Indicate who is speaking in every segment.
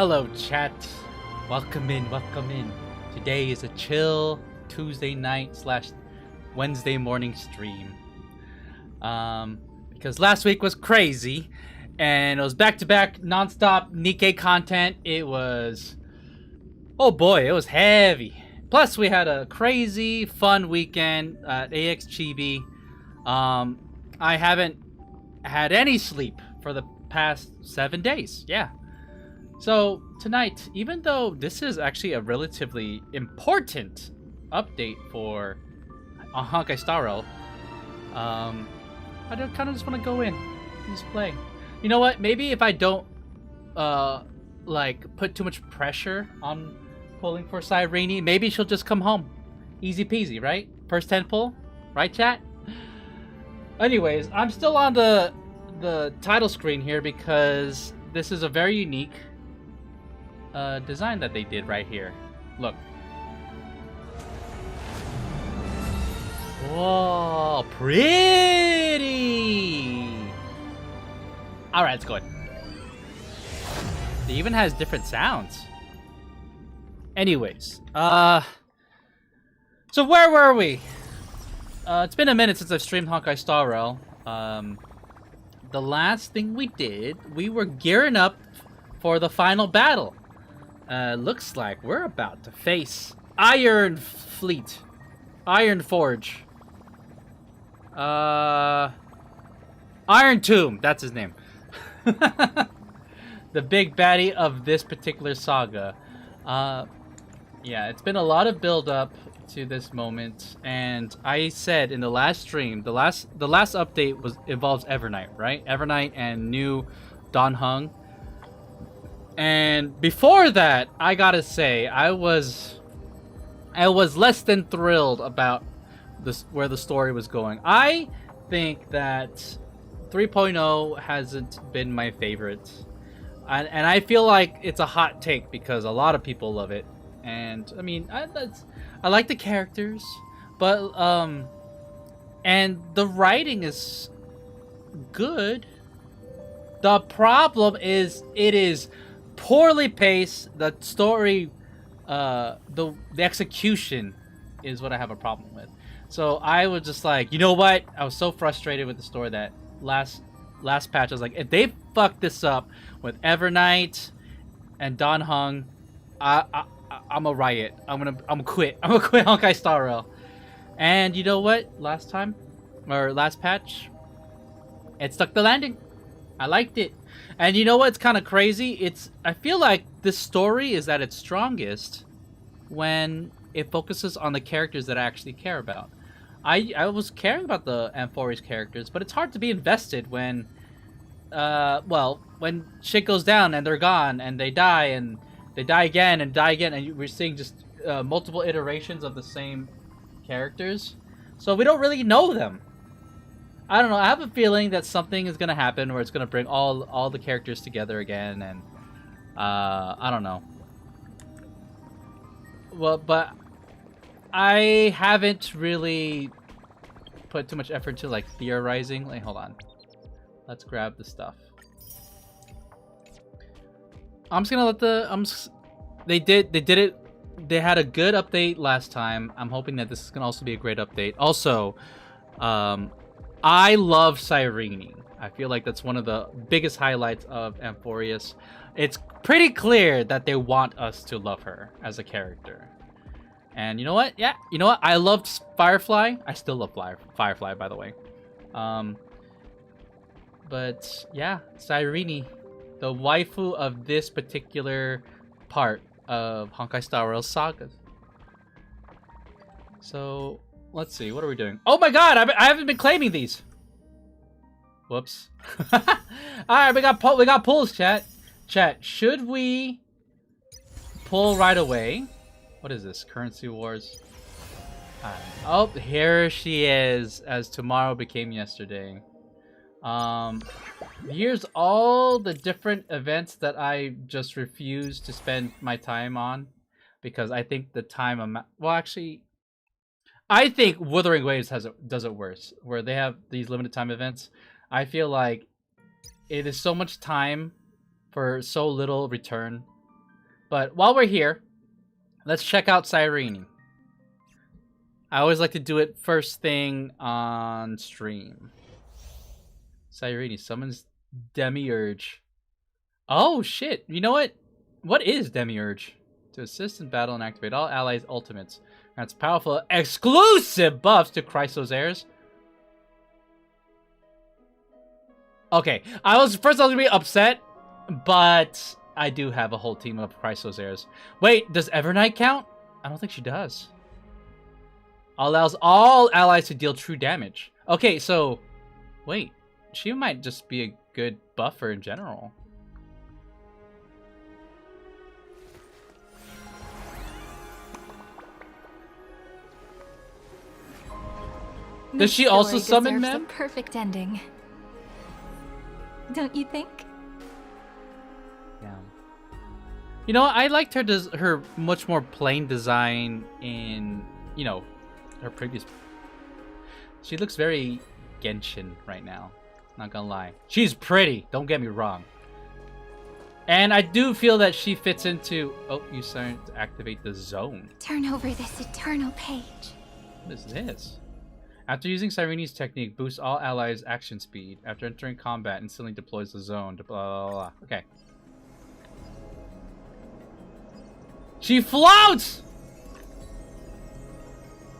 Speaker 1: Hello, chat. Welcome in, welcome in. Today is a chill Tuesday night slash Wednesday morning stream. Because last week was crazy, and it was back-to-back non-stop Nikkei content. It was, oh boy, it was heavy. Plus, we had a crazy, fun weekend at AX Chibi. I haven't had any sleep for the past 7 days. Yeah. So tonight, even though this is actually a relatively important update for Honkai Star Rail, I kind of just want to go in and just play. You know what? Maybe if I don't like put too much pressure on pulling for Cyrene, maybe she'll just come home. Easy peasy, right? First 10 pull, right, chat? Anyways, I'm still on the title screen here because this is a very unique design that they did right here. Look. Whoa, pretty! Alright, let's go ahead. It even has different sounds. Anyways, so where were we? It's been a minute since I've streamed Honkai Star Rail. The last thing we did, we were gearing up for the final battle. Looks like we're about to face Iron Fleet. Iron Forge. Iron Tomb, that's his name. The big baddie of this particular saga. Yeah, it's been a lot of build up to this moment, and I said in the last stream, the last update involves Evernight, right? Evernight and new Don Hung. And before that, I gotta say, I was less than thrilled about where the story was going. I think that 3.0 hasn't been my favorite, and I feel like it's a hot take because a lot of people love it. And I mean, I like the characters, but and the writing is good. The problem is it is poorly paced. The story, the execution is what I have a problem with. So I was just like, you know what? I was so frustrated with the story that last patch I was like, if they fuck this up with Evernight and Don Hung, I'm a riot. I'm gonna quit. I'm gonna quit Honkai Star Rail. And you know what? Last patch, it stuck the landing. I liked it. And you know what's kind of crazy? I feel like this story is at its strongest when it focuses on the characters that I actually care about. I was caring about the Amphorius characters, but it's hard to be invested when, when shit goes down and they're gone and they die and they die again and die again, and we're seeing just multiple iterations of the same characters. So we don't really know them. I don't know. I have a feeling that something is gonna happen where it's gonna bring all the characters together again, and I don't know. Well, but I haven't really put too much effort to like theorizing. Like, hold on. Let's grab the stuff. I'm just gonna let they did it. They had a good update last time. I'm hoping that this is gonna also be a great update. Also, I love Cyrene. I feel like that's one of the biggest highlights of Amphorius. It's pretty clear that they want us to love her as a character. And you know what? Yeah, you know what? I loved Firefly. I still love Firefly, by the way. But yeah, Cyrene, the waifu of this particular part of Honkai Star Rail saga. So let's see, what are we doing? Oh my god, I haven't been claiming these. Whoops. All right, we got pulls, chat. Chat, should we pull right away? What is this? Currency wars. Oh, here she is, as tomorrow became yesterday. Here's all the different events that I just refuse to spend my time on because I think the time well, actually, I think Wuthering Waves does it worse, where they have these limited time events. I feel like it is so much time for so little return But while we're here, let's check out Cyrene. I always like to do it first thing on stream. Cyrene summons Demiurge. Oh shit! You know what? What is Demiurge? To assist in battle and activate all allies' ultimates. Grants powerful exclusive buffs to Chrysos heirs. Okay, I was gonna be upset, but I do have a whole team of Chrysos heirs. Wait, does Evernight count? I don't think she does. Allows all allies to deal true damage. Okay, so wait, she might just be a good buffer in general. Does she also summon Mem?
Speaker 2: A perfect ending. Don't you think?
Speaker 1: Yeah. You know, I liked her much more plain design in, you know, her previous. She looks very Genshin right now. Not gonna lie. She's pretty, don't get me wrong. And I do feel that she fits into... Oh, you starting to activate the zone.
Speaker 2: Turn over this eternal page.
Speaker 1: What is this? After using Cyrene's technique, boosts all allies' action speed. After entering combat, instantly deploys the zone. Blah, blah, blah. Okay. She floats!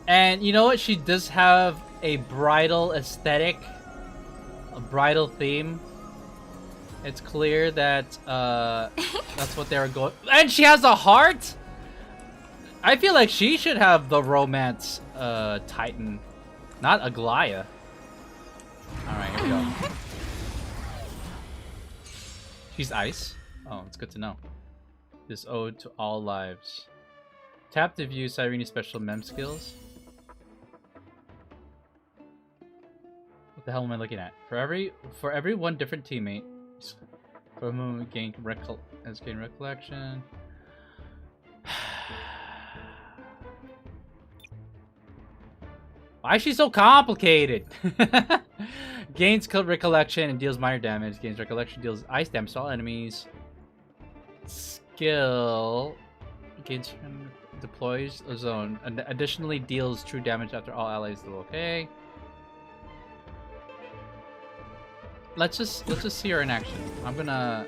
Speaker 1: And you know what? She does have a bridal aesthetic. A bridal theme. It's clear that that's what they were going... And she has a heart? I feel like she should have the romance titan. Not Aglaya. Alright, here we go. She's ice. Oh, it's good to know. This ode to all lives. Tap to view Cyrene's special mem skills. What the hell am I looking at? For every one different teammate, for whom we gain recollection. Why is she so complicated? Gains recollection and deals minor damage. Gains recollection, deals ice damage to all enemies. Skill gains deploys a zone. And additionally, deals true damage after all allies do okay. Let's just see her in action. I'm gonna.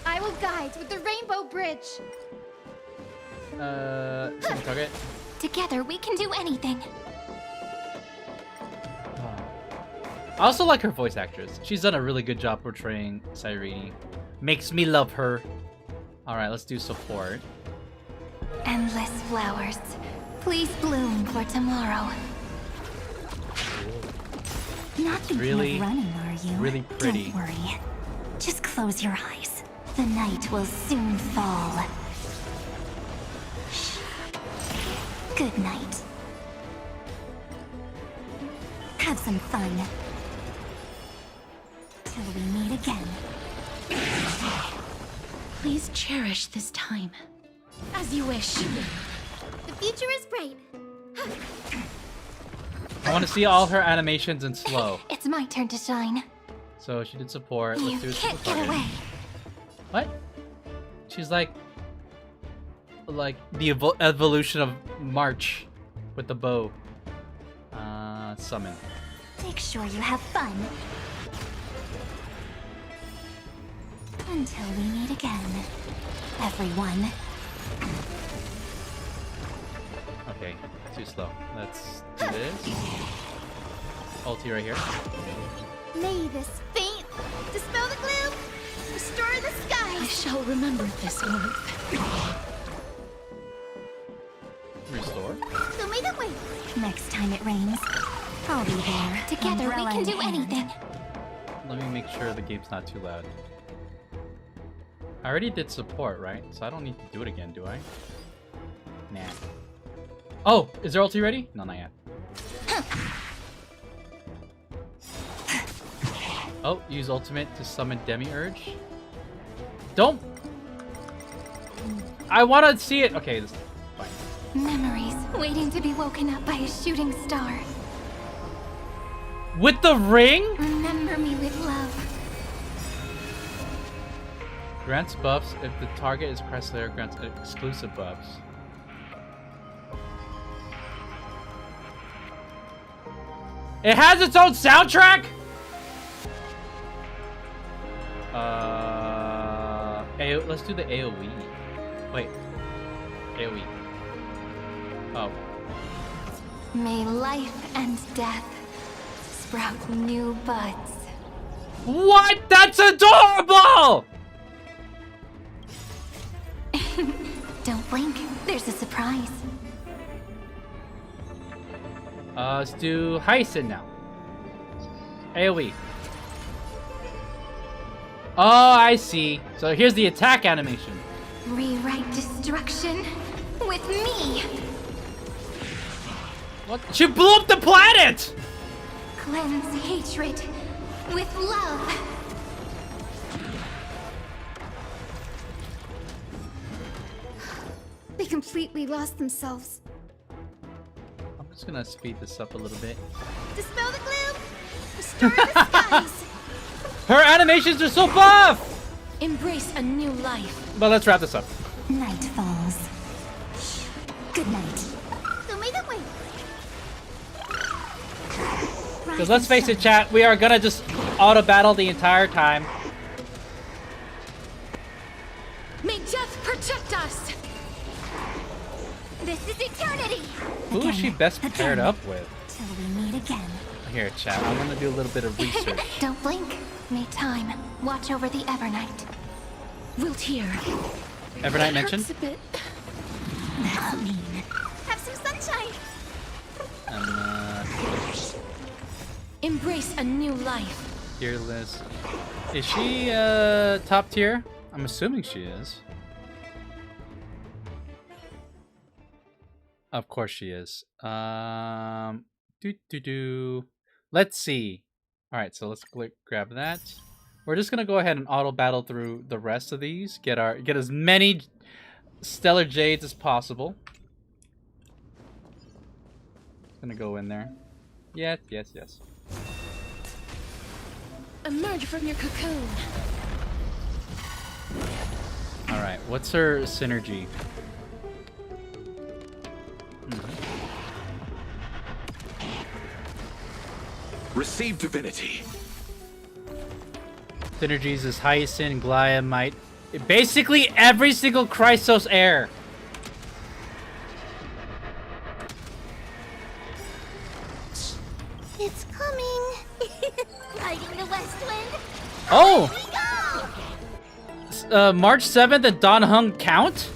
Speaker 3: I will guide with the rainbow bridge.
Speaker 1: Target.
Speaker 2: Together we can do anything.
Speaker 1: I also like her voice actress. She's done a really good job portraying Cyrene. Makes me love her. Alright, let's do support.
Speaker 2: Endless flowers. Please bloom for tomorrow. Not thinking
Speaker 1: really,
Speaker 2: of running, are you?
Speaker 1: really pretty.
Speaker 2: Don't worry. Just close your eyes. The night will soon fall. Good night. Have some fun. Till we meet again.
Speaker 3: Please cherish this time. As you wish. The future is bright.
Speaker 1: I want to see all her animations in slow.
Speaker 2: It's my turn to shine.
Speaker 1: So she did support.
Speaker 2: You
Speaker 1: Let's do a
Speaker 2: can't
Speaker 1: support.
Speaker 2: get away.
Speaker 1: What? She's like the evolution of March with the bow. Summon.
Speaker 2: Make sure you have fun. Until we meet again, everyone.
Speaker 1: Okay, too slow. Let's do this. Ulti right here.
Speaker 3: May this faint dispel the gloom, restore the skies. I shall remember this warmth.
Speaker 1: Restore.
Speaker 3: So may the way.
Speaker 2: Next time it rains, I'll be there. Together we can do anything.
Speaker 1: Let me make sure the game's not too loud. I already did support, right? So I don't need to do it again, do I? Nah. Oh, is their ulti ready? No, not yet. Oh, use ultimate to summon Demiurge. Don't. I want to see it. Okay, this is fine.
Speaker 2: Memories waiting to be woken up by a shooting star.
Speaker 1: With the ring?
Speaker 2: Remember me with love.
Speaker 1: Grants buffs if the target is Christ Slayer. Grants exclusive buffs. It has its own soundtrack. Let's do the AOE. Wait, AOE. Oh.
Speaker 2: May life and death sprout new buds.
Speaker 1: What? That's adorable!
Speaker 2: Don't blink. There's a surprise.
Speaker 1: Let's do Hyacin now. AoE. Oh, I see. So here's the attack animation.
Speaker 2: Rewrite destruction with me.
Speaker 1: What? She blew up the planet!
Speaker 2: Cleanse hatred with love.
Speaker 3: They completely lost themselves.
Speaker 1: I'm just gonna speed this up a little bit.
Speaker 3: Dispel the gloom! Restore the skies!
Speaker 1: Her animations are so buff!
Speaker 4: Embrace a new life.
Speaker 1: But let's wrap this up.
Speaker 2: Night falls. Good night.
Speaker 3: Go made it way.
Speaker 1: Because let's face it, chat, we are gonna just auto battle the entire time.
Speaker 4: May death protect us.
Speaker 3: This is eternity!
Speaker 1: Who is she best paired up with?
Speaker 2: Till we meet again.
Speaker 1: Here, chat, I'm gonna do a little bit of research.
Speaker 2: Don't blink. May time watch over the Evernight.
Speaker 4: Wilt hear.
Speaker 1: Evernight mentioned?
Speaker 4: Hurts a bit.
Speaker 2: That's mean.
Speaker 3: Have some sunshine!
Speaker 4: Embrace a new life.
Speaker 1: Fearless. Is she top tier? I'm assuming she is. Of course she is. Let's see. All right, so let's grab that. We're just gonna go ahead and auto battle through the rest of these. Get as many stellar jades as possible. Gonna go in there. Yes.
Speaker 4: Emerge from your cocoon.
Speaker 1: All right, what's her synergy?
Speaker 5: Receive divinity.
Speaker 1: Synergies is Hyacin, Glaya, Might. Basically every single Chrysos heir.
Speaker 3: It's coming! Riding the west wind!
Speaker 1: Oh!
Speaker 3: Here we go!
Speaker 1: March 7th and Don Hung count?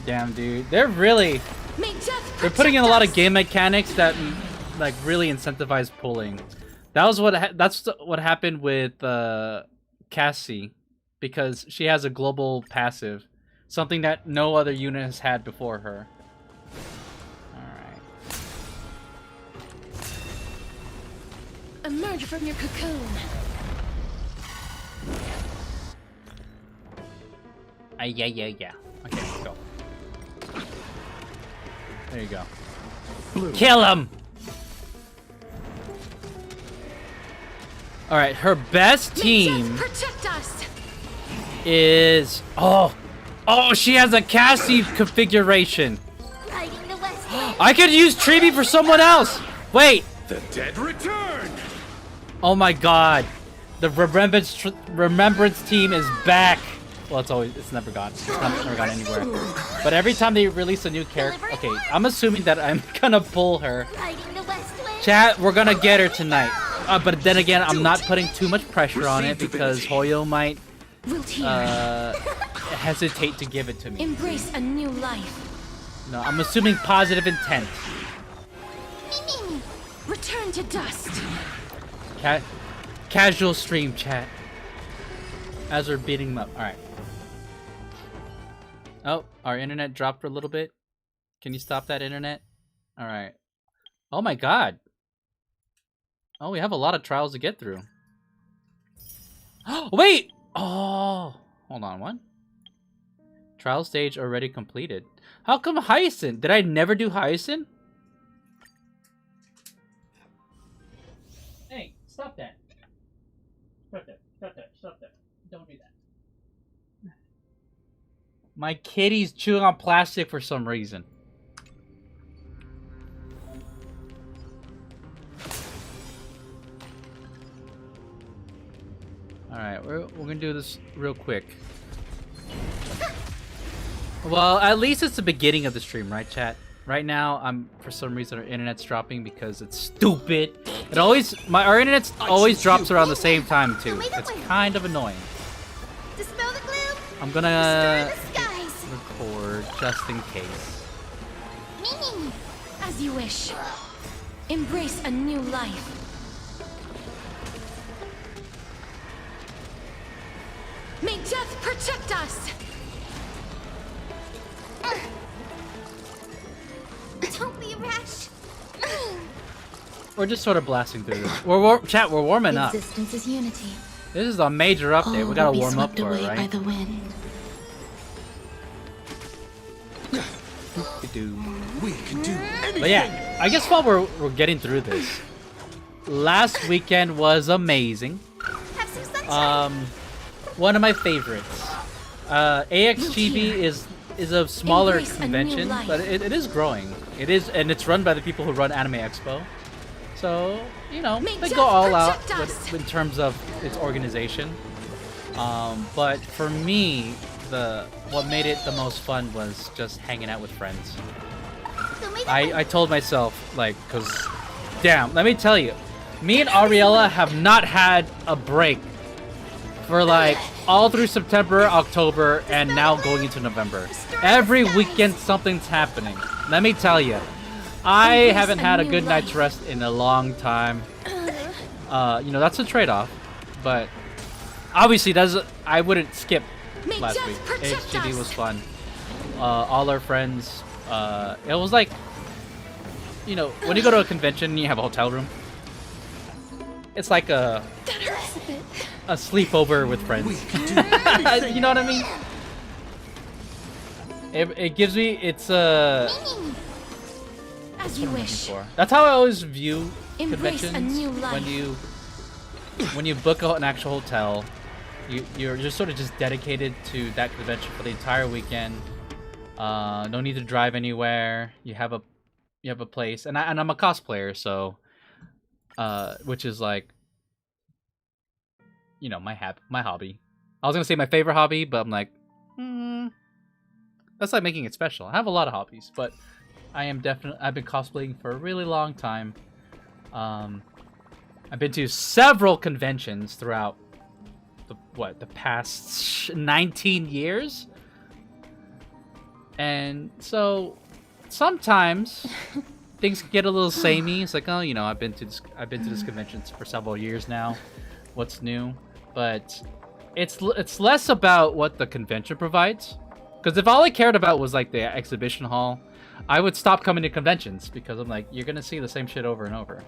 Speaker 1: Damn, dude. They're
Speaker 4: May death
Speaker 1: putting in a
Speaker 4: protect
Speaker 1: lot of
Speaker 4: us.
Speaker 1: game mechanics that like really incentivize pulling. That's what happened with Cassie, because she has a global passive, something that no other unit has had before her. Alright.
Speaker 4: Emerge from your cocoon.
Speaker 1: Yeah. Okay, let's go. There you go. Kill him! Alright, her best
Speaker 4: May
Speaker 1: team
Speaker 4: death protect us.
Speaker 1: is... Oh, she has a Cassie configuration.
Speaker 3: Riding the west wind!
Speaker 1: I could use Treeby for someone else! Wait!
Speaker 5: The dead return.
Speaker 1: Oh my god. The Remembrance team is back! Well, it's never gone. Never gone anywhere. But every time they release a new character... Okay, I'm assuming that I'm gonna pull her.
Speaker 3: Riding the west wind!
Speaker 1: Chat, we're gonna get her tonight. But then again, I'm not putting too much pressure on it because Hoyo might
Speaker 4: Wilt hear.
Speaker 1: hesitate to give it to me.
Speaker 4: Embrace a new life.
Speaker 1: No, I'm assuming positive intent.
Speaker 4: Return to dust.
Speaker 1: Casual stream chat. As we're beating them up. Alright. Oh, our internet dropped for a little bit. Can you stop that internet? Alright. Oh my god. Oh, we have a lot of trials to get through. Wait! Oh, hold on, what? Trial stage already completed. How come Hyacin? Did I never do Hyacin? Hey, stop that. Stop that. Don't do that. My kitty's chewing on plastic for some reason. Alright, we're gonna do this real quick. Well, at least it's the beginning of the stream, right, chat? Right now, for some reason, our internet's dropping because it's stupid. It always, our internet always drops around the same time, too. It's kind of annoying.
Speaker 3: Dispel the gloom.
Speaker 1: I'm gonna
Speaker 3: Stir the skies.
Speaker 1: record just in case.
Speaker 4: As you wish. Embrace a new life. May death protect us!
Speaker 3: Don't be rash.
Speaker 1: We're just sort of blasting through this. Chat, we're warming up.
Speaker 3: Existence is unity.
Speaker 1: This is a major update.
Speaker 3: All
Speaker 1: We gotta
Speaker 3: will be
Speaker 1: warm up
Speaker 3: swept
Speaker 1: for it,
Speaker 3: away by
Speaker 1: right?
Speaker 3: the wind.
Speaker 5: We can do anything.
Speaker 1: But yeah, I guess while we're getting through this, last weekend was amazing.
Speaker 3: Have some sunshine.
Speaker 1: One of my favorites. AXGB is a smaller
Speaker 4: Embrace a new
Speaker 1: convention,
Speaker 4: life.
Speaker 1: but it is growing. It is, and it's run by the people who run Anime Expo. So, you know,
Speaker 4: May
Speaker 1: they
Speaker 4: death
Speaker 1: go all out
Speaker 4: protect us.
Speaker 1: in terms of its organization. But for me, what made it the most fun was just hanging out with friends.
Speaker 3: So may the
Speaker 1: I told myself, like, cause, damn, let me tell you, me and Ariella have not had a break for like all through September, October, and now going into November. Every weekend something's happening. Let me tell you, I
Speaker 4: Embrace
Speaker 1: haven't
Speaker 4: a
Speaker 1: had a
Speaker 4: new
Speaker 1: good night's
Speaker 4: life.
Speaker 1: rest in a long time. You know, that's a trade-off, but obviously I wouldn't skip
Speaker 4: May
Speaker 1: last
Speaker 4: death
Speaker 1: week.
Speaker 4: protect
Speaker 1: HGD
Speaker 4: us.
Speaker 1: was fun. All our friends. It was like, you know, when you go to a convention, you have a hotel room. It's like a
Speaker 3: that hurts a bit.
Speaker 1: sleepover with friends. You know what I mean? It gives me
Speaker 4: As you wish.
Speaker 1: That's how I always view
Speaker 4: Embrace a
Speaker 1: conventions.
Speaker 4: new life.
Speaker 1: When you book an actual hotel, you're just sort of just dedicated to that convention for the entire weekend. No need to drive anywhere. You have a place, and I'm a cosplayer, so which is like, you know, my hobby. I was gonna say my favorite hobby, but I'm like, that's like making it special. I have a lot of hobbies, but I've been cosplaying for a really long time. I've been to several conventions throughout the past 19 years. And so sometimes things can get a little samey. It's like, oh, you know, I've been to this convention for several years now. What's new? But it's less about what the convention provides. Because if all I cared about was like the exhibition hall, I would stop coming to conventions because I'm like, you're gonna see the same shit over and over.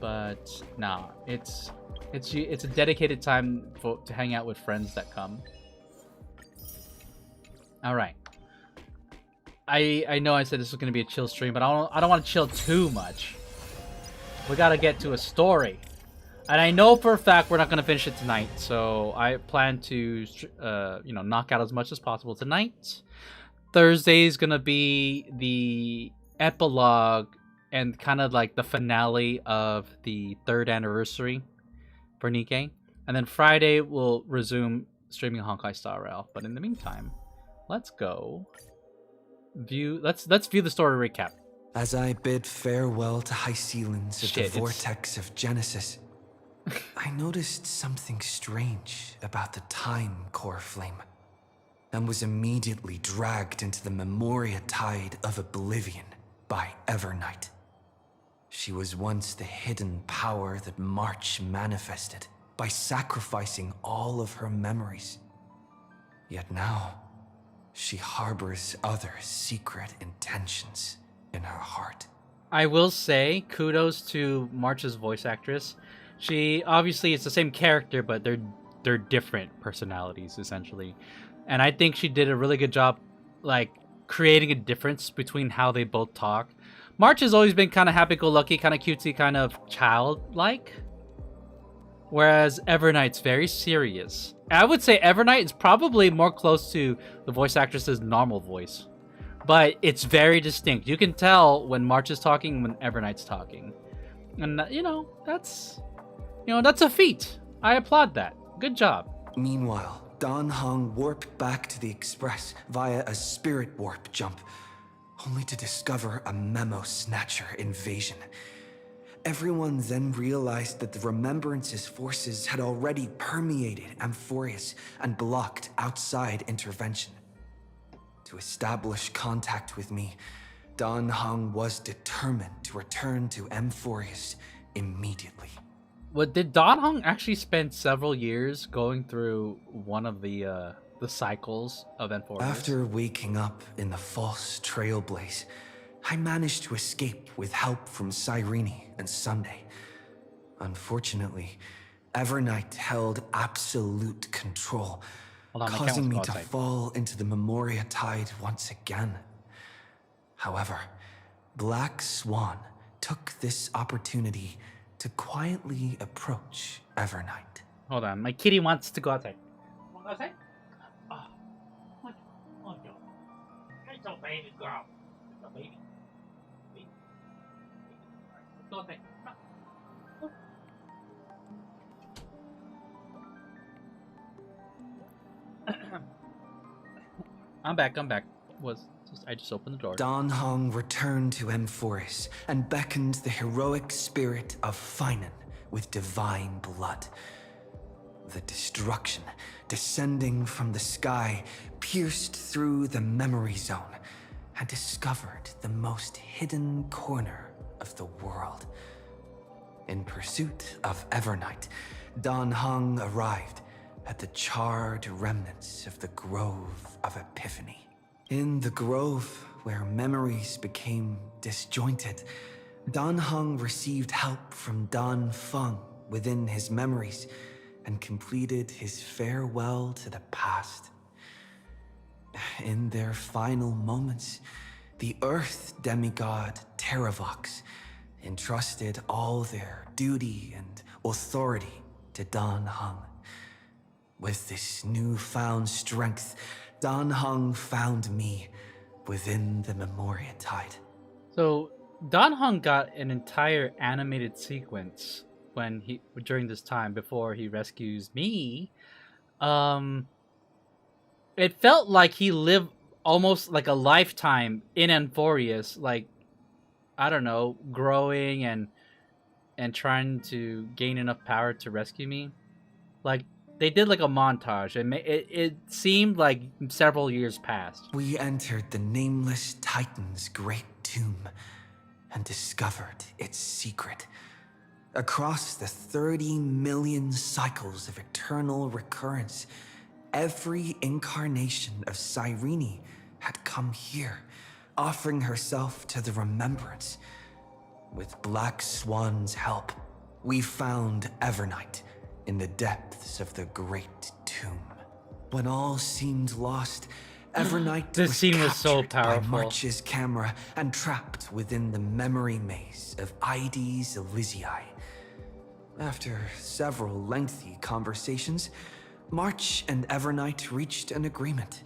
Speaker 1: But nah, it's a dedicated time to hang out with friends that come. All right. I know I said this was gonna be a chill stream, but I don't want to chill too much. We gotta get to a story, and I know for a fact we're not gonna finish it tonight. So I plan to you know, knock out as much as possible tonight. Thursday is gonna be the epilogue and kind of like the finale of the 3rd anniversary for Nikkei, and then Friday we'll resume streaming Honkai Star Rail. But in the meantime, let's go view. Let's view the story recap.
Speaker 6: As I bid farewell to high ceilings of
Speaker 1: Shit,
Speaker 6: the
Speaker 1: it's-
Speaker 6: vortex of Genesis, I noticed something strange about the time core flame, and was immediately dragged into the Memoria tide of oblivion by Evernight. She was once the hidden power that March manifested by sacrificing all of her memories. Yet now, she harbors other secret intentions in her heart.
Speaker 1: I will say kudos to March's voice actress. She obviously it's the same character, but they're different personalities essentially, and I think she did a really good job, like creating a difference between how they both talk. March has always been kind of happy-go-lucky, kind of cutesy, kind of childlike. whereas Evernight's very serious. I would say Evernight is probably more close to the voice actress's normal voice, but it's very distinct. You can tell when March is talking and when Evernight's talking, and that's a feat. I applaud that. Good job.
Speaker 6: Meanwhile, Dan Heng warped back to the Express via a spirit warp jump, only to discover a memo snatcher invasion. Everyone then realized that the Remembrance's forces had already permeated Amphorius and blocked outside intervention. To establish contact with me, Dan Heng was determined to return to Amphorius immediately.
Speaker 1: What did Dan Heng actually spend several years going through one of the cycles of Amphorius?
Speaker 6: After waking up in the false trailblaze, I managed to escape with help from Cyrene and Sunday. Unfortunately, Evernight held absolute control, causing me to fall into the Memoria Tide once again. However, Black Swan took this opportunity to quietly approach Evernight.
Speaker 1: Hold on, my kitty wants to go outside. Want to go outside? Oh, no. It's a baby girl. It's a baby. Go outside. I'm back. I just opened the door.
Speaker 6: Dan Heng returned to Amphorius and beckoned the heroic spirit of Finan with divine blood. The destruction descending from the sky pierced through the memory zone and discovered the most hidden corner of the world. In pursuit of Evernight, Dan Heng arrived at the charred remnants of the Grove of Epiphany. In the grove, where memories became disjointed, Dan Heng received help from Dan Feng within his memories and completed his farewell to the past. In their final moments, the Earth demigod Terravox entrusted all their duty and authority to Dan Heng. With this newfound strength, Dan Heng found me within the Memoria Tide.
Speaker 1: So Dan Heng got an entire animated sequence during this time before he rescues me. It felt like he lived almost like a lifetime in Amphorius, like, I don't know, growing and trying to gain enough power to rescue me. Like, they did like a montage, and it seemed like several years passed.
Speaker 6: We entered the Nameless Titan's great tomb and discovered its secret. Across the 30 million cycles of eternal recurrence, every incarnation of Cyrene had come here, offering herself to the Remembrance. With Black Swan's help, we found Evernight in the depths of the Great Tomb. When all seemed lost, Evernight
Speaker 1: This scene was so powerful.
Speaker 6: by March's camera and trapped within the memory maze of Ides Elysiae. After several lengthy conversations, March and Evernight reached an agreement.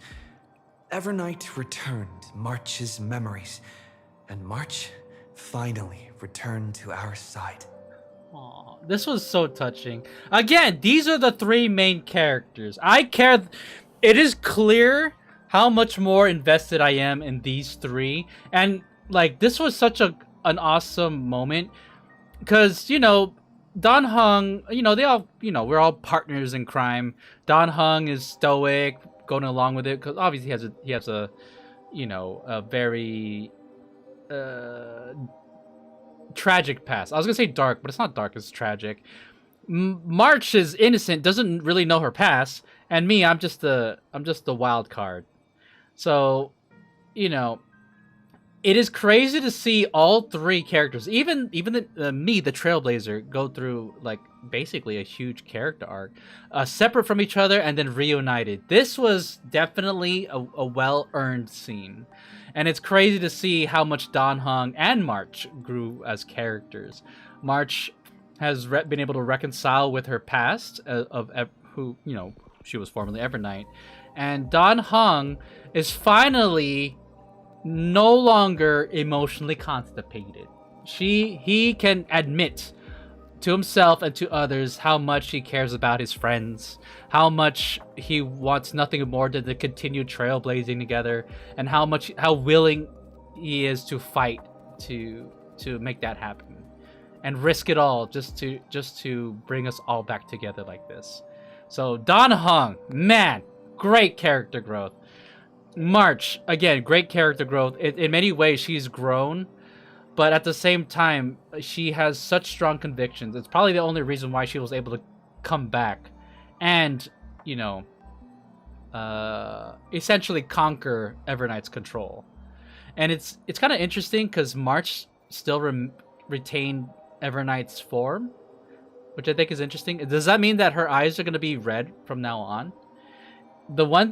Speaker 6: Evernight returned March's memories, and March finally returned to our side.
Speaker 1: Aw, this was so touching. Again, these are the three main characters. I care. It is clear how much more invested I am in these three. And, like, this was such an awesome moment. Because, Dan Heng, they all, we're all partners in crime. Dan Heng is stoic, going along with it. Because obviously he has a very tragic past. I was gonna say dark, but it's not dark, it's tragic. March is innocent, doesn't really know her past, and me, I'm just the wild card. So, it is crazy to see all three characters, even me, the Trailblazer, go through like basically a huge character arc, separate from each other and then reunited. This was definitely a well-earned scene. And it's crazy to see how much Dan Heng and March grew as characters. March been able to reconcile with her past who, you know, she was formerly Evernight. And Dan Heng is finally no longer emotionally constipated. He can admit to himself and to others how much he cares about his friends, how much he wants nothing more than to continue trailblazing together, and how willing he is to fight to make that happen, and risk it all just to bring us all back together like this. So Dan Heng, man, great character growth. March, again, great character growth. In many ways, she's grown, but at the same time, she has such strong convictions. It's probably the only reason why she was able to come back and, you know, essentially conquer Evernight's control. And it's kind of interesting because March still retained Evernight's form, which I think is interesting. Does that mean that her eyes are going to be red from now on? The one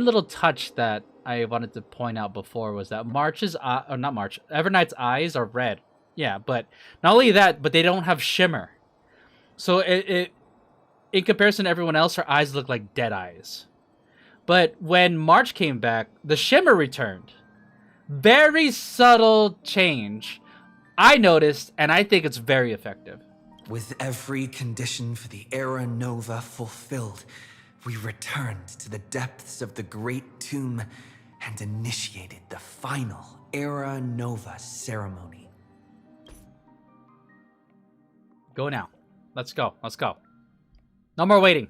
Speaker 1: little touch that I wanted to point out before was that Evernight's eyes are red. Yeah, but not only that, but they don't have shimmer. So in comparison to everyone else, her eyes look like dead eyes. But when March came back, the shimmer returned. Very subtle change. I noticed, and I think it's very effective.
Speaker 6: With every condition for the Era Nova fulfilled, we returned to the depths of the Great Tomb and initiated the final Era Nova ceremony.
Speaker 1: Go now. Let's go. Let's go. No more waiting.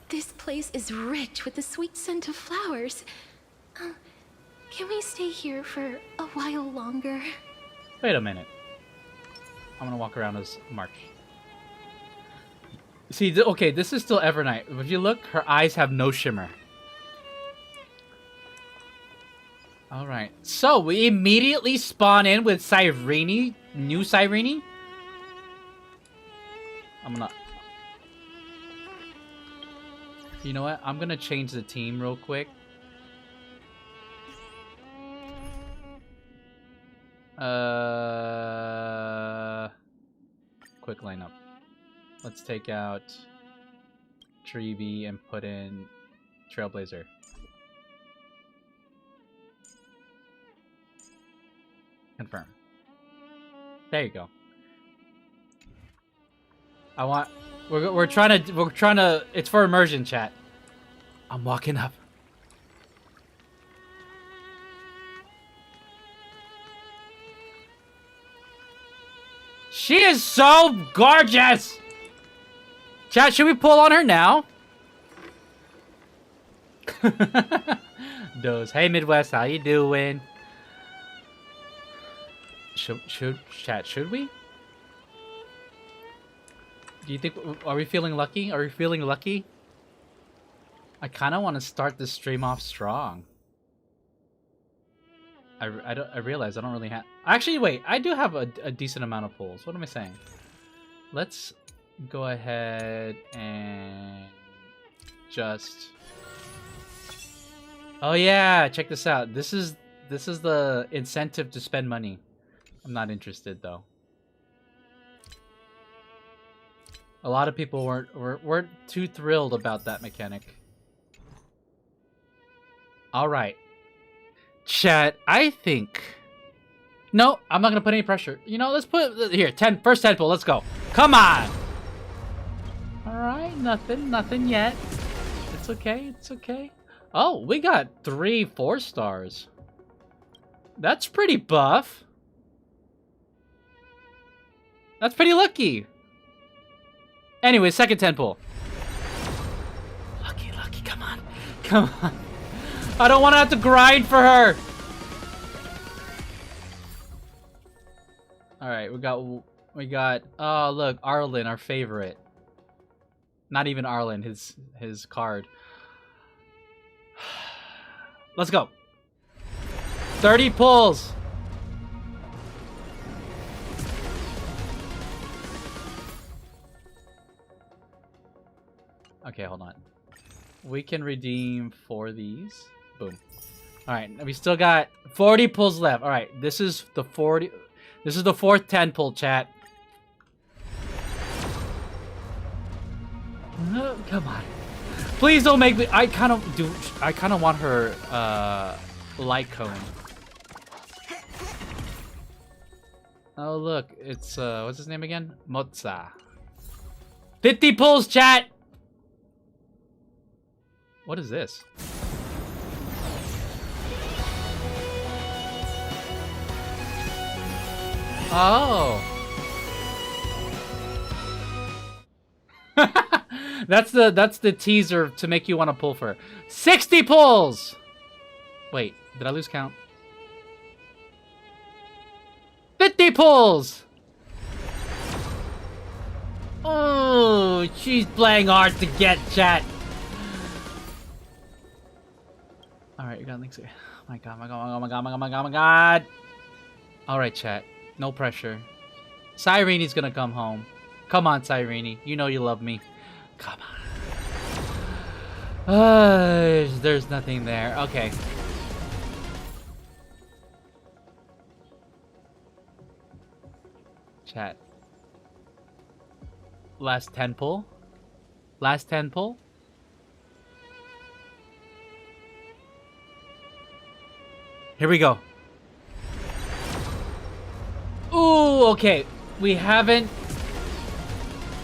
Speaker 4: This place is rich with the sweet scent of flowers. Can we stay here for a while longer?
Speaker 1: Wait a minute. I'm gonna walk around as March. See, okay, this is still Evernight. If you look, her eyes have no shimmer. Alright, so we immediately spawn in with Cyrene, new Cyrene. You know what? I'm gonna change the team real quick. Quick lineup. Let's take out Treevee and put in Trailblazer. Confirm. There you go. We're trying to it's for immersion, chat. I'm walking up. She is so gorgeous! Chat, should we pull on her now? Doze. Hey Midwest, how you doing? Should we? Do you think, are we feeling lucky? Are we feeling lucky? I kind of want to start this stream off strong. I realize I don't really have... Actually, wait. I do have a decent amount of pulls. What am I saying? Let's go ahead and just... Oh yeah, check this out. This is the incentive to spend money. I'm not interested though. A lot of people weren't too thrilled about that mechanic. All right. Chat, I think... No, I'm not gonna put any pressure. You know, let's put... Here, first 10 pull, let's go. Come on! Alright, nothing yet. It's okay, it's okay. Oh, we got 3 4-stars. That's pretty buff. That's pretty lucky. Anyway, second 10 pull. Lucky, come on. Come on. I don't want to have to grind for her. All right, we got. Oh, look, Arlen, our favorite. Not even Arlen, his card. Let's go. 30 pulls. Okay, hold on. We can redeem 4 of these. Boom. Alright, we still got 40 pulls left. Alright, this is the 40... This is the 4th 10 pull, chat. Come on. Please don't make me. I kind of want her light cone. Oh look, it's what's his name again? Mozza. 50 pulls, chat. What is this? Oh. that's the teaser to make you want to pull for her. 60 pulls. Wait, did I lose count? 50 pulls. Oh, she's playing hard to get, chat. All right, you got links here. Oh my god, my god, my god, my god, my god, my god. All right, chat. No pressure. Cyrene's gonna come home. Come on, Cyrene. You know you love me. Come on. There's nothing there. Okay. Chat. Last 10 pull. Last 10 pull. Here we go. Ooh, okay. We haven't...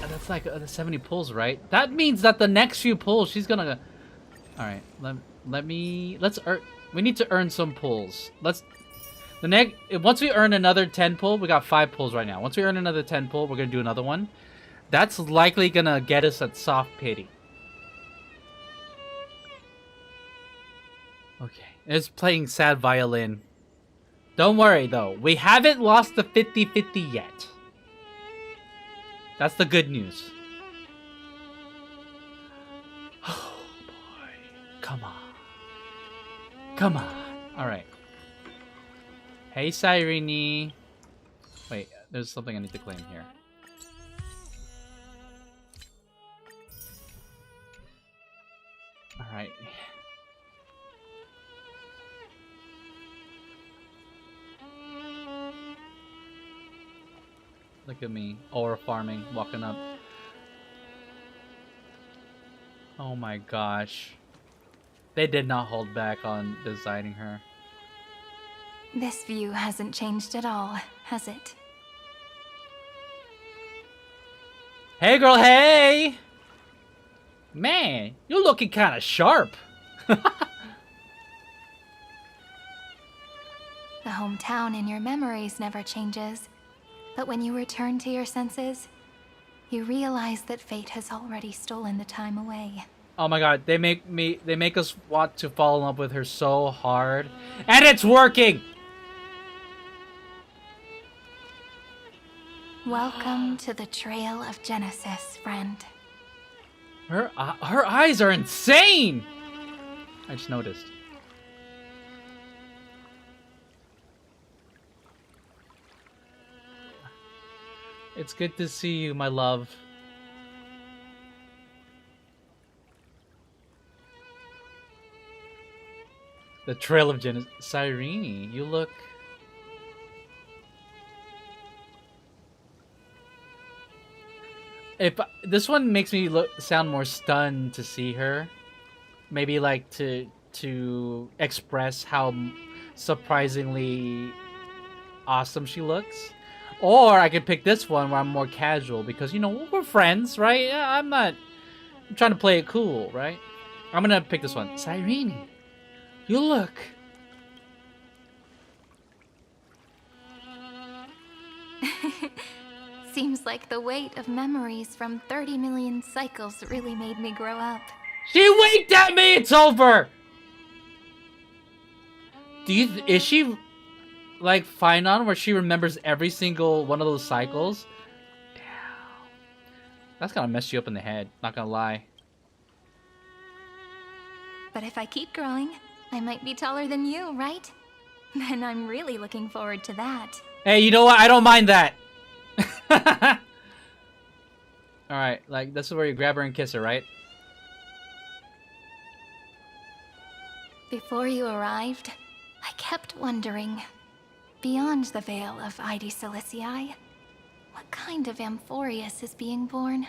Speaker 1: That's like 70 pulls, right? That means that the next few pulls, she's gonna... Alright, let's earn... We need to earn some pulls. Once we earn another 10 pull, we got 5 pulls right now. Once we earn another 10 pull, we're gonna do another one. That's likely gonna get us at soft pity. Okay, it's playing sad violin. Don't worry though, we haven't lost the 50-50 yet. That's the good news. Oh boy, come on. Come on. Alright. Hey Cyrene. Wait, there's something I need to claim here. Alright. Look at me, aura farming, walking up. Oh my gosh. They did not hold back on designing her.
Speaker 2: This view hasn't changed at all, has it?
Speaker 1: Hey girl, hey! Man, you're looking kind of sharp.
Speaker 2: The hometown in your memories never changes. But when you return to your senses, you realize that fate has already stolen the time away.
Speaker 1: Oh my god, they make us want to fall in love with her so hard. And it's working!
Speaker 2: Welcome to the Trail of Genesis, friend.
Speaker 1: Her eyes are insane! I just noticed. It's good to see you, my love. The Trail of Genesis. Cyrene, you look... This one makes me sound more stunned to see her. Maybe like to express how surprisingly awesome she looks. Or I could pick this one where I'm more casual because, you know, we're friends, right? I'm trying to play it cool, right? I'm gonna pick this one. Cyrene, you look...
Speaker 2: Seems like the weight of memories from 30 million cycles really made me grow up.
Speaker 1: She winked at me! It's over! Is she... like Finon, where she remembers every single one of those cycles? Damn. That's gonna mess you up in the head, not gonna lie.
Speaker 2: But if I keep growing, I might be taller than you, right? Then I'm really looking forward to that.
Speaker 1: Hey, you know what? I don't mind that. Alright, like, this is where you grab her and kiss her, right?
Speaker 2: Before you arrived, I kept wondering, beyond the veil of Ide Silicii, what kind of Amphorius is being born?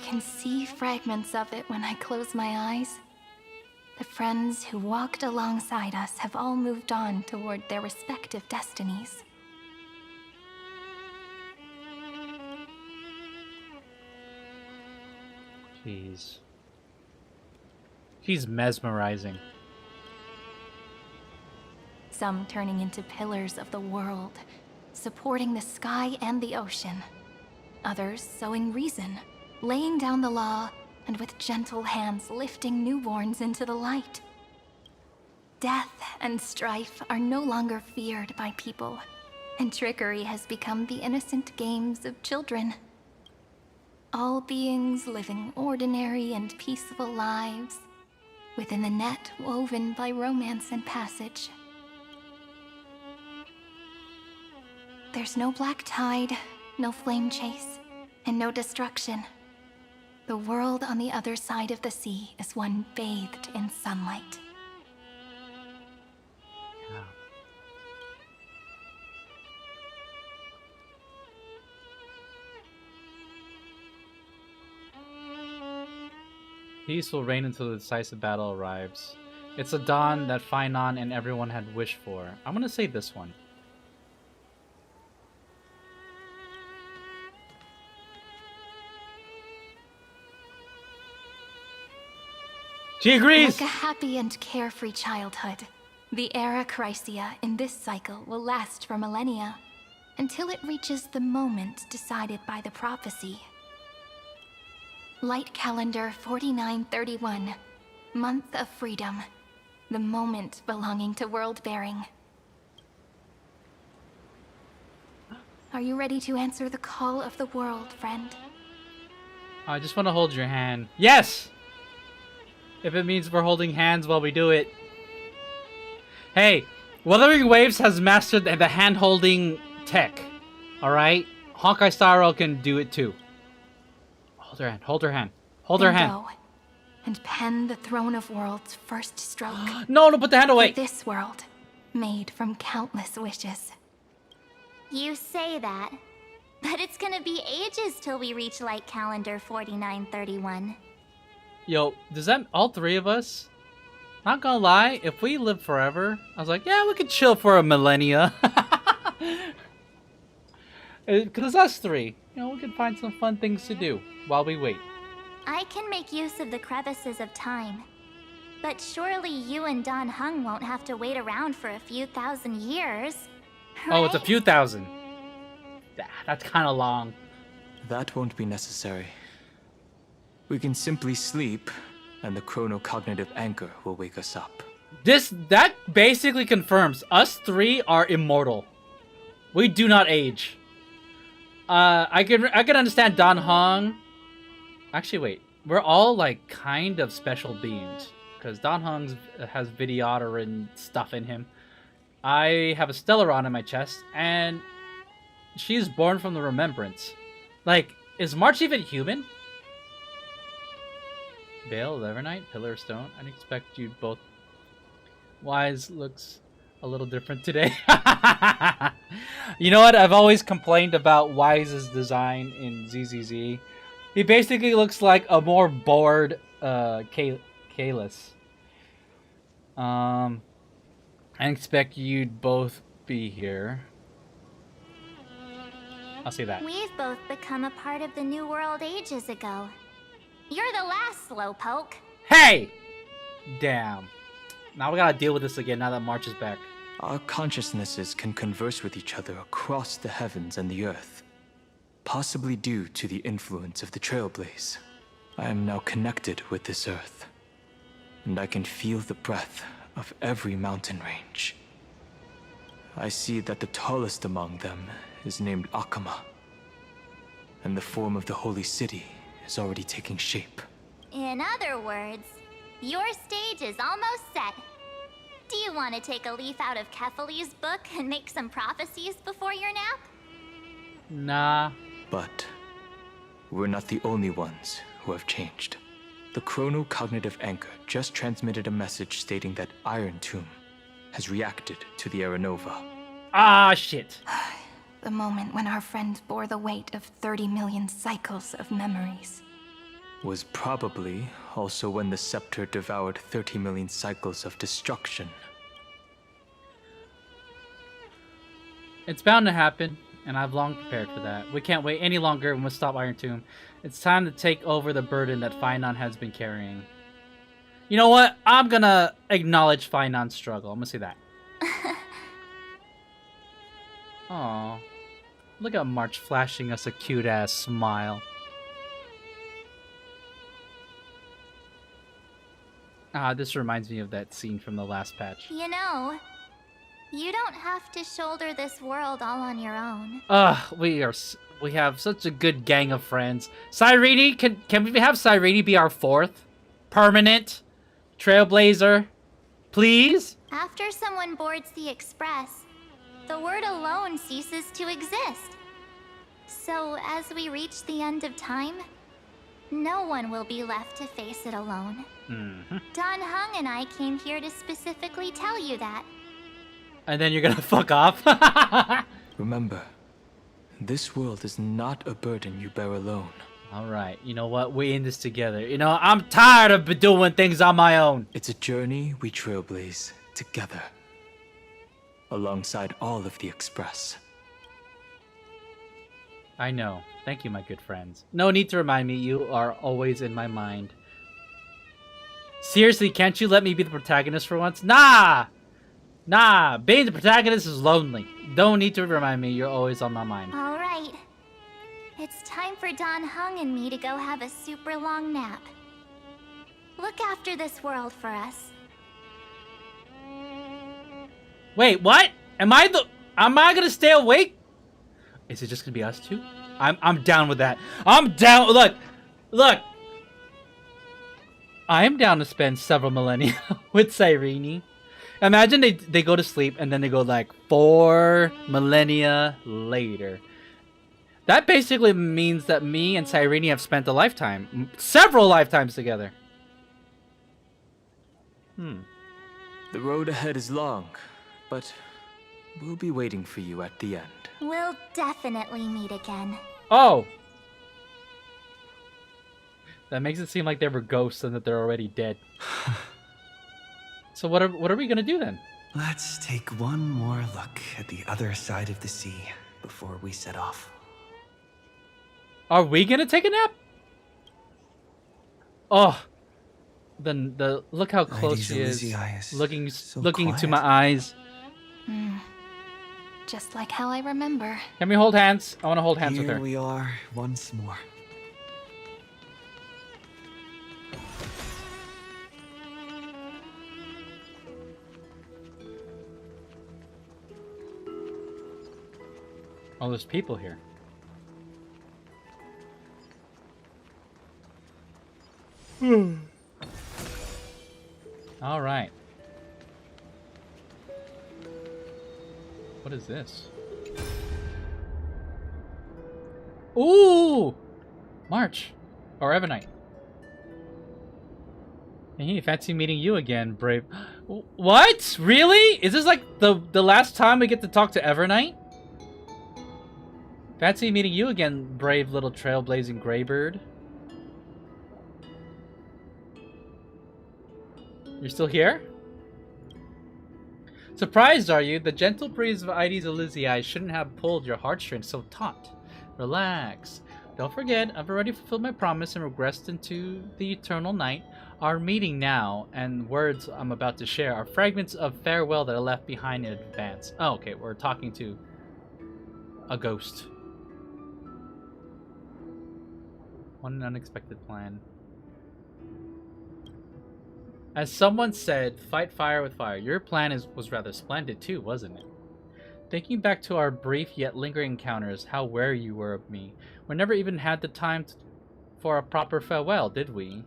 Speaker 2: can see fragments of it when I close my eyes. The friends who walked alongside us have all moved on toward their respective destinies.
Speaker 1: Jeez. She's mesmerizing.
Speaker 2: Some turning into pillars of the world, supporting the sky and the ocean. Others sowing reason, laying down the law, and with gentle hands lifting newborns into the light. Death and strife are no longer feared by people, and trickery has become the innocent games of children. All beings living ordinary and peaceful lives, within the net woven by romance and passage. There's no black tide, no flame chase, and no destruction. The world on the other side of the sea is one bathed in sunlight.
Speaker 1: Yeah. Peace will reign until the decisive battle arrives. It's a dawn that Finon and everyone had wished for. I'm gonna say this one. She agrees!
Speaker 2: Like a happy and carefree childhood, the era Chrysia in this cycle will last for millennia, until it reaches the moment decided by the prophecy. Light calendar 4931, month of freedom, the moment belonging to world-bearing. Are you ready to answer the call of the world, friend?
Speaker 1: I just want to hold your hand. Yes! If it means we're holding hands while we do it. Hey, Wuthering Waves has mastered the hand-holding tech. Alright? Honkai Star Rail can do it too. Hold her hand, hold her hand. Hold her
Speaker 2: Then
Speaker 1: hand.
Speaker 2: go and pen the Throne of Worlds' first stroke.
Speaker 1: No, put the hand away!
Speaker 2: For this world, made from countless wishes.
Speaker 3: You say that, but it's gonna be ages till we reach light calendar 4931.
Speaker 1: Yo, does that all three of us? Not gonna lie, if we live forever, I was like, yeah, we could chill for a millennia. Because us three, you know, we can find some fun things to do while we wait.
Speaker 3: I can make use of the crevices of time. But surely you and Don Hung won't have to wait around for a few thousand years.
Speaker 1: Oh, it's a
Speaker 3: right?
Speaker 1: few thousand. That's kind of long.
Speaker 6: That won't be necessary. We can simply sleep, and the chronocognitive anchor will wake us up.
Speaker 1: That basically confirms us three are immortal. We do not age. I can understand Don Hong. Actually, wait. We're all like kind of special beings because Don Hong has Vidyadhara and stuff in him. I have a Stellaron in my chest, and she's born from the Remembrance. Like, is March even human? Veil, Evernight, Pillar of Stone. I'd expect you both. Wise looks a little different today. You know what? I've always complained about Wise's design in ZZZ. He basically looks like a more bored Kalis. I expect you'd both be here. I'll say that.
Speaker 3: We've both become a part of the New World ages ago. You're the last slowpoke.
Speaker 1: Hey! Damn. Now we gotta deal with this again now that March is back.
Speaker 6: Our consciousnesses can converse with each other across the heavens and the earth, possibly due to the influence of the Trailblaze. I am now connected with this earth, and I can feel the breath of every mountain range. I see that the tallest among them is named Akama, and the form of the holy city is already taking shape.
Speaker 3: In other words, your stage is almost set. Do you want to take a leaf out of Kefali's book and make some prophecies before your nap?
Speaker 1: Nah.
Speaker 6: But we're not the only ones who have changed. The chronocognitive anchor just transmitted a message stating that Iron Tomb has reacted to the Aranova.
Speaker 1: Ah, shit.
Speaker 2: The moment when our friend bore the weight of 30 million cycles of memories.
Speaker 7: was probably also when the scepter devoured 30 million cycles of destruction.
Speaker 1: It's bound to happen, and I've long prepared for that. We can't wait any longer and we'll stop Iron Tomb. It's time to take over the burden that Finon has been carrying. You know what? I'm gonna acknowledge Finon's struggle. I'm gonna say that. Aww. Look at March flashing us a cute-ass smile. Ah, this reminds me of that scene from the last patch.
Speaker 3: You know, you don't have to shoulder this world all on your own.
Speaker 1: We have such a good gang of friends. Cyrene, can we have Cyrene be our fourth permanent trailblazer, please?
Speaker 3: After someone boards the express, the word alone ceases to exist. So as we reach the end of time, no one will be left to face it alone. Don Hung and I came here to specifically tell you that.
Speaker 1: And then you're gonna fuck off?
Speaker 7: Remember, this world is not a burden you bear alone.
Speaker 1: Alright, you know what? We're in this together. You know, I'm tired of doing things on my own.
Speaker 7: It's a journey we trailblaze together, alongside all of the Express.
Speaker 1: I know. Thank you, my good friends. No need to remind me, you are always in my mind. Seriously, can't you let me be the protagonist for once? Nah! Nah, being the protagonist is lonely. Don't need to remind me, you're always on my mind.
Speaker 3: All right. It's time for Don Hung and me to go have a super long nap. Look after this world for us.
Speaker 1: Wait, what? Am I gonna stay awake? Is it just gonna be us two? I'm down with that. I'm down. Look. I'm down to spend several millennia with Cyrene. Imagine they go to sleep and then they go like 4 millennia later. That basically means that me and Cyrene have spent a lifetime, several lifetimes together.
Speaker 7: The road ahead is long, but we'll be waiting for you at the end.
Speaker 3: We'll definitely meet again.
Speaker 1: Oh! That makes it seem like they were ghosts and that they're already dead. So what are we gonna do then?
Speaker 6: Let's take one more look at the other side of the sea before we set off.
Speaker 1: Are we gonna take a nap? Oh, the look how close she is, looking into my eyes.
Speaker 2: Just like how I remember.
Speaker 1: Can we hold hands? I want to hold hands with her.
Speaker 6: Here we are once more.
Speaker 1: Oh, there's people here. All right. What is this? Ooh! March. Or Ebonite. Hey, fancy meeting you again, Brave. What? Really? Is this like the last time we get to talk to Evernight? Fancy meeting you again, brave little trailblazing Greybird. You're still here? Surprised, are you? The gentle breeze of Ides Elysiae shouldn't have pulled your heartstrings so taut. Relax. Don't forget, I've already fulfilled my promise and regressed into the eternal night. Our meeting now, and words I'm about to share, are fragments of farewell that I left behind in advance. Oh, okay, we're talking to a ghost. One unexpected plan. As someone said, fight fire with fire. Your plan was rather splendid too, wasn't it? Thinking back to our brief yet lingering encounters, how wary you were of me. We never even had the time for a proper farewell, did we?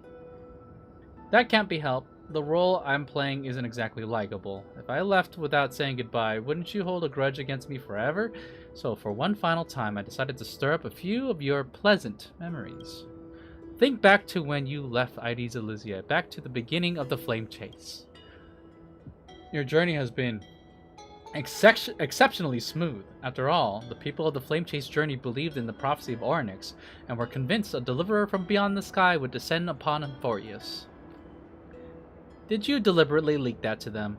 Speaker 1: That can't be helped. The role I'm playing isn't exactly likable. If I left without saying goodbye, wouldn't you hold a grudge against me forever? So for one final time, I decided to stir up a few of your pleasant memories. Think back to when you left Ides Elysiae, back to the beginning of the flame chase. Your journey has been Exceptionally smooth. After all, the people of the Flame Chase journey believed in the prophecy of Orynyx and were convinced a deliverer from beyond the sky would descend upon Amphorius. Did you deliberately leak that to them?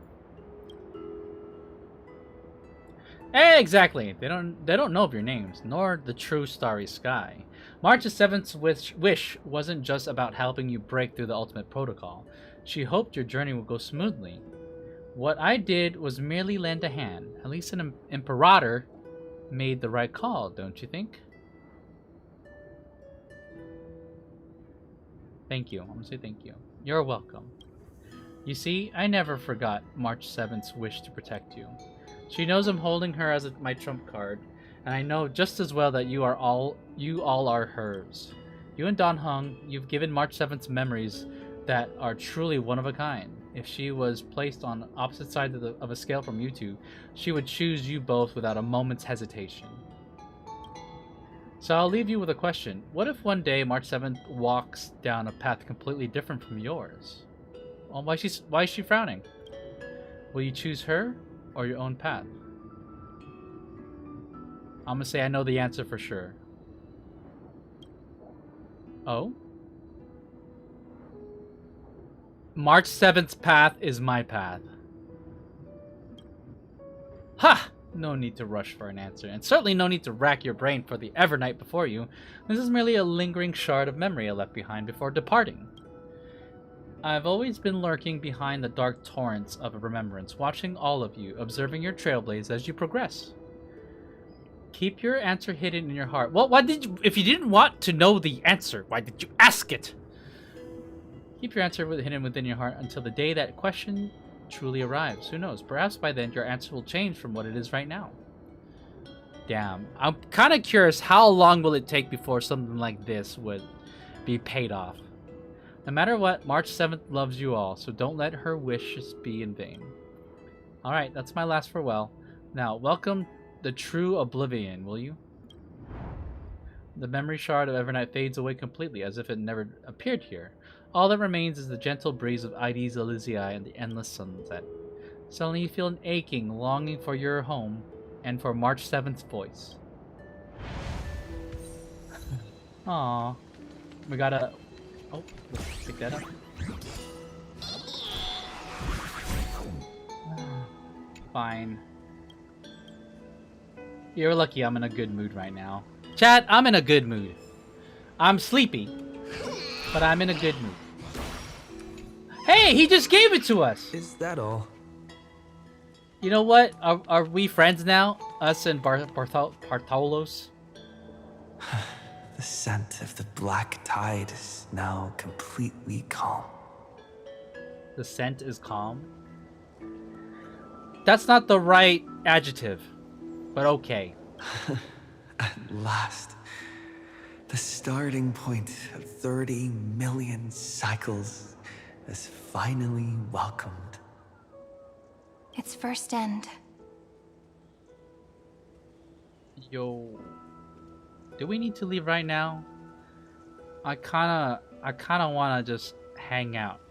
Speaker 1: Exactly. They don't know of your names, nor the true starry sky. March the 7th's wish wasn't just about helping you break through the ultimate protocol. She hoped your journey would go smoothly. What I did was merely lend a hand. At least an Imperator made the right call, don't you think? Thank you. I'm gonna say thank you. You're welcome. You see, I never forgot March 7th's wish to protect you. She knows I'm holding her as my trump card, and I know just as well that you all are hers. You and Don Hung, you've given March 7th's memories that are truly one of a kind. If she was placed on opposite sides of a scale from you two, she would choose you both without a moment's hesitation. So I'll leave you with a question. What if one day March 7th walks down a path completely different from yours? Well, why is she frowning? Will you choose her or your own path? I'm gonna say I know the answer for sure. Oh? March 7th's path is my path. Ha! No need to rush for an answer, and certainly no need to rack your brain for the Evernight before you. This is merely a lingering shard of memory I left behind before departing. I've always been lurking behind the dark torrents of remembrance, watching all of you, observing your trailblaze as you progress. Keep your answer hidden in your heart. Well, why did you, if you didn't want to know the answer, why did you ask it? Keep your answer hidden within your heart until the day that question truly arrives. Who knows? Perhaps by then your answer will change from what it is right now. Damn. I'm kind of curious, how long will it take before something like this would be paid off? No matter what, March 7th loves you all, so don't let her wishes be in vain. Alright, that's my last farewell. Now, welcome the true oblivion, will you? The memory shard of Evernight fades away completely, as if it never appeared here. All that remains is the gentle breeze of Ides Elysiae and the endless sunset. Suddenly you feel an aching longing for your home and for March 7th's voice. Aww. We gotta... Oh, let's pick that up. Fine. You're lucky I'm in a good mood right now. Chat, I'm in a good mood. I'm sleepy, but I'm in a good mood. Hey, he just gave it to us!
Speaker 6: Is that all?
Speaker 1: You know what? Are we friends now? Us and Bartolos?
Speaker 6: The scent of the black tide is now completely calm.
Speaker 1: The scent is calm? That's not the right adjective, but okay.
Speaker 6: At last, the starting point of 30 million cycles is finally welcomed.
Speaker 2: Its first end.
Speaker 1: Yo, do we need to leave right now? I kinda wanna just hang out.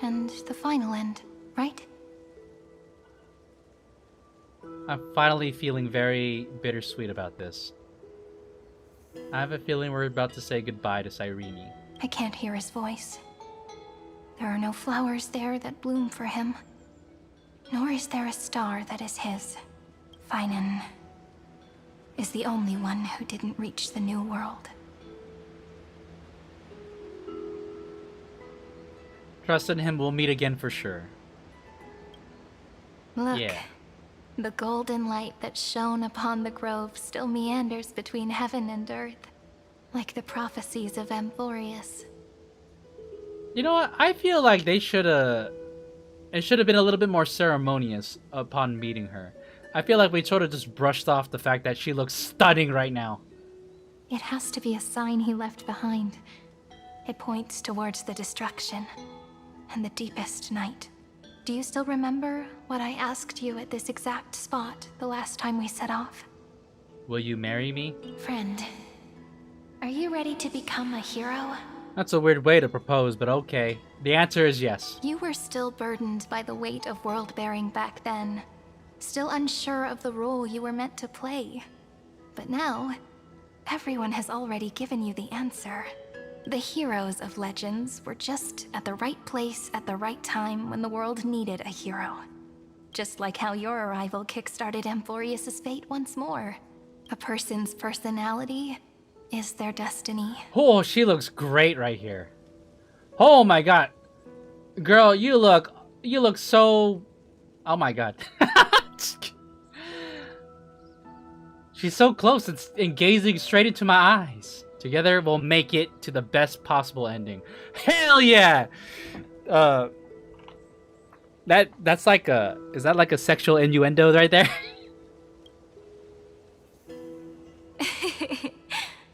Speaker 2: And the final end, right?
Speaker 1: I'm finally feeling very bittersweet about this. I have a feeling we're about to say goodbye to Cyrene.
Speaker 2: I can't hear his voice. There are no flowers there that bloom for him. Nor is there a star that is his. Finan is the only one who didn't reach the new world.
Speaker 1: Trust in him, we'll meet again for sure.
Speaker 2: Look,
Speaker 1: Yeah.
Speaker 2: the golden light that shone upon the grove still meanders between heaven and earth, like the prophecies of Amphorius.
Speaker 1: You know what? I feel like they shoulda... It should have been a little bit more ceremonious upon meeting her. I feel like we sort of just brushed off the fact that she looks stunning right now.
Speaker 2: It has to be a sign he left behind. It points towards the destruction and the deepest night. Do you still remember what I asked you at this exact spot the last time we set off?
Speaker 1: Will you marry me?
Speaker 2: Friend, are you ready to become a hero?
Speaker 1: That's a weird way to propose, but okay. The answer is yes.
Speaker 2: You were still burdened by the weight of world-bearing back then, still unsure of the role you were meant to play. But now, everyone has already given you the answer. The heroes of legends were just at the right place at the right time when the world needed a hero. Just like how your arrival kickstarted Amphorius's fate once more. A person's personality is their destiny.
Speaker 1: Oh, she looks great right here. Oh my god. Girl, you look so... Oh my god. She's so close and gazing straight into my eyes. Together we'll make it to the best possible ending. Hell yeah! That's like a... Is that like a sexual innuendo right there?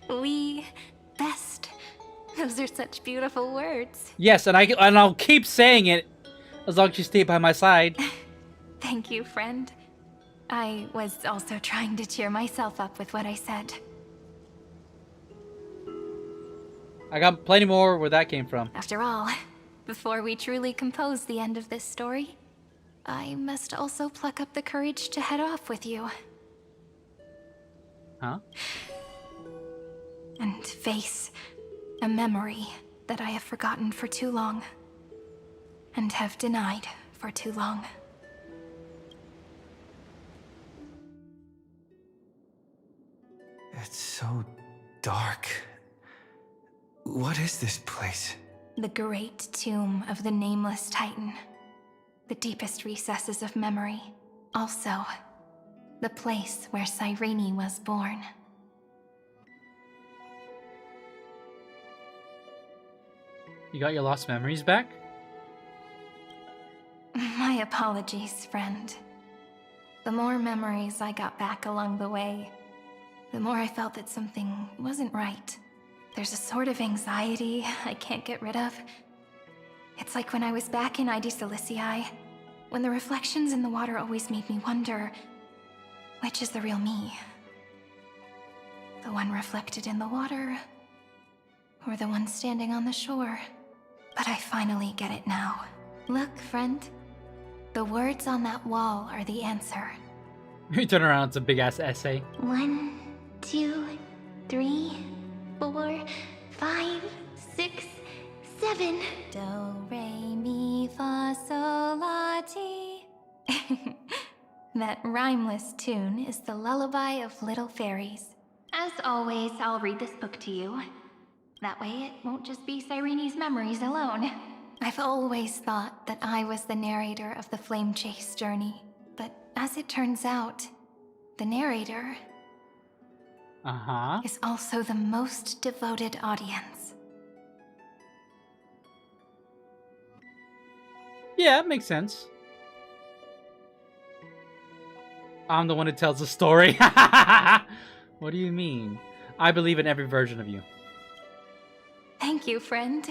Speaker 2: We best. Those are such beautiful words.
Speaker 1: Yes, and I'll keep saying it as long as you stay by my side.
Speaker 2: Thank you, friend. I was also trying to cheer myself up with what I said.
Speaker 1: I got plenty more where that came from.
Speaker 2: After all, before we truly compose the end of this story, I must also pluck up the courage to head off with you.
Speaker 1: Huh?
Speaker 2: And face a memory that I have forgotten for too long. And have denied for too long.
Speaker 6: It's so dark. What is this place?
Speaker 2: The great tomb of the nameless Titan. The deepest recesses of memory. Also, the place where Cyrene was born.
Speaker 1: You got your lost memories back?
Speaker 2: My apologies, friend. The more memories I got back along the way, the more I felt that something wasn't right. There's a sort of anxiety I can't get rid of. It's like when I was back in ID Silicii, when the reflections in the water always made me wonder, which is the real me? The one reflected in the water, or the one standing on the shore? But I finally get it now. Look, friend. The words on that wall are the answer.
Speaker 1: You turn around, it's a big ass essay.
Speaker 3: 1, 2, 3, 4, 5, 6, 7.
Speaker 2: Do, re, mi, fa, sol, la, ti. That rhymeless tune is the lullaby of little fairies. As always, I'll read this book to you. That way it won't just be Cyrene's memories alone. I've always thought that I was the narrator of the Flame Chase journey. But as it turns out, the narrator
Speaker 1: Uh-huh.
Speaker 2: is also the most devoted audience.
Speaker 1: Yeah, it makes sense. I'm the one who tells the story. What do you mean? I believe in every version of you.
Speaker 2: Thank you, friend.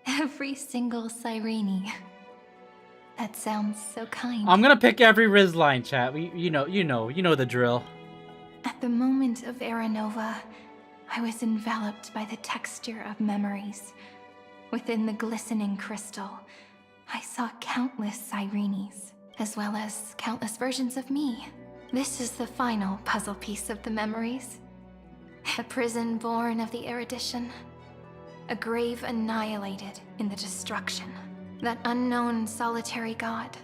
Speaker 2: Every single Cyrene. That sounds so kind.
Speaker 1: I'm gonna pick every Riz line, chat. You know the drill.
Speaker 2: At the moment of Era Nova, I was enveloped by the texture of memories. Within the glistening crystal, I saw countless Cyrenes, as well as countless versions of me. This is the final puzzle piece of the memories. A prison born of the erudition. A grave annihilated in the destruction. That unknown solitary god.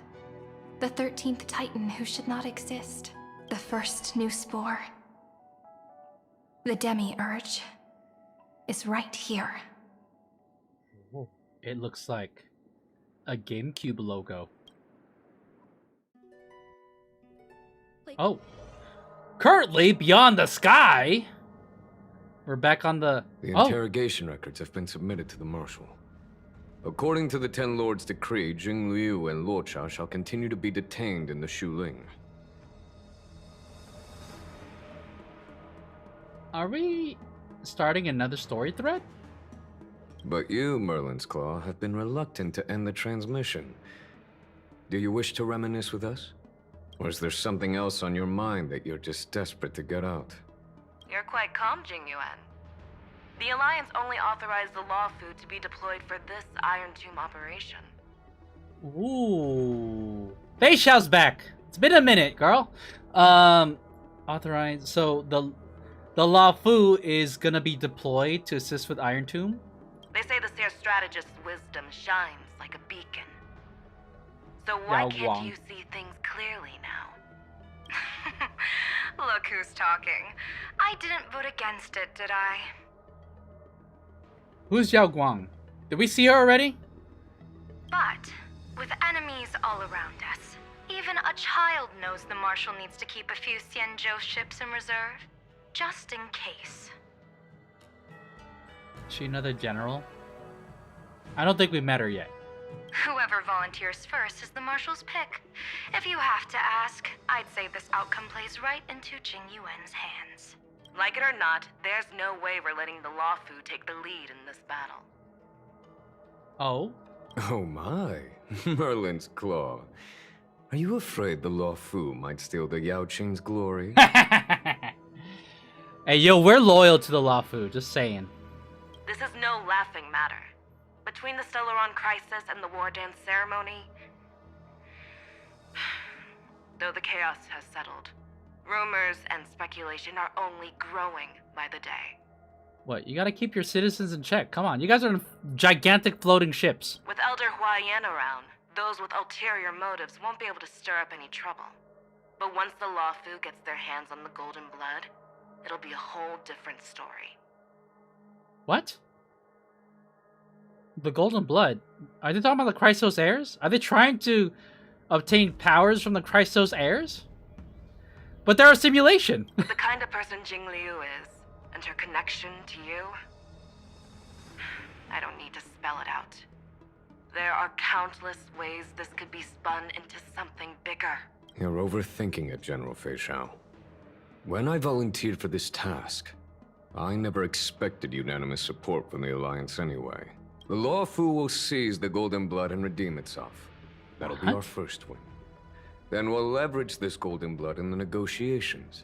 Speaker 2: The 13th Titan who should not exist. The first new spore. The Demiurge is right here.
Speaker 1: It looks like a GameCube logo. Oh. Currently, beyond the sky. We're back on the...
Speaker 8: The interrogation records have been submitted to the Marshal. According to the Ten Lords' decree, Jing Liu and Luocha shall continue to be detained in the Shuling.
Speaker 1: Are we starting another story thread?
Speaker 8: But you, Merlin's Claw, have been reluctant to end the transmission. Do you wish to reminisce with us? Or is there something else on your mind that you're just desperate to get out?
Speaker 9: You're quite calm, Jing Yuan. The Alliance only authorized the Law Food to be deployed for this Iron Tomb operation.
Speaker 1: Ooh. Fei Xiao's back. It's been a minute, girl. Authorized. So the La Fu is gonna be deployed to assist with Iron Tomb.
Speaker 9: They say the Seer Strategist's wisdom shines like a beacon. So why can't you see things clearly now?
Speaker 10: Look who's talking. I didn't vote against it, did I?
Speaker 1: Who's Yao Guang? Did we see her already?
Speaker 10: But, with enemies all around us, even a child knows the Marshal needs to keep a few Xianzhou ships in reserve, just in case.
Speaker 1: Is she another general? I don't think we met her yet.
Speaker 10: Whoever volunteers first is the Marshal's pick. If you have to ask, I'd say this outcome plays right into Jing Yuan's hands.
Speaker 9: Like it or not, there's no way we're letting the Law Fu take the lead in this battle.
Speaker 1: Oh?
Speaker 8: Oh my, Merlin's Claw. Are you afraid the Law Fu might steal the Yao Qing's glory?
Speaker 1: Hey, yo, we're loyal to the La Fu, just saying.
Speaker 9: This is no laughing matter. Between the Stellaron crisis and the War Dance ceremony, though the chaos has settled, rumors and speculation are only growing by the day.
Speaker 1: What, you gotta keep your citizens in check. Come on, you guys are in gigantic floating ships.
Speaker 9: With Elder Huaiyan around, those with ulterior motives won't be able to stir up any trouble. But once the Law Fu gets their hands on the Golden Blood, it'll be a whole different story.
Speaker 1: What? The Golden Blood? Are they talking about the Chrysos heirs? Are they trying to obtain powers from the Chrysos heirs? But they're a simulation.
Speaker 9: With the kind of person Jing Liu is, and her connection to you, I don't need to spell it out. There are countless ways this could be spun into something bigger.
Speaker 8: You're overthinking it, General Fei Xiao. When I volunteered for this task, I never expected unanimous support from the Alliance anyway. The Law Fu will seize the Golden Blood and redeem itself. That'll be our first win. Then we'll leverage this Golden Blood in the negotiations.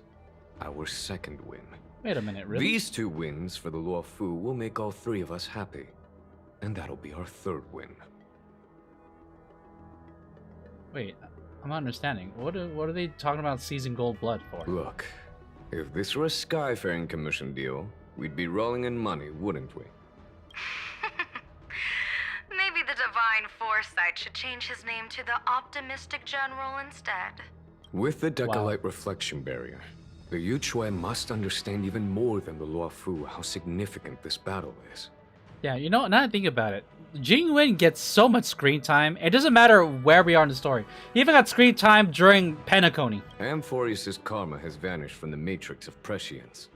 Speaker 8: Our second win.
Speaker 1: Wait a minute, really?
Speaker 8: These two wins for the Law Fu will make all three of us happy. And that'll be our third win.
Speaker 1: Wait, I'm not understanding. What are they talking about seizing gold blood for?
Speaker 8: Look, if this were a Skyfaring Commission deal, we'd be rolling in money, wouldn't we?
Speaker 10: Maybe the Divine Foresight should change his name to the Optimistic General instead.
Speaker 8: With the Decalite Reflection Barrier, the Yuchue must understand even more than the Law Fu how significant this battle is.
Speaker 1: Yeah, you know, now that I think about it, Jing Yuan gets so much screen time. It doesn't matter where we are in the story. He even got screen time during Penacony.
Speaker 8: Amphorius' karma has vanished from the matrix of prescience.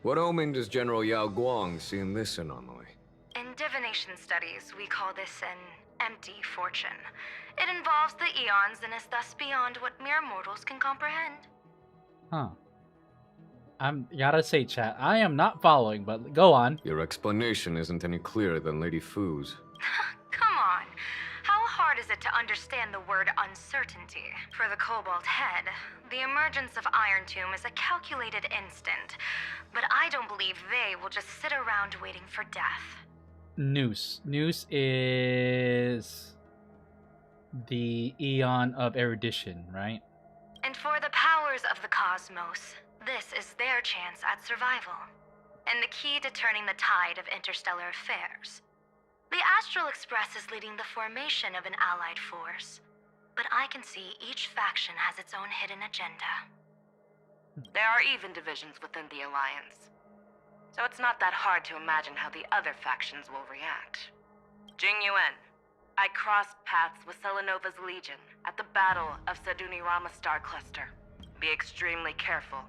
Speaker 8: What omen does General Yao Guang see in this anomaly?
Speaker 10: In divination studies, we call this an empty fortune. It involves the eons and is thus beyond what mere mortals can comprehend.
Speaker 1: Huh. I'm gotta say, chat, I am not following, but go on.
Speaker 8: Your explanation isn't any clearer than Lady Fu's.
Speaker 10: Come on. How hard is it to understand the word uncertainty? For the Cobalt Head, the emergence of Iron Tomb is a calculated instant, but I don't believe they will just sit around waiting for death.
Speaker 1: Noose. Noose is the Eon of Erudition, right?
Speaker 10: And for the powers of the cosmos, this is their chance at survival, and the key to turning the tide of interstellar affairs. The Astral Express is leading the formation of an allied force, but I can see each faction has its own hidden agenda.
Speaker 9: There are even divisions within the Alliance, so it's not that hard to imagine how the other factions will react. Jing Yuan, I crossed paths with Selenova's Legion at the Battle of Sadunirama Star Cluster. Be extremely careful.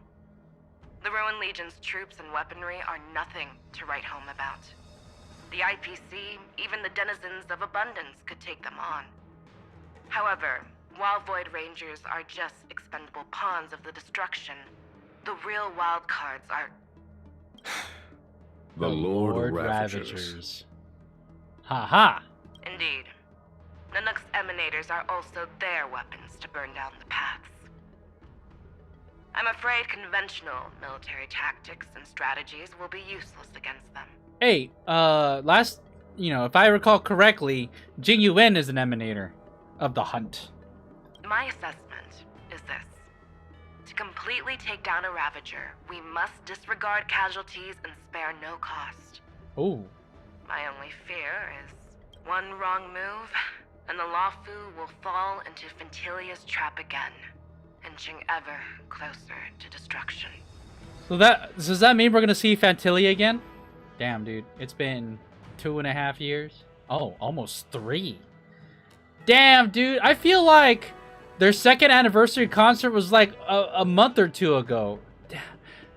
Speaker 9: The Ruined Legion's troops and weaponry are nothing to write home about. The IPC, even the denizens of Abundance, could take them on. However, while Void Rangers are just expendable pawns of the destruction, the real wild cards are...
Speaker 8: the Lord Ravagers.
Speaker 1: Ha-ha!
Speaker 9: Indeed. Nanook's emanators are also their weapons to burn down the paths. I'm afraid conventional military tactics and strategies will be useless against them.
Speaker 1: Hey, if I recall correctly, Jing Yuan is an emanator of the hunt.
Speaker 9: My assessment is this. To completely take down a Ravager, we must disregard casualties and spare no cost.
Speaker 1: Ooh.
Speaker 9: My only fear is one wrong move, and the Luofu will fall into Fantilia's trap again, inching ever closer to destruction.
Speaker 1: So does that mean we're gonna see Fantilia again? Damn, dude, it's been 2.5 years. Oh, almost 3. Damn, dude, I feel like their 2nd anniversary concert was like a month or 2 ago.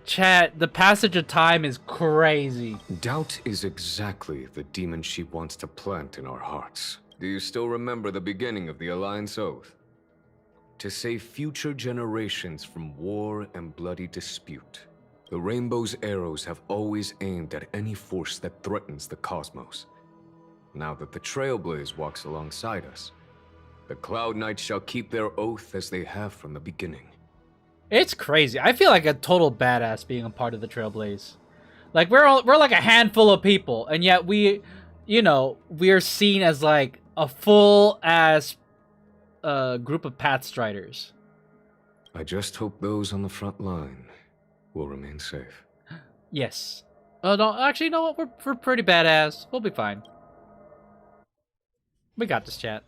Speaker 1: Chat, the passage of time is crazy.
Speaker 8: Doubt is exactly the demon she wants to plant in our hearts. Do you still remember the beginning of the Alliance Oath? To save future generations from war and bloody dispute. The Rainbow's arrows have always aimed at any force that threatens the cosmos. Now that the Trailblaze walks alongside us, the Cloud Knights shall keep their oath as they have from the beginning.
Speaker 1: It's crazy. I feel like a total badass being a part of the Trailblaze. Like we're like a handful of people, and yet we're seen as like a full ass group of Pathstriders.
Speaker 8: I just hope those on the front line will remain safe.
Speaker 1: Yes. No, actually, you know what? We're pretty badass. We'll be fine. We got this, chat.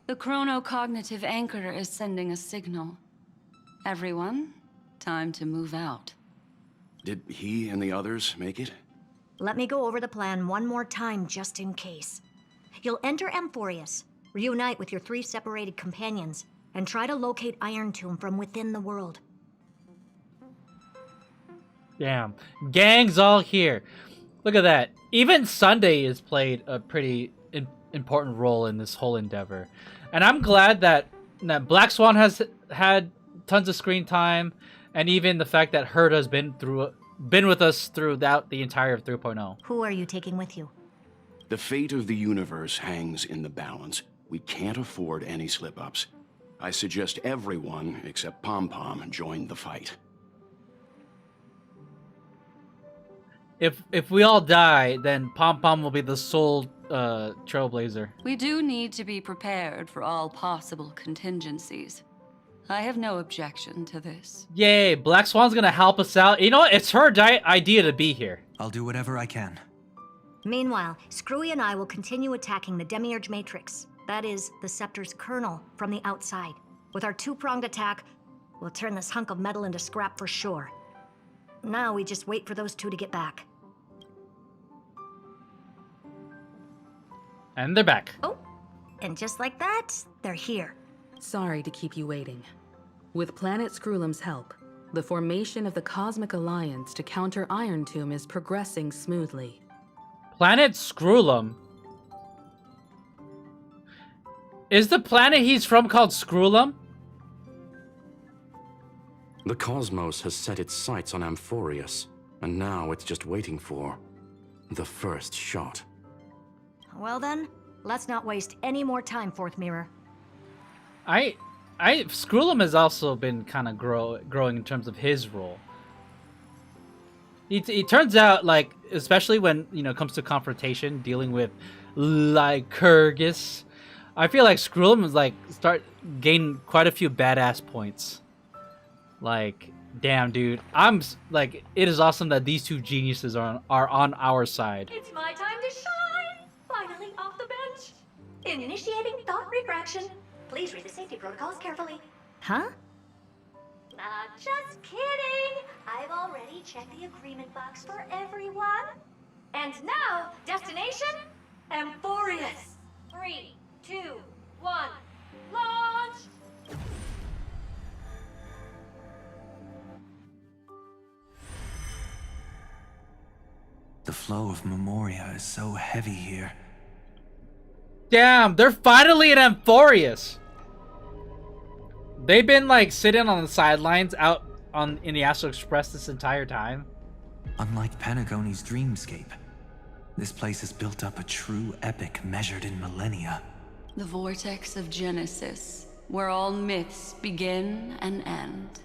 Speaker 11: The chronocognitive anchor is sending a signal. Everyone, time to move out.
Speaker 5: Did he and the others make it?
Speaker 12: Let me go over the plan one more time just in case. You'll enter Amphorius, reunite with your 3 separated companions, and try to locate Iron Tomb from within the world.
Speaker 1: Damn. Gang's all here. Look at that. Even Sunday has played a pretty important role in this whole endeavor. And I'm glad that Black Swan has had tons of screen time, and even the fact that Herda's been with us throughout the entire 3.0.
Speaker 12: Who are you taking with you?
Speaker 5: The fate of the universe hangs in the balance. We can't afford any slip-ups. I suggest everyone except Pom Pom join the fight.
Speaker 1: If we all die, then Pom Pom will be the sole Trailblazer.
Speaker 11: We do need to be prepared for all possible contingencies. I have no objection to this.
Speaker 1: Yay, Black Swan's gonna help us out. You know what? It's her idea to be here.
Speaker 6: I'll do whatever I can.
Speaker 12: Meanwhile, Screwy and I will continue attacking the Demiurge Matrix. That is, the Scepter's kernel from the outside. With our 2-pronged attack, we'll turn this hunk of metal into scrap for sure. Now we just wait for those 2 to get back.
Speaker 1: And they're back.
Speaker 12: Oh, and just like that, they're here.
Speaker 13: Sorry to keep you waiting. With Planet Screwlum's help, the formation of the Cosmic Alliance to counter Iron Tomb is progressing smoothly.
Speaker 1: Planet Screwlum? Is the planet he's from called Screwlum?
Speaker 14: The cosmos has set its sights on Amphorius, and now it's just waiting for the first shot.
Speaker 12: Well then, let's not waste any more time, Fourth Mirror.
Speaker 1: Screwlum has also been kind of growing in terms of his role. It turns out, like, especially when, it comes to confrontation, dealing with Lycurgus, I feel like Screwlum is, like, gain quite a few badass points. Like, damn, dude. It is awesome that these 2 geniuses are on our side.
Speaker 15: It's my time to shine! Finally off the bench! Initiating thought refraction. Please read the safety protocols carefully.
Speaker 12: Huh?
Speaker 15: Just kidding! I've already checked the agreement box for everyone. And now, destination? Amphorius. 3, 2, 1, launch!
Speaker 6: The flow of Memoria is so heavy here.
Speaker 1: Damn, they're finally in Amphorius. They've been like sitting on the sidelines out in the Astral Express this entire time.
Speaker 6: Unlike Panagoni's dreamscape, this place has built up a true epic measured in millennia.
Speaker 11: The vortex of Genesis where all myths begin and end.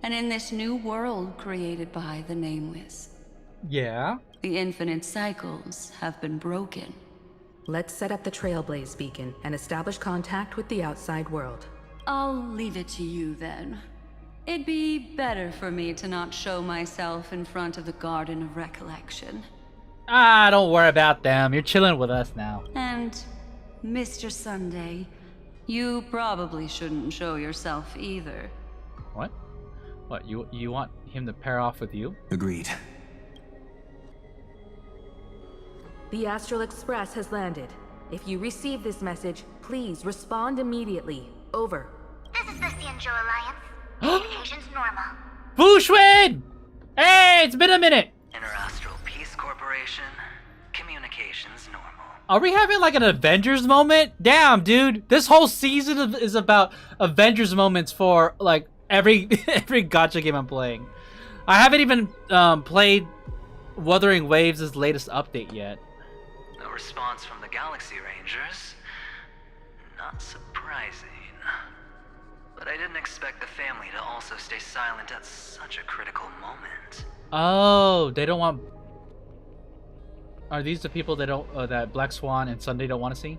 Speaker 11: And in this new world created by the Nameless,
Speaker 1: Yeah?
Speaker 11: the infinite cycles have been broken.
Speaker 13: Let's set up the Trailblaze beacon and establish contact with the outside world.
Speaker 11: I'll leave it to you then. It'd be better for me to not show myself in front of the Garden of Recollection.
Speaker 1: Ah, don't worry about them. You're chilling with us now.
Speaker 11: And, Mr. Sunday, you probably shouldn't show yourself either.
Speaker 1: What? What, you want him to pair off with you?
Speaker 6: Agreed.
Speaker 13: The Astral Express has landed. If you receive this message, please respond immediately. Over.
Speaker 3: This is the Xianzhou Alliance. Communications normal.
Speaker 1: Bushwin! Hey, it's been a minute!
Speaker 16: Interastral Peace Corporation. Communications normal.
Speaker 1: Are we having like an Avengers moment? Damn, dude. This whole season is about Avengers moments for like every gacha game I'm playing. I haven't even played Wuthering Waves' latest update yet.
Speaker 16: No response from the Galaxy Rangers. Not surprising. But I didn't expect the family to also stay silent at such a critical moment.
Speaker 1: Oh, they don't want... Are these the people that don't that Black Swan and Sunday don't want to see?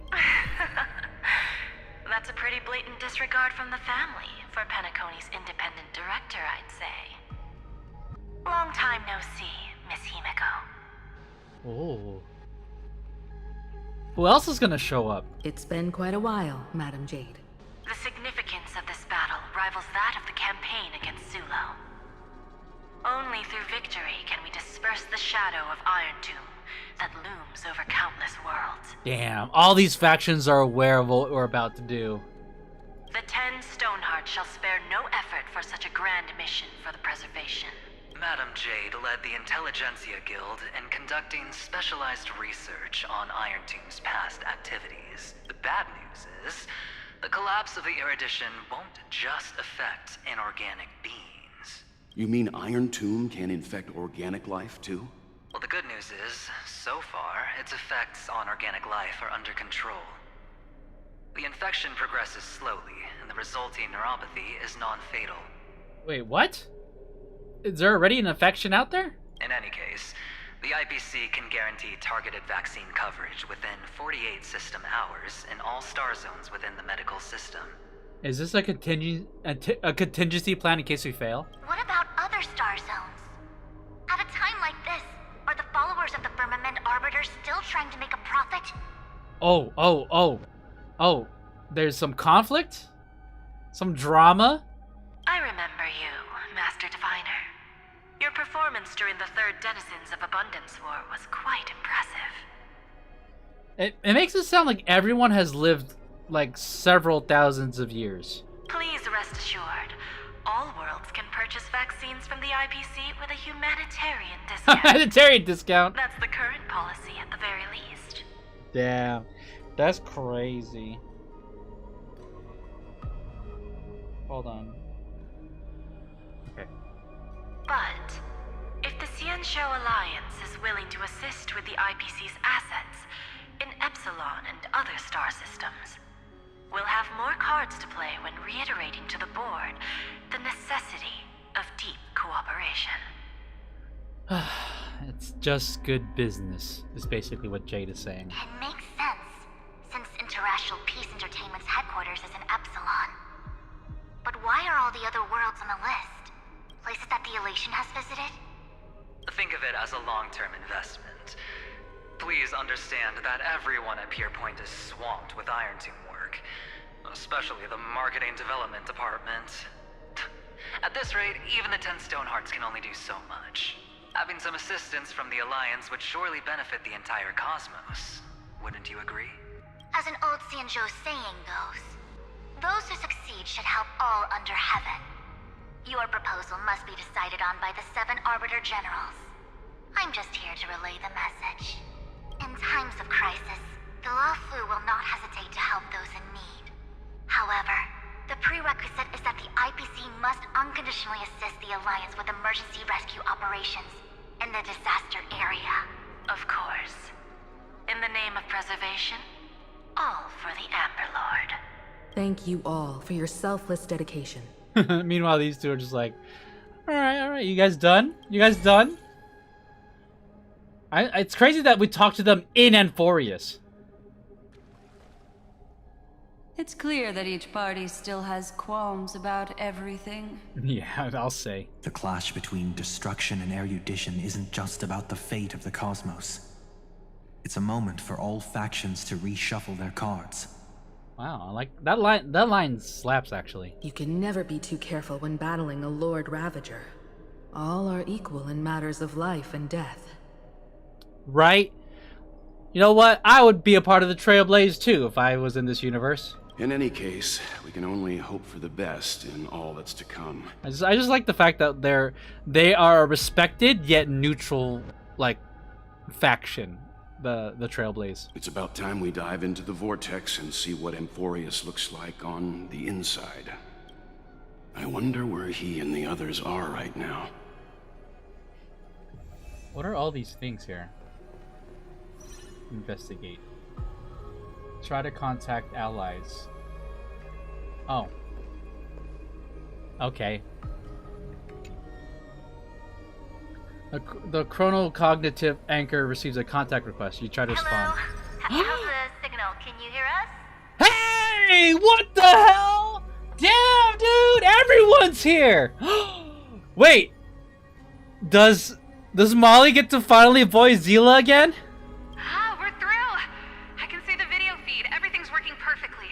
Speaker 10: That's a pretty blatant disregard from the family for Penacony's independent director, I'd say. Long time no see, Miss Himeko.
Speaker 1: Oh. Who else is gonna show up?
Speaker 13: It's been quite a while, Madam Jade.
Speaker 10: The significance of this battle rivals that of the campaign against Sulo. Only through victory can we disperse the shadow of Iron Tomb that looms over countless worlds.
Speaker 1: Damn, all these factions are aware of what we're about to do.
Speaker 10: The 10 Stonehearts shall spare no effort for such a grand mission for the preservation.
Speaker 16: Madam Jade led the Intelligentsia Guild in conducting specialized research on Iron Tomb's past activities. The bad news is, the collapse of the Erudition won't just affect inorganic beings.
Speaker 5: You mean Iron Tomb can infect organic life, too?
Speaker 16: Well, the good news is, so far, its effects on organic life are under control. The infection progresses slowly, and the resulting neuropathy is non-fatal.
Speaker 1: Wait, what? Is there already an infection out there?
Speaker 16: In any case, the IPC can guarantee targeted vaccine coverage within 48 system hours in all star zones within the medical system.
Speaker 1: Is this a contingency plan in case we fail?
Speaker 3: What about other star zones? At a time like this, are the followers of the Firmament Arbiters still trying to make a profit?
Speaker 1: Oh, there's some conflict? Some drama?
Speaker 10: I remember you, Master Diviner. Your performance during the Third Denizens of Abundance War was quite impressive.
Speaker 1: It makes it sound like everyone has lived like several thousands of years.
Speaker 10: Please rest assured, all worlds can purchase vaccines from the IPC with a humanitarian discount.
Speaker 1: Humanitarian discount?
Speaker 10: That's the current policy at the very least.
Speaker 1: Damn, that's crazy. Hold on. Okay.
Speaker 10: But if the Xianzhou Alliance is willing to assist with the IPC's assets in Epsilon and other star systems, we'll have more cards to play when reiterating to the board the necessity of deep cooperation.
Speaker 1: It's just good business, is basically what Jade is saying.
Speaker 3: It makes sense, since Interastral Peace Entertainment's headquarters is in Epsilon. But why are all the other worlds on the list? Places that the Elation has visited?
Speaker 16: Think of it as a long-term investment. Please understand that everyone at Pierpoint is swamped with Iron Tomb work, especially the marketing development department. At this rate, even the 10 Stonehearts can only do so much. Having some assistance from the Alliance would surely benefit the entire cosmos. Wouldn't you agree?
Speaker 3: As an old Xianzhou saying goes, those who succeed should help all under heaven. Your proposal must be decided on by the 7 Arbiter Generals. I'm just here to relay the message. In times of crisis, the Luofu will not hesitate to help those in need. However, the prerequisite is that the IPC must unconditionally assist the Alliance with emergency rescue operations in the disaster area.
Speaker 10: Of course. In the name of preservation, all for the Amber Lord.
Speaker 13: Thank you all for your selfless dedication.
Speaker 1: Meanwhile, these two are just like, all right, you guys done? You guys done? It's crazy that we talked to them in Amphorius.
Speaker 11: It's clear that each party still has qualms about everything.
Speaker 1: Yeah, I'll say.
Speaker 17: The clash between destruction and erudition isn't just about the fate of the cosmos. It's a moment for all factions to reshuffle their cards.
Speaker 1: Wow, I like that line. That line slaps, actually.
Speaker 13: You can never be too careful when battling a Lord Ravager. All are equal in matters of life and death.
Speaker 1: Right? You know what? I would be a part of the Trailblaze too if I was in this universe.
Speaker 5: In any case, we can only hope for the best in all that's to come.
Speaker 1: I just like the fact that they are a respected yet neutral, like, faction. The Trailblaze.
Speaker 5: It's about time we dive into the vortex and see what Amphorius looks like on the inside. I wonder where he and the others are right now.
Speaker 1: What are all these things here? Investigate. Try to contact allies. Oh. Okay. The chronocognitive anchor receives a contact request. You try to respond.
Speaker 3: How's the signal? Can you hear us?
Speaker 1: Hey! What the hell? Damn, dude! Everyone's here! Wait! Does Molly get to finally voice Zila again?
Speaker 9: Ah, we're through! I can see the video feed. Everything's working perfectly.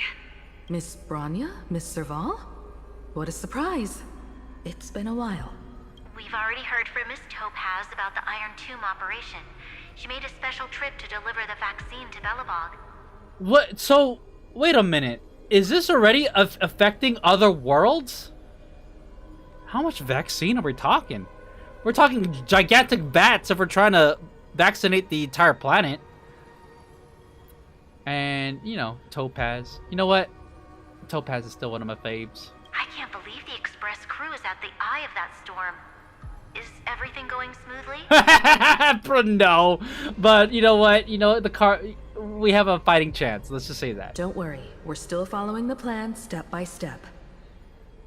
Speaker 13: Miss Bronya? Miss Serval? What a surprise. It's been a while.
Speaker 3: We've already heard from Miss Topaz about the Iron Tomb operation. She made a special trip to deliver the vaccine to Belobog.
Speaker 1: What? So, wait a minute. Is this already affecting other worlds? How much vaccine are we talking? We're talking gigantic vats if we're trying to vaccinate the entire planet. And, you know, Topaz. You know what? Topaz is still one of my faves.
Speaker 3: I can't believe the Express crew is at the eye of that storm. Is everything going smoothly?
Speaker 1: No, but you know what? You know, the car, we have a fighting chance. Let's just say that.
Speaker 13: Don't worry. We're still following the plan step by step.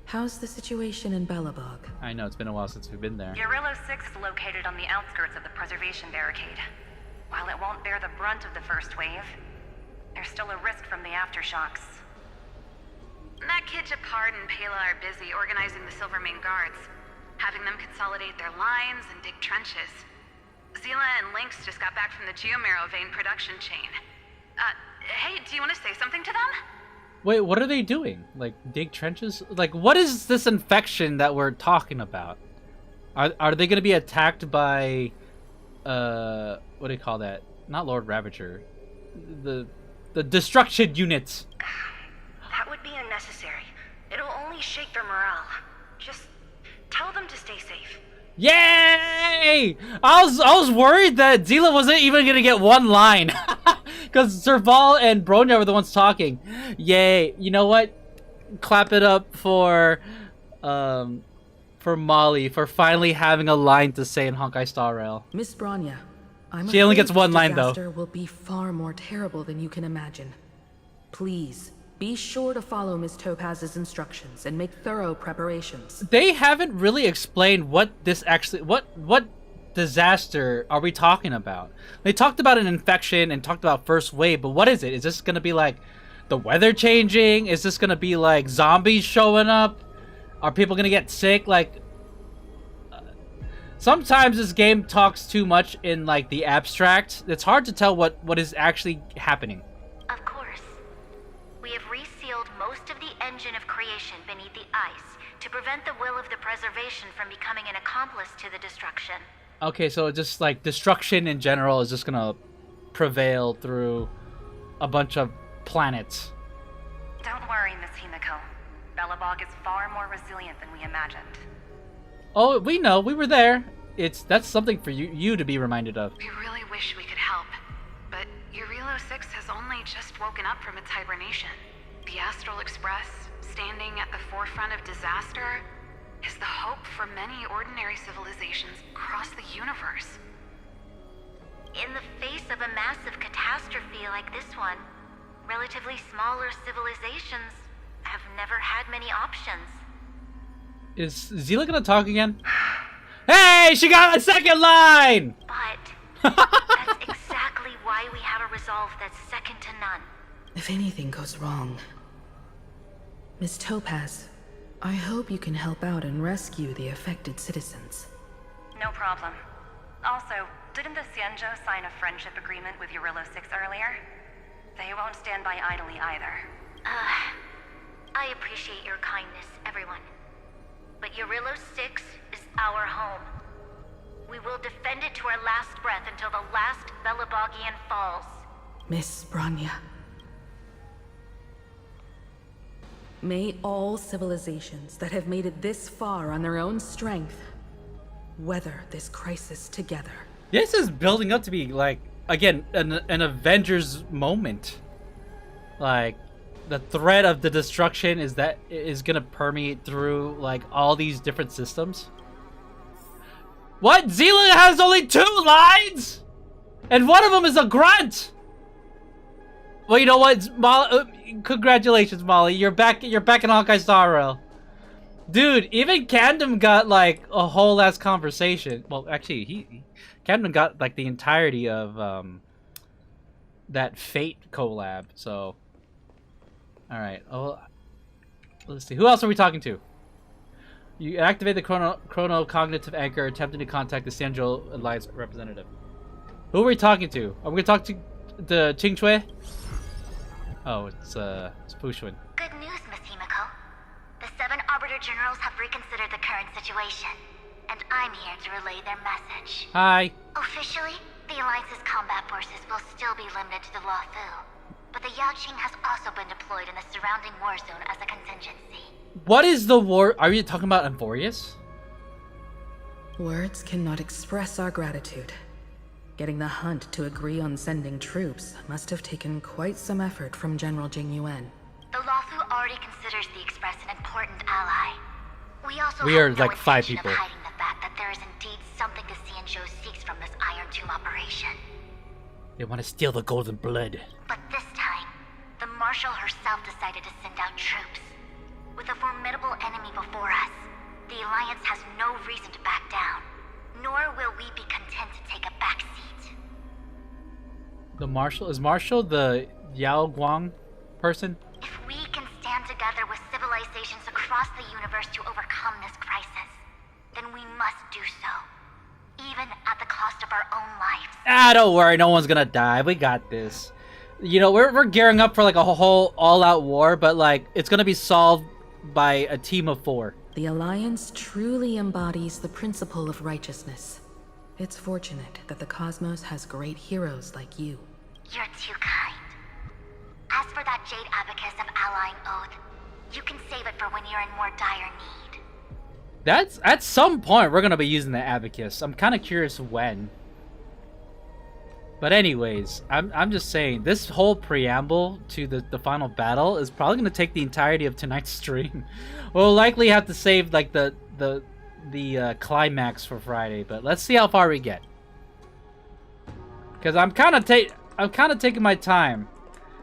Speaker 13: How's the situation in Belobog?
Speaker 1: I know, it's been a while since we've been there.
Speaker 10: Urillo 6 is located on the outskirts of the preservation barricade. While it won't bear the brunt of the first wave, there's still a risk from the aftershocks.
Speaker 9: That kid Japard and Pela are busy organizing the Silvermane guards, having them consolidate their lines and dig trenches. Zila and Lynx just got back from the Geomarrow vein production chain. Hey, do you want to say something to them?
Speaker 1: Wait, what are they doing? Like, dig trenches? Like, what is this infection that we're talking about? Are they going to be attacked by, what do you call that? Not Lord Ravager. The destruction units.
Speaker 15: That would be unnecessary. It'll only shake their morale. Just tell them to stay safe.
Speaker 1: Yay! I was worried that Zila wasn't even gonna get one line, because Serval and Bronya were the ones talking. Yay! You know what? Clap it up for Molly for finally having a line to say in Honkai Star Rail.
Speaker 13: Miss Bronya,
Speaker 1: she only gets one line though.
Speaker 13: The disaster will be far more terrible than you can imagine. Please. Be sure to follow Miss Topaz's instructions and make thorough preparations.
Speaker 1: They haven't really explained what this actually, what disaster are we talking about? They talked about an infection and talked about first wave, but what is it? Is this gonna be like the weather changing? Is this gonna be like zombies showing up? Are people gonna get sick? Like, sometimes this game talks too much in like the abstract. It's hard to tell what is actually happening.
Speaker 3: Of course. We have resealed most of the engine of creation beneath the ice to prevent the will of the preservation from becoming an accomplice to the destruction.
Speaker 1: Okay, so just like destruction in general is just gonna prevail through a bunch of planets.
Speaker 10: Don't worry, Miss Himiko. Belobog is far more resilient than we imagined.
Speaker 1: Oh, we know. We were there. That's something for you to be reminded of.
Speaker 9: We really wish we could help, but Urillo 6 has only just woken up from its hibernation. The Astral Express, standing at the forefront of disaster, is the hope for many ordinary civilizations across the universe.
Speaker 3: In the face of a massive catastrophe like this one, relatively smaller civilizations
Speaker 10: have never had many options.
Speaker 1: Is Zila gonna talk again? Hey, she got a second line!
Speaker 10: But that's exactly why we have a resolve that's second to none.
Speaker 13: If anything goes wrong, Miss Topaz, I hope you can help out and rescue the affected citizens.
Speaker 10: No problem. Also, didn't the Xianzhou sign a friendship agreement with Eurilo 6 earlier? They won't stand by idly either. I appreciate your kindness, everyone. But Eurilo 6 is our home. We will defend it to our last breath until the last Belabogian falls.
Speaker 13: Miss Branya. May all civilizations that have made it this far on their own strength weather this crisis together.
Speaker 1: This is building up to be like, again, an Avengers moment. Like, the threat of the destruction is gonna permeate through like all these different systems. What? Zila has only 2 lines, and one of them is a grunt. Well, you know what, congratulations, Molly. You're back in Honkai Star Rail. Dude, even Camden got like a whole ass conversation. Well, actually, Camden got like the entirety of that Fate collab. So, all right. Oh, let's see. Who else are we talking to? You activate the chrono cognitive anchor, attempting to contact the Xianzhou Alliance representative. Who are we talking to? Are we gonna talk to the Qingchui? Oh, it's Fuxuan.
Speaker 3: Good news, Miss Himiko. The 7 Arbiter Generals have reconsidered the current situation, and I'm here to relay their message.
Speaker 1: Hi.
Speaker 3: Officially, the Alliance's combat forces will still be limited to the Luofu, but the Yaoqing has also been deployed in the surrounding war zone as a contingency.
Speaker 1: What is the war? Are you talking about Amphorius?
Speaker 13: Words cannot express our gratitude. Getting the Hunt to agree on sending troops must have taken quite some effort from General Jing Yuan.
Speaker 3: The Luofu already considers the Express an important ally. We also
Speaker 1: are
Speaker 3: have no
Speaker 1: like 5
Speaker 3: intention
Speaker 1: people.
Speaker 3: of hiding the fact that there is indeed something the Xianzhou seeks from this Iron Tomb operation.
Speaker 1: They want to steal the golden blood.
Speaker 3: But this time, the Marshal herself decided to send out troops. With a formidable enemy before us, the Alliance has no reason to back down, nor will we be content to take a back seat.
Speaker 1: The Marshal? Is Marshal the Yao Guang person?
Speaker 3: If we can stand together with civilizations across the universe to overcome this crisis, then we must do so, even at the cost of our own lives.
Speaker 1: Ah, don't worry, no one's gonna die. We got this. You know, we're gearing up for like a whole all-out war, but like it's gonna be solved by a team of 4.
Speaker 13: The Alliance truly embodies the principle of righteousness. It's fortunate that the cosmos has great heroes like you.
Speaker 3: You're too kind. As for that Jade Abacus of Allying Oath, you can save it for when you're in more dire need.
Speaker 1: That's at some point we're gonna be using the Abacus. I'm kind of curious when. But anyways, I'm just saying this whole preamble to the final battle is probably gonna take the entirety of tonight's stream. We'll likely have to save like the climax for Friday, but let's see how far we get. Because I'm kind of taking my time.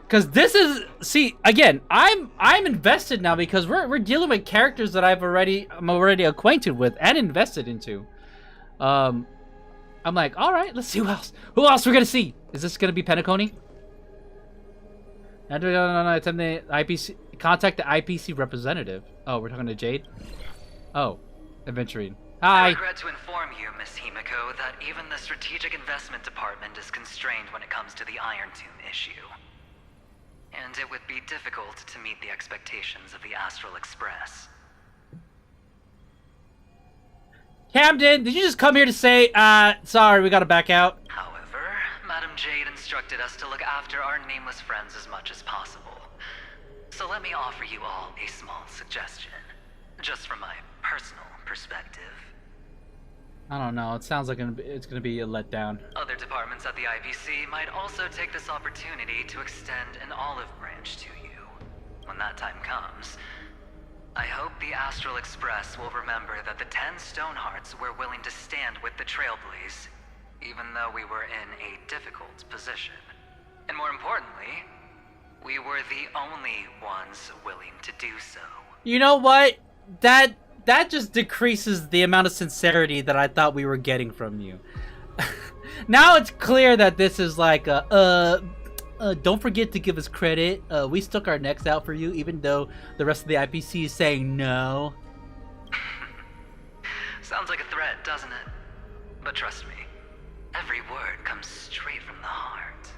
Speaker 1: Because this is, see, again, I'm invested now because we're dealing with characters that I'm already acquainted with and invested into. I'm like, all right, let's see who else we're gonna see. Is this gonna be Penacony? Attempt the IPC, contact the IPC representative. Oh, we're talking to Jade. Oh, Adventurine. Hi.
Speaker 16: I regret to inform you, Miss Himiko, that even the Strategic Investment Department is constrained when it comes to the Iron Tomb issue. And it would be difficult to meet the expectations of the Astral Express.
Speaker 1: Camden, did you just come here to say, sorry, we gotta back out?
Speaker 16: However, Madam Jade instructed us to look after our nameless friends as much as possible. So let me offer you all a small suggestion, just from my personal perspective.
Speaker 1: I don't know, it sounds like it's gonna be a letdown.
Speaker 16: Other departments at the IPC might also take this opportunity to extend an olive branch to you. When that time comes, I hope the Astral Express will remember that the 10 Stonehearts were willing to stand with the Trailblaze, even though we were in a difficult position. And more importantly, We were the only ones willing to do so.
Speaker 1: You know what? That just decreases the amount of sincerity that I thought we were getting from you. Now it's clear that this is like don't forget to give us credit. We stuck our necks out for you, even though the rest of the IPC is saying no.
Speaker 16: Sounds like a threat, doesn't it? But trust me, every word comes straight from the heart.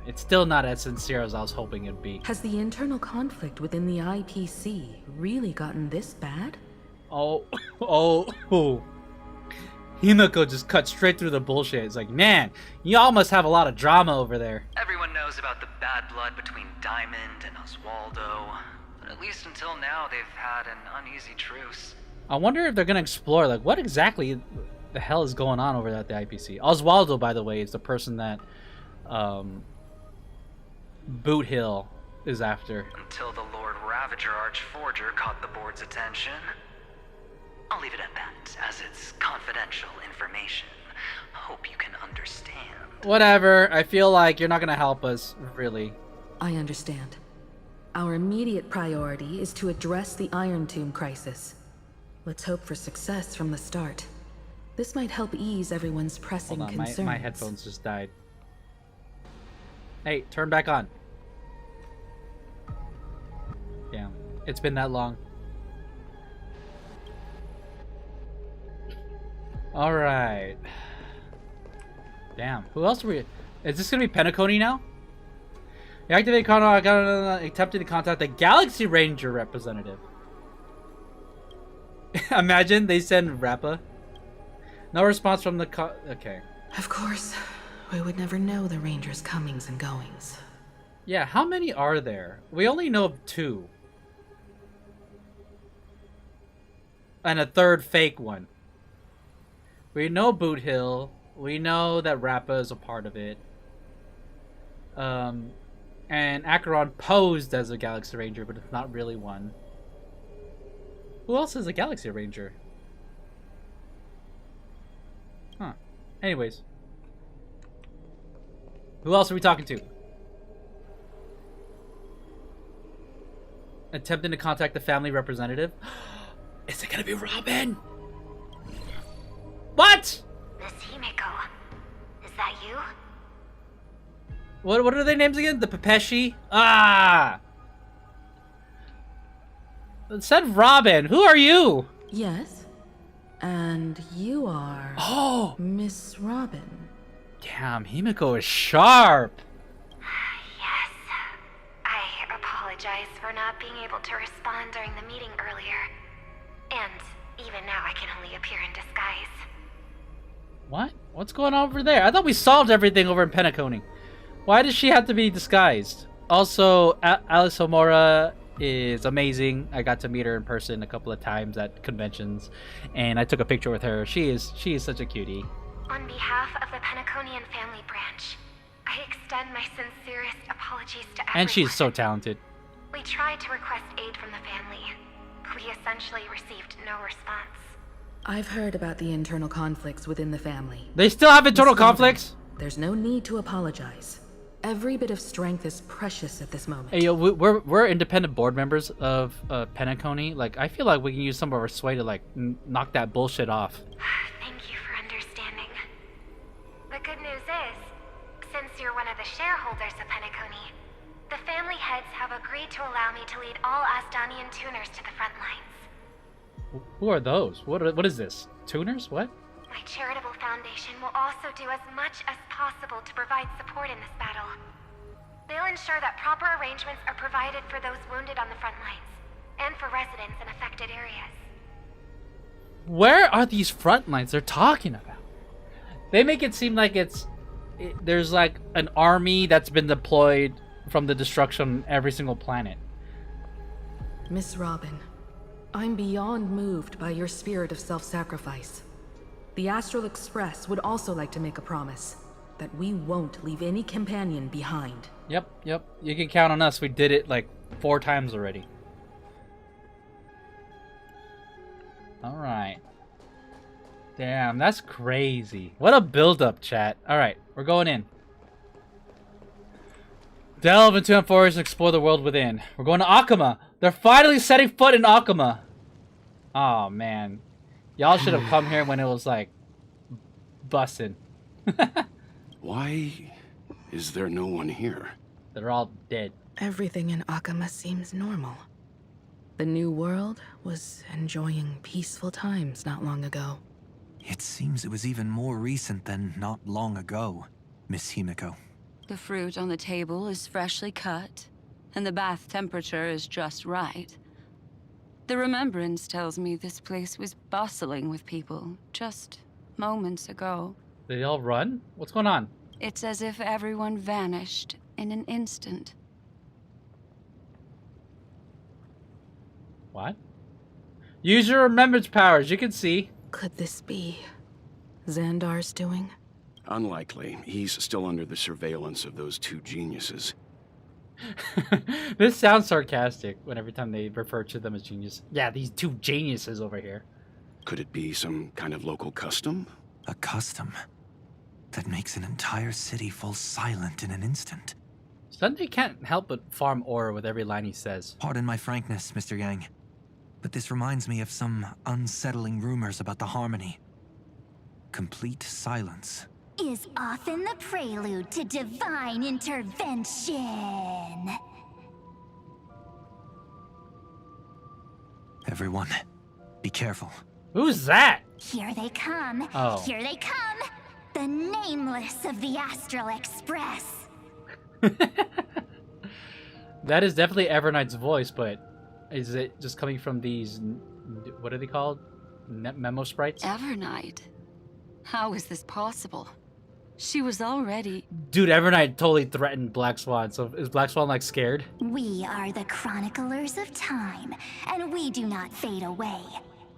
Speaker 1: It's still not as sincere as I was hoping it'd be.
Speaker 13: Has the internal conflict within the IPC really gotten this bad?
Speaker 1: Oh. Himiko just cut straight through the bullshit. It's like, man, y'all must have a lot of drama over there.
Speaker 16: Everyone knows about the bad blood between Diamond and Oswaldo. But at least until now, they've had an uneasy truce.
Speaker 1: I wonder if they're gonna explore, like, what exactly the hell is going on over at the IPC. Oswaldo, by the way, is the person that Boot Hill is after.
Speaker 16: Until the Lord Ravager Archforger caught the board's attention. I'll leave it at that, as it's confidential information. Hope you can understand.
Speaker 1: Whatever. I feel like you're not gonna help us, really.
Speaker 13: I understand. Our immediate priority is to address the Iron Tomb crisis. Let's hope for success from the start. This might help ease everyone's pressing
Speaker 1: Hold on,
Speaker 13: concerns.
Speaker 1: my headphones just died. Hey, turn back on. Damn, it's been that long. Alright. Damn, who else are we... Is this gonna be Penacony now? Activate contact, attempting to contact the Galaxy Ranger representative. Imagine they send Rappa. No response from the okay.
Speaker 13: Of course, we would never know the Ranger's comings and goings.
Speaker 1: Yeah, how many are there? We only know of 2. And a third fake one. We know Boot Hill. We know that Rappa is a part of it. And Acheron posed as a Galaxy Ranger, but it's not really one. Who else is a Galaxy Ranger? Huh. Anyways. Who else are we talking to? Attempting to contact the family representative? Is it gonna be Robin? What?
Speaker 10: Miss Himiko, is that you?
Speaker 1: What are their names again? The Pepeshi? Ah! It said Robin. Who are you?
Speaker 13: Yes. And you are...
Speaker 1: Oh!
Speaker 13: Miss Robin.
Speaker 1: Damn, Himiko is sharp.
Speaker 10: Yes. I apologize for not being able to respond during the meeting earlier. And even now I can only appear in disguise.
Speaker 1: What? What's going on over there? I thought we solved everything over in Penacony. Why does she have to be disguised? Also, Alice Homura is amazing. I got to meet her in person a couple of times at conventions, and I took a picture with her. She is such a cutie.
Speaker 10: On behalf of the Penaconian family branch, I extend my sincerest apologies to everyone.
Speaker 1: And she's so talented.
Speaker 10: We tried to request aid from the family. We essentially received no response.
Speaker 13: I've heard about the internal conflicts within the family.
Speaker 1: They still have internal conflicts?
Speaker 13: There's no need to apologize. Every bit of strength is precious at this moment.
Speaker 1: Hey, yo, we're independent board members of Penacony. Like, I feel like we can use some of our sway to, like, knock that bullshit off.
Speaker 10: Thank you for understanding. The good news is, since you're one of the shareholders of Penacony, the family heads have agreed to allow me to lead all Asdanian tuners to the front lines.
Speaker 1: Who are those? What is this? Tuners? What?
Speaker 10: My charitable foundation will also do as much as possible to provide support in this battle. They'll ensure that proper arrangements are provided for those wounded on the front lines, and for residents in affected areas.
Speaker 1: Where are these front lines they're talking about? They make it seem like there's like an army that's been deployed from the destruction on every single planet.
Speaker 13: Miss Robin, I'm beyond moved by your spirit of self-sacrifice. The Astral Express would also like to make a promise that we won't leave any companion behind.
Speaker 1: Yep. You can count on us. We did it like 4 times already. Alright. Damn, that's crazy. What a build-up, chat. Alright, we're going in. Delve into Amphorius and explore the world within. We're going to Akama. They're finally setting foot in Akama. Oh man, y'all should have come here when it was like bussin'.
Speaker 5: Why is there no one here?
Speaker 1: They're all dead.
Speaker 13: Everything in Akama seems normal. The new world was enjoying peaceful times not long ago.
Speaker 17: It seems it was even more recent than not long ago, Miss Himiko.
Speaker 11: The fruit on the table is freshly cut, and the bath temperature is just right. The remembrance tells me this place was bustling with people just moments ago.
Speaker 1: Did they all run? What's going on?
Speaker 11: It's as if everyone vanished in an instant.
Speaker 1: What? Use your remembrance powers, you can see.
Speaker 13: Could this be Xandar's doing?
Speaker 5: Unlikely. He's still under the surveillance of those two geniuses.
Speaker 1: This sounds sarcastic when every time they refer to them as genius. Yeah, these two geniuses over here.
Speaker 5: Could it be some kind of local custom?
Speaker 17: A custom that makes an entire city fall silent in an instant.
Speaker 1: Sunday can't help but farm ore with every line he says.
Speaker 17: Pardon my frankness, Mr. Yang, but this reminds me of some unsettling rumors about the Harmony. Complete silence
Speaker 3: is often the prelude to divine intervention.
Speaker 17: Everyone, be careful.
Speaker 1: Who's that?
Speaker 3: Here they come.
Speaker 1: Oh.
Speaker 3: Here they come. The nameless of the Astral Express.
Speaker 1: That is definitely Everknight's voice, but is it just coming from these, what are they called? Memo sprites?
Speaker 11: Everknight? How is this possible? She was already...
Speaker 1: Dude, Everknight totally threatened Black Swan, so is Black Swan like scared?
Speaker 3: We are the chroniclers of time, and we do not fade away.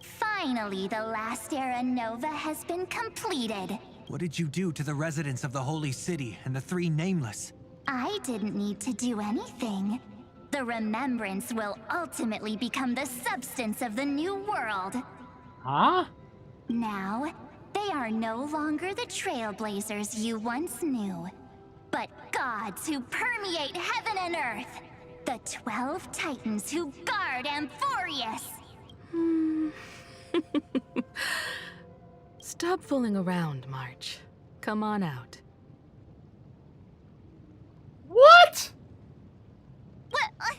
Speaker 3: Finally, the last era Nova has been completed.
Speaker 17: What did you do to the residents of the Holy City and the Three Nameless?
Speaker 3: I didn't need to do anything. The remembrance will ultimately become the substance of the new world.
Speaker 1: Huh?
Speaker 3: Now, they are no longer the trailblazers you once knew, but gods who permeate heaven and earth. The 12 titans who guard Amphorius.
Speaker 13: Stop fooling around, March. Come on out.
Speaker 1: What?
Speaker 3: What?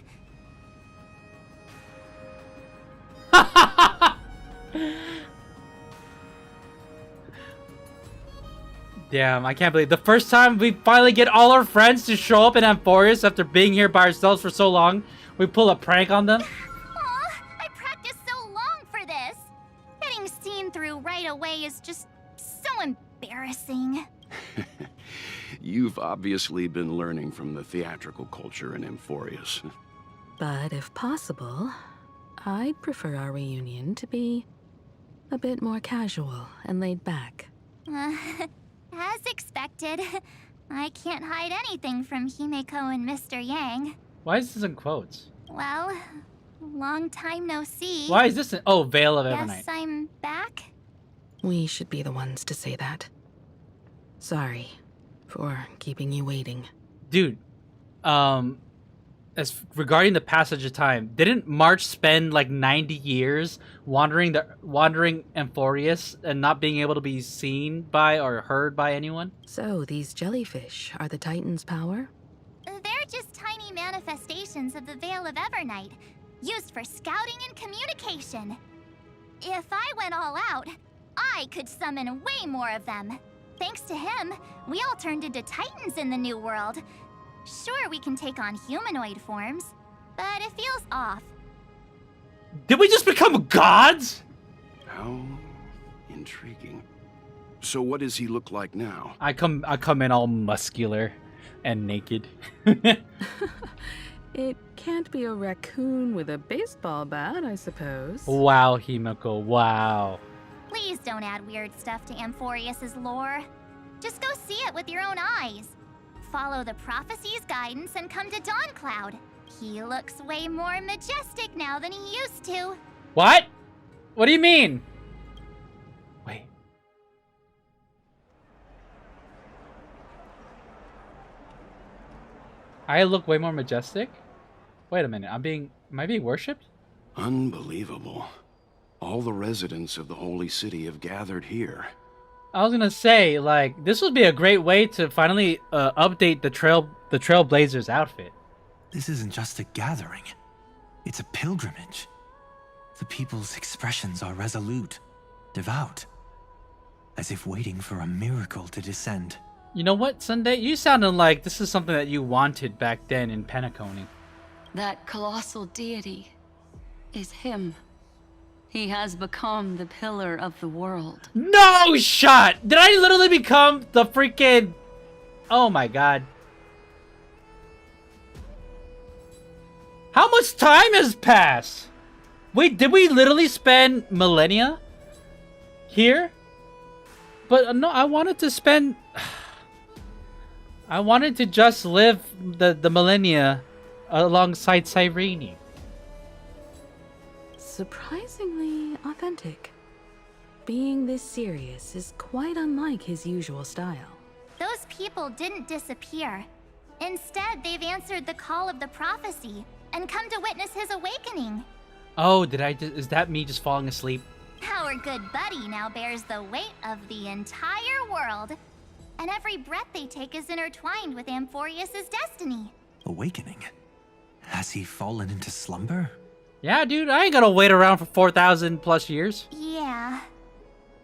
Speaker 1: Damn, I can't believe the first time we finally get all our friends to show up in Amphorius after being here by ourselves for so long, we pull a prank on them.
Speaker 3: Aw, I practiced so long for this. Getting seen through right away is just so embarrassing.
Speaker 5: You've obviously been learning from the theatrical culture in Amphorius.
Speaker 13: But if possible, I'd prefer our reunion to be a bit more casual and laid back.
Speaker 3: As expected, I can't hide anything from Himeko and Mr. Yang.
Speaker 1: Why is this in quotes?
Speaker 3: Well, long time no see.
Speaker 1: Why is this in... Oh, Veil of Evernight.
Speaker 3: Guess I'm back?
Speaker 13: We should be the ones to say that. Sorry for keeping you waiting.
Speaker 1: Dude, as regarding the passage of time, didn't March spend like 90 years wandering Amphorius and not being able to be seen by or heard by anyone?
Speaker 13: So these jellyfish are the Titan's power?
Speaker 3: They're just tiny manifestations of the Veil of Evernight, used for scouting and communication. If I went all out, I could summon way more of them. Thanks to him, we all turned into Titans in the new world. Sure, we can take on humanoid forms, but it feels off.
Speaker 1: Did we just become gods?
Speaker 5: How intriguing. So what does he look like now?
Speaker 1: I come in all muscular and naked.
Speaker 13: It can't be a raccoon with a baseball bat, I suppose.
Speaker 1: Wow, Himeko, wow.
Speaker 3: Please don't add weird stuff to Amphorius' lore. Just go see it with your own eyes. Follow the prophecy's guidance and come to Dawncloud. He looks way more majestic now than he used to.
Speaker 1: What? What do you mean? Wait. I look way more majestic? Wait a minute, am I being worshipped?
Speaker 5: Unbelievable. All the residents of the Holy City have gathered here.
Speaker 1: I was gonna say, like, this would be a great way to finally update the Trailblazers outfit.
Speaker 17: This isn't just a gathering. It's a pilgrimage. The people's expressions are resolute, devout, as if waiting for a miracle to descend.
Speaker 1: You know what, Sunday? You sounded like this is something that you wanted back then in Penacony.
Speaker 11: That colossal deity is him. He has become the pillar of the world.
Speaker 1: No shot! Did I literally become the freaking... Oh my god. How much time has passed? Wait, did we literally spend millennia here? But no, I wanted to spend... I wanted to just live the millennia alongside Cyrene.
Speaker 13: Surprisingly authentic. Being this serious is quite unlike his usual style.
Speaker 3: Those people didn't disappear. Instead, they've answered the call of the prophecy and come to witness his awakening.
Speaker 1: Oh, is that me just falling asleep?
Speaker 3: Our good buddy now bears the weight of the entire world. And every breath they take is intertwined with Amphorius' destiny.
Speaker 17: Awakening? Has he fallen into slumber?
Speaker 1: Yeah, dude, I ain't gonna wait around for 4,000 plus years.
Speaker 3: Yeah.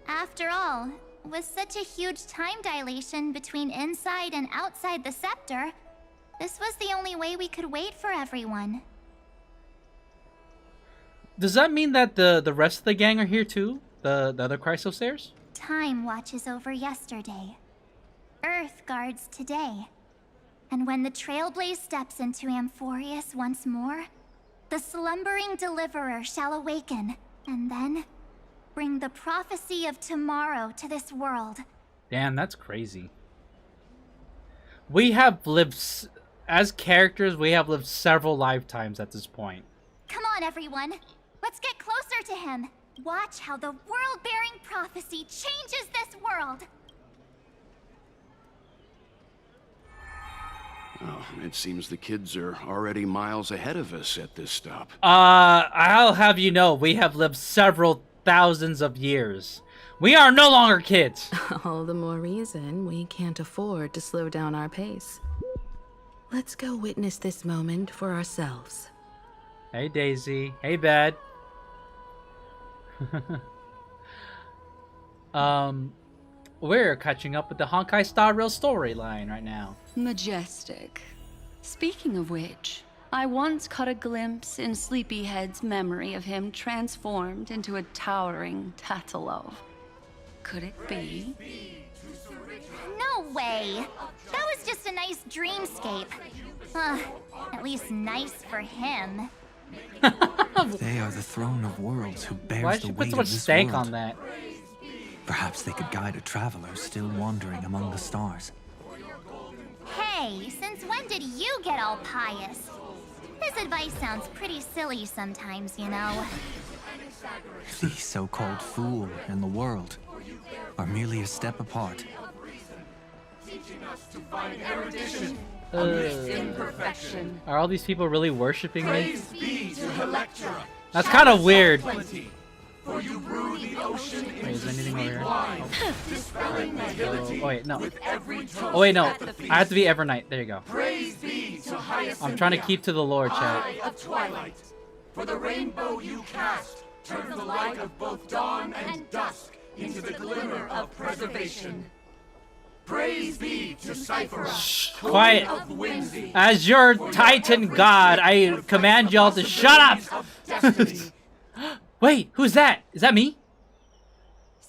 Speaker 3: After all, with such a huge time dilation between inside and outside the scepter, this was the only way we could wait for everyone.
Speaker 1: Does that mean that the rest of the gang are here too? The other Chrysosairs?
Speaker 3: Time watches over yesterday. Earth guards today. And when the Trailblaze steps into Amphorius once more, the slumbering deliverer shall awaken, and then bring the prophecy of tomorrow to this world.
Speaker 1: Damn, that's crazy. We have lived, as characters, we have lived several lifetimes at this point.
Speaker 3: Come on, everyone. Let's get closer to him. Watch how the world-bearing prophecy changes this world.
Speaker 5: Oh, it seems the kids are already miles ahead of us at this stop.
Speaker 1: I'll have you know, we have lived several thousands of years. We are no longer kids.
Speaker 13: All the more reason we can't afford to slow down our pace. Let's go witness this moment for ourselves.
Speaker 1: Hey, Daisy. Hey, Bad. We're catching up with the Honkai Star Rail storyline right now.
Speaker 11: Majestic. Speaking of which, I once caught a glimpse in Sleepyhead's memory of him transformed into a towering Tatalov. Could it be?
Speaker 3: No way! That was just a nice dreamscape. At least nice for him.
Speaker 17: They are the throne of worlds who bears
Speaker 1: Why
Speaker 17: the
Speaker 1: should you put
Speaker 17: weight
Speaker 1: so
Speaker 17: of
Speaker 1: much
Speaker 17: this
Speaker 1: stank
Speaker 17: world.
Speaker 1: on that?
Speaker 17: Perhaps they could guide a traveler still wandering among the stars.
Speaker 3: Hey, since when did you get all pious? His advice sounds pretty silly sometimes, you know.
Speaker 17: The so-called fool and the world are merely a step apart.
Speaker 1: Are all these people really worshiping me? That's kind of weird. Wait, is there anything over here? Oh, wait, no. Oh, wait, no. I have to be Evernight. There you go. I'm trying to keep to the lore, chat.
Speaker 18: For the rainbow you cast turns the light of both dawn and dusk into the glimmer of preservation. Praise be to Cypherus,
Speaker 1: Quiet.
Speaker 18: of Whimsy.
Speaker 1: As your Titan God, I command y'all to shut up! Wait, who's that? Is that me?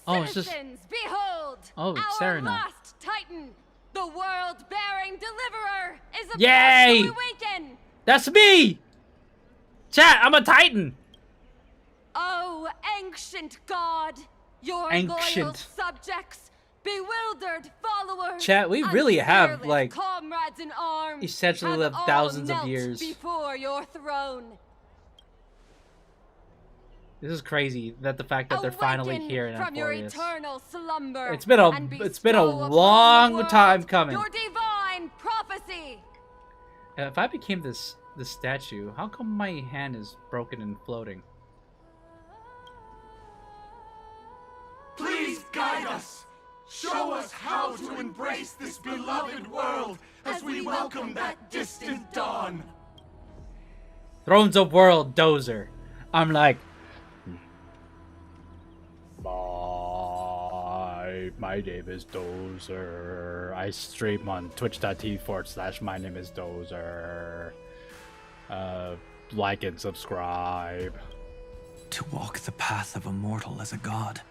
Speaker 1: Oh, it's just...
Speaker 19: Behold!
Speaker 1: Oh, it's
Speaker 19: our
Speaker 1: Cyrene.
Speaker 19: last Titan, the world-bearing deliverer, is about
Speaker 1: Yay!
Speaker 19: to awaken!
Speaker 1: That's me! Chat, I'm a Titan!
Speaker 19: Oh, ancient God, your loyal
Speaker 1: Ancient.
Speaker 19: subjects, bewildered followers,
Speaker 1: Chat, we
Speaker 19: and
Speaker 1: really have,
Speaker 19: fearless
Speaker 1: like,
Speaker 19: comrades in arms
Speaker 1: essentially
Speaker 19: have
Speaker 1: lived
Speaker 19: all
Speaker 1: thousands of
Speaker 19: knelt
Speaker 1: years.
Speaker 19: before your throne.
Speaker 1: This is crazy that the fact that they're finally
Speaker 19: Awaken
Speaker 1: here in
Speaker 19: from your
Speaker 1: Amphorius.
Speaker 19: eternal slumber.
Speaker 1: It's been
Speaker 19: and
Speaker 1: a
Speaker 19: bestow upon
Speaker 1: long
Speaker 19: the world
Speaker 1: time coming.
Speaker 19: Your divine prophecy.
Speaker 1: If I became this statue, how come my hand is broken and floating?
Speaker 18: Please guide us! Show us how to embrace this beloved world as we welcome that distant dawn!
Speaker 1: Thrones of World Dozer. I'm like... My name is Dozer. I stream on twitch.tv/my name is Dozer. Like and subscribe.
Speaker 17: To walk the path of a mortal as a god,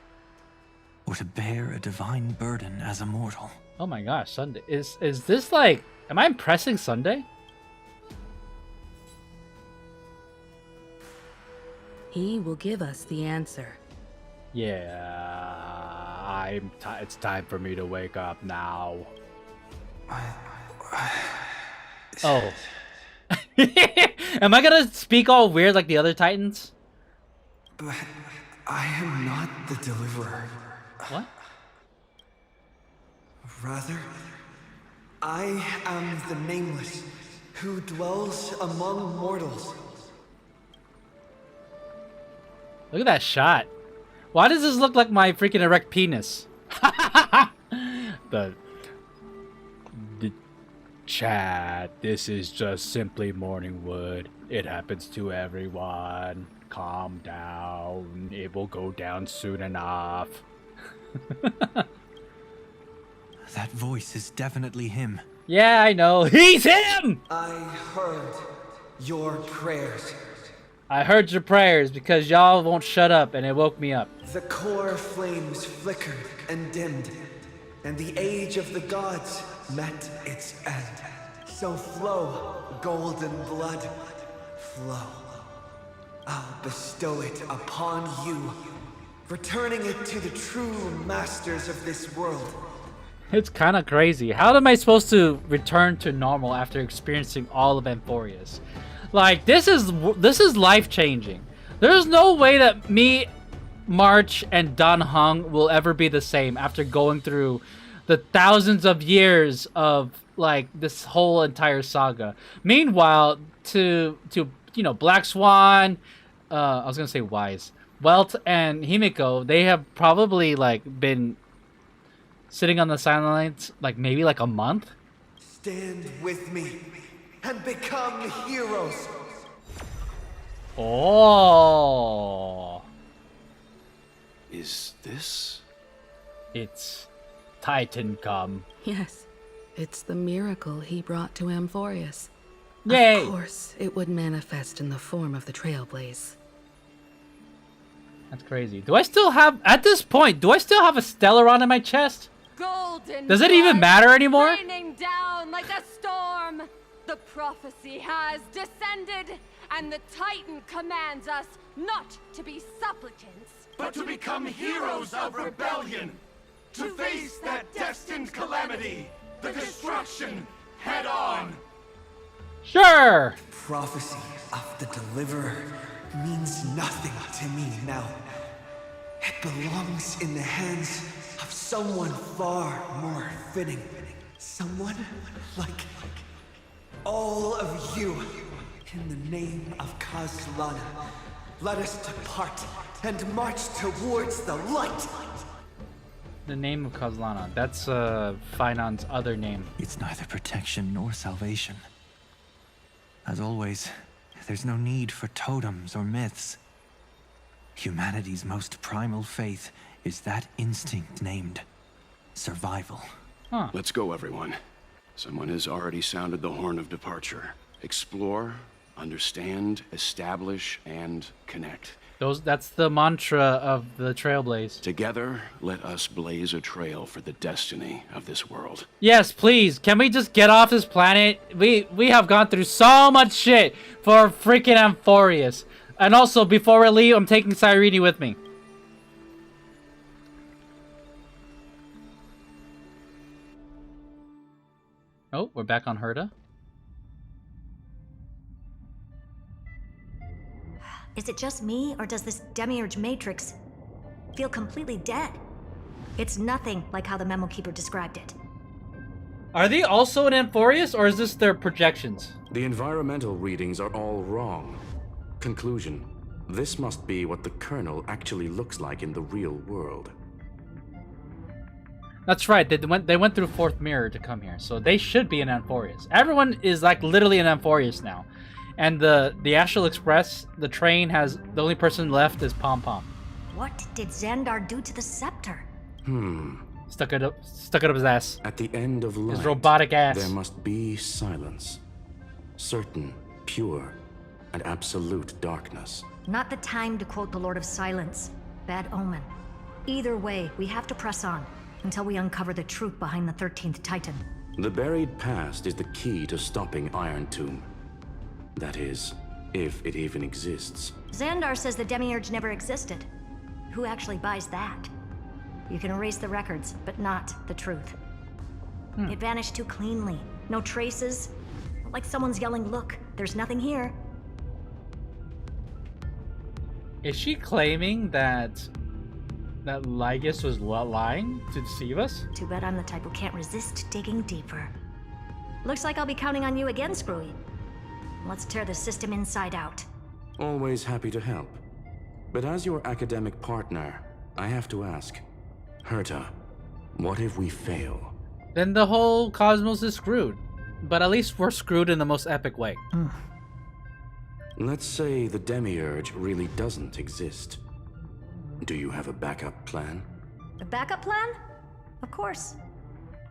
Speaker 17: or to bear a divine burden as a mortal.
Speaker 1: Oh my gosh, Sunday. Is this like... Am I impressing Sunday?
Speaker 13: He will give us the answer.
Speaker 1: Yeah, it's time for me to wake up now. Oh. Am I gonna speak all weird like the other Titans?
Speaker 6: But I am not the deliverer.
Speaker 1: What?
Speaker 6: Rather, I am the Nameless, who dwells among mortals.
Speaker 1: Look at that shot. Why does this look like my freaking erect penis? the chat. This is just simply morning wood. It happens to everyone. Calm down. It will go down soon enough.
Speaker 17: That voice is definitely him.
Speaker 1: Yeah, I know. He's him!
Speaker 6: I heard your prayers.
Speaker 1: I heard your prayers because y'all won't shut up, and it woke me up.
Speaker 6: The core flames flickered and dimmed, and the age of the gods met its end. So flow, golden blood, flow. I'll bestow it upon you, returning it to the true masters of this world.
Speaker 1: It's kind of crazy. How am I supposed to return to normal after experiencing all of Amphorius? Like, this is life-changing. There's no way that me, March, and Dan Heng will ever be the same after going through the thousands of years of, like, this whole entire saga. Meanwhile, to you know, Black Swan, I was gonna say Wise, Welt, and Himiko, they have probably, like, been sitting on the sidelines, like, maybe, like, a month?
Speaker 6: Stand with me and become heroes.
Speaker 1: Oh.
Speaker 5: Is this?
Speaker 1: It's Titan come.
Speaker 13: Yes, it's the miracle he brought to Amphorius.
Speaker 1: Yay!
Speaker 13: Of course, it would manifest in the form of the Trailblaze.
Speaker 1: That's crazy. Do I still have, at this point, do I still have a Stellaron in my chest?
Speaker 19: Golden
Speaker 1: Does it even matter anymore?
Speaker 19: Raining down like a storm. The prophecy has descended, and the Titan commands us not to be supplicants,
Speaker 18: but to become heroes of rebellion, to face that destined calamity, the destruction, head on.
Speaker 1: Sure.
Speaker 6: Prophecy of the Deliverer means nothing to me now. It belongs in the hands of someone far more fitting. Someone like all of you. In the name of Kazlana, let us depart and march towards the light.
Speaker 1: The name of Kazlana. That's Finon's other name.
Speaker 17: It's neither protection nor salvation. As always, there's no need for totems or myths. Humanity's most primal faith is that instinct named survival.
Speaker 1: Huh.
Speaker 5: Let's go, everyone. Someone has already sounded the horn of departure. Explore, understand, establish, and connect.
Speaker 1: That's the mantra of the Trailblaze.
Speaker 5: Together, let us blaze a trail for the destiny of this world.
Speaker 1: Yes, please. Can we just get off this planet? We have gone through so much shit for freaking Amphorius. And also, before we leave, I'm taking Cyrene with me. Oh, we're back on Herda.
Speaker 12: Is it just me, or does this Demiurge Matrix feel completely dead? It's nothing like how the Memo Keeper described it.
Speaker 1: Are they also in Amphorius, or is this their projections?
Speaker 14: The environmental readings are all wrong. Conclusion. This must be what the Colonel actually looks like in the real world.
Speaker 1: That's right, they went through Fourth Mirror to come here, so they should be in Amphorius. Everyone is like literally in Amphorius now. And the Astral Express, the train has, the only person left is Pom Pom.
Speaker 12: What did Xandar do to the scepter?
Speaker 1: Stuck it up his ass.
Speaker 14: At the end of light,
Speaker 1: his robotic ass.
Speaker 14: There must be silence. Certain, pure, and absolute darkness.
Speaker 12: Not the time to quote the Lord of Silence. Bad omen. Either way, we have to press on until we uncover the truth behind the 13th Titan.
Speaker 14: The buried past is the key to stopping Iron Tomb. That is, if it even exists.
Speaker 12: Xandar says the Demiurge never existed. Who actually buys that? You can erase the records, but not the truth. It vanished too cleanly. No traces. Like someone's yelling, "Look, there's nothing here."
Speaker 1: Is she claiming that Lygus was lying to deceive us?
Speaker 12: Too bad I'm the type who can't resist digging deeper. Looks like I'll be counting on you again, Screwy. Let's tear the system inside out.
Speaker 14: Always happy to help. But as your academic partner, I have to ask, Herta, what if we fail?
Speaker 1: Then the whole cosmos is screwed. But at least we're screwed in the most epic way.
Speaker 14: Let's say the Demiurge really doesn't exist. Do you have a backup plan?
Speaker 12: A backup plan? Of course.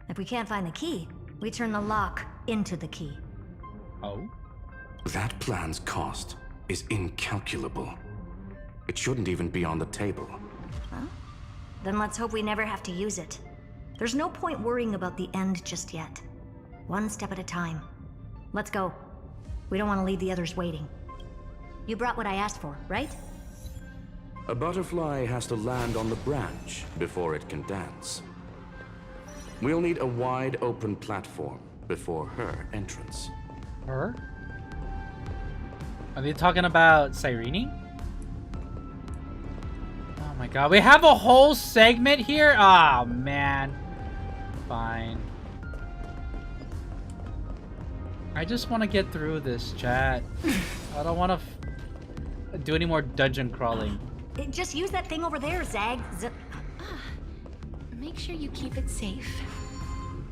Speaker 12: If we can't find the key, we turn the lock into the key.
Speaker 1: Oh?
Speaker 14: That plan's cost is incalculable. It shouldn't even be on the table.
Speaker 12: Huh? Then let's hope we never have to use it. There's no point worrying about the end just yet. One step at a time. Let's go. We don't want to leave the others waiting. You brought what I asked for, right?
Speaker 14: A butterfly has to land on the branch before it can dance. We'll need a wide open platform before her entrance.
Speaker 1: Her? Are they talking about Cyrene? Oh my god, we have a whole segment here? Ah, man. Fine. I just want to get through this, chat. I don't want to do any more dungeon crawling.
Speaker 12: Just use that thing over there, Zag.
Speaker 4: Make sure you keep it safe.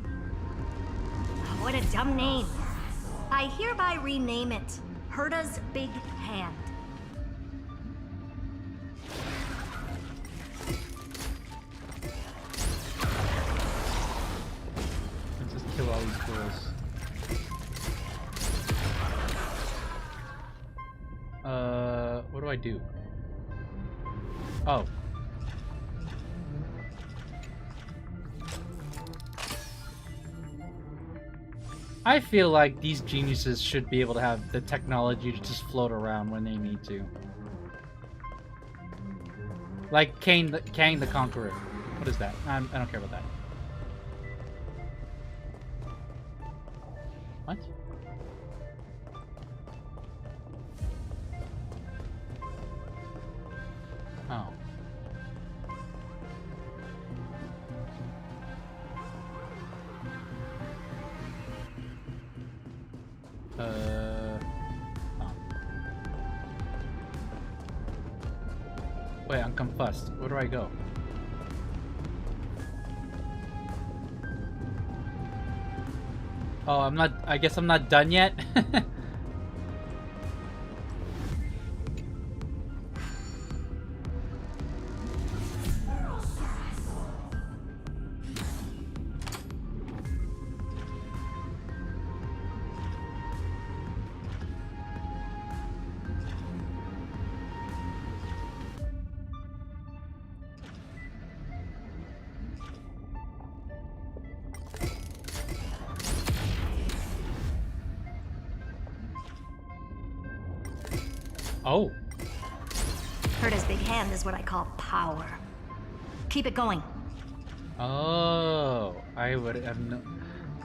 Speaker 12: Oh, what a dumb name. I hereby rename it Herta's Big Hand.
Speaker 1: Let's just kill all these girls. What do I do? Oh. I feel like these geniuses should be able to have the technology to just float around when they need to. Like Kang the Conqueror. What is that? I don't care about that. What? Oh. Oh. Wait, I'm confused. Where do I go? Oh, I guess I'm not done yet? Oh.
Speaker 12: Herta's Big Hand is what I call power. Keep it going.
Speaker 1: Oh, I would have no.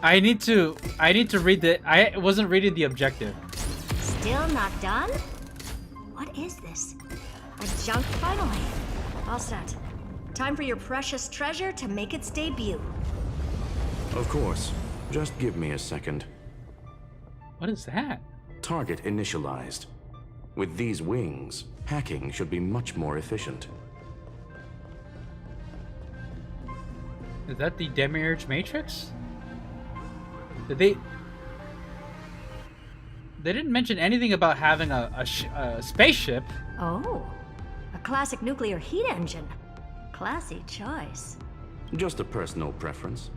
Speaker 1: I need to read the. I wasn't reading the objective.
Speaker 12: Still not done? What is this? A junk finally. All set. Time for your precious treasure to make its debut.
Speaker 14: Of course. Just give me a second.
Speaker 1: What is that?
Speaker 14: Target initialized. With these wings, hacking should be much more efficient.
Speaker 1: Is that the Demiurge Matrix? Did they didn't mention anything about having a spaceship.
Speaker 12: Oh, a classic nuclear heat engine. Classy choice.
Speaker 14: Just a personal preference.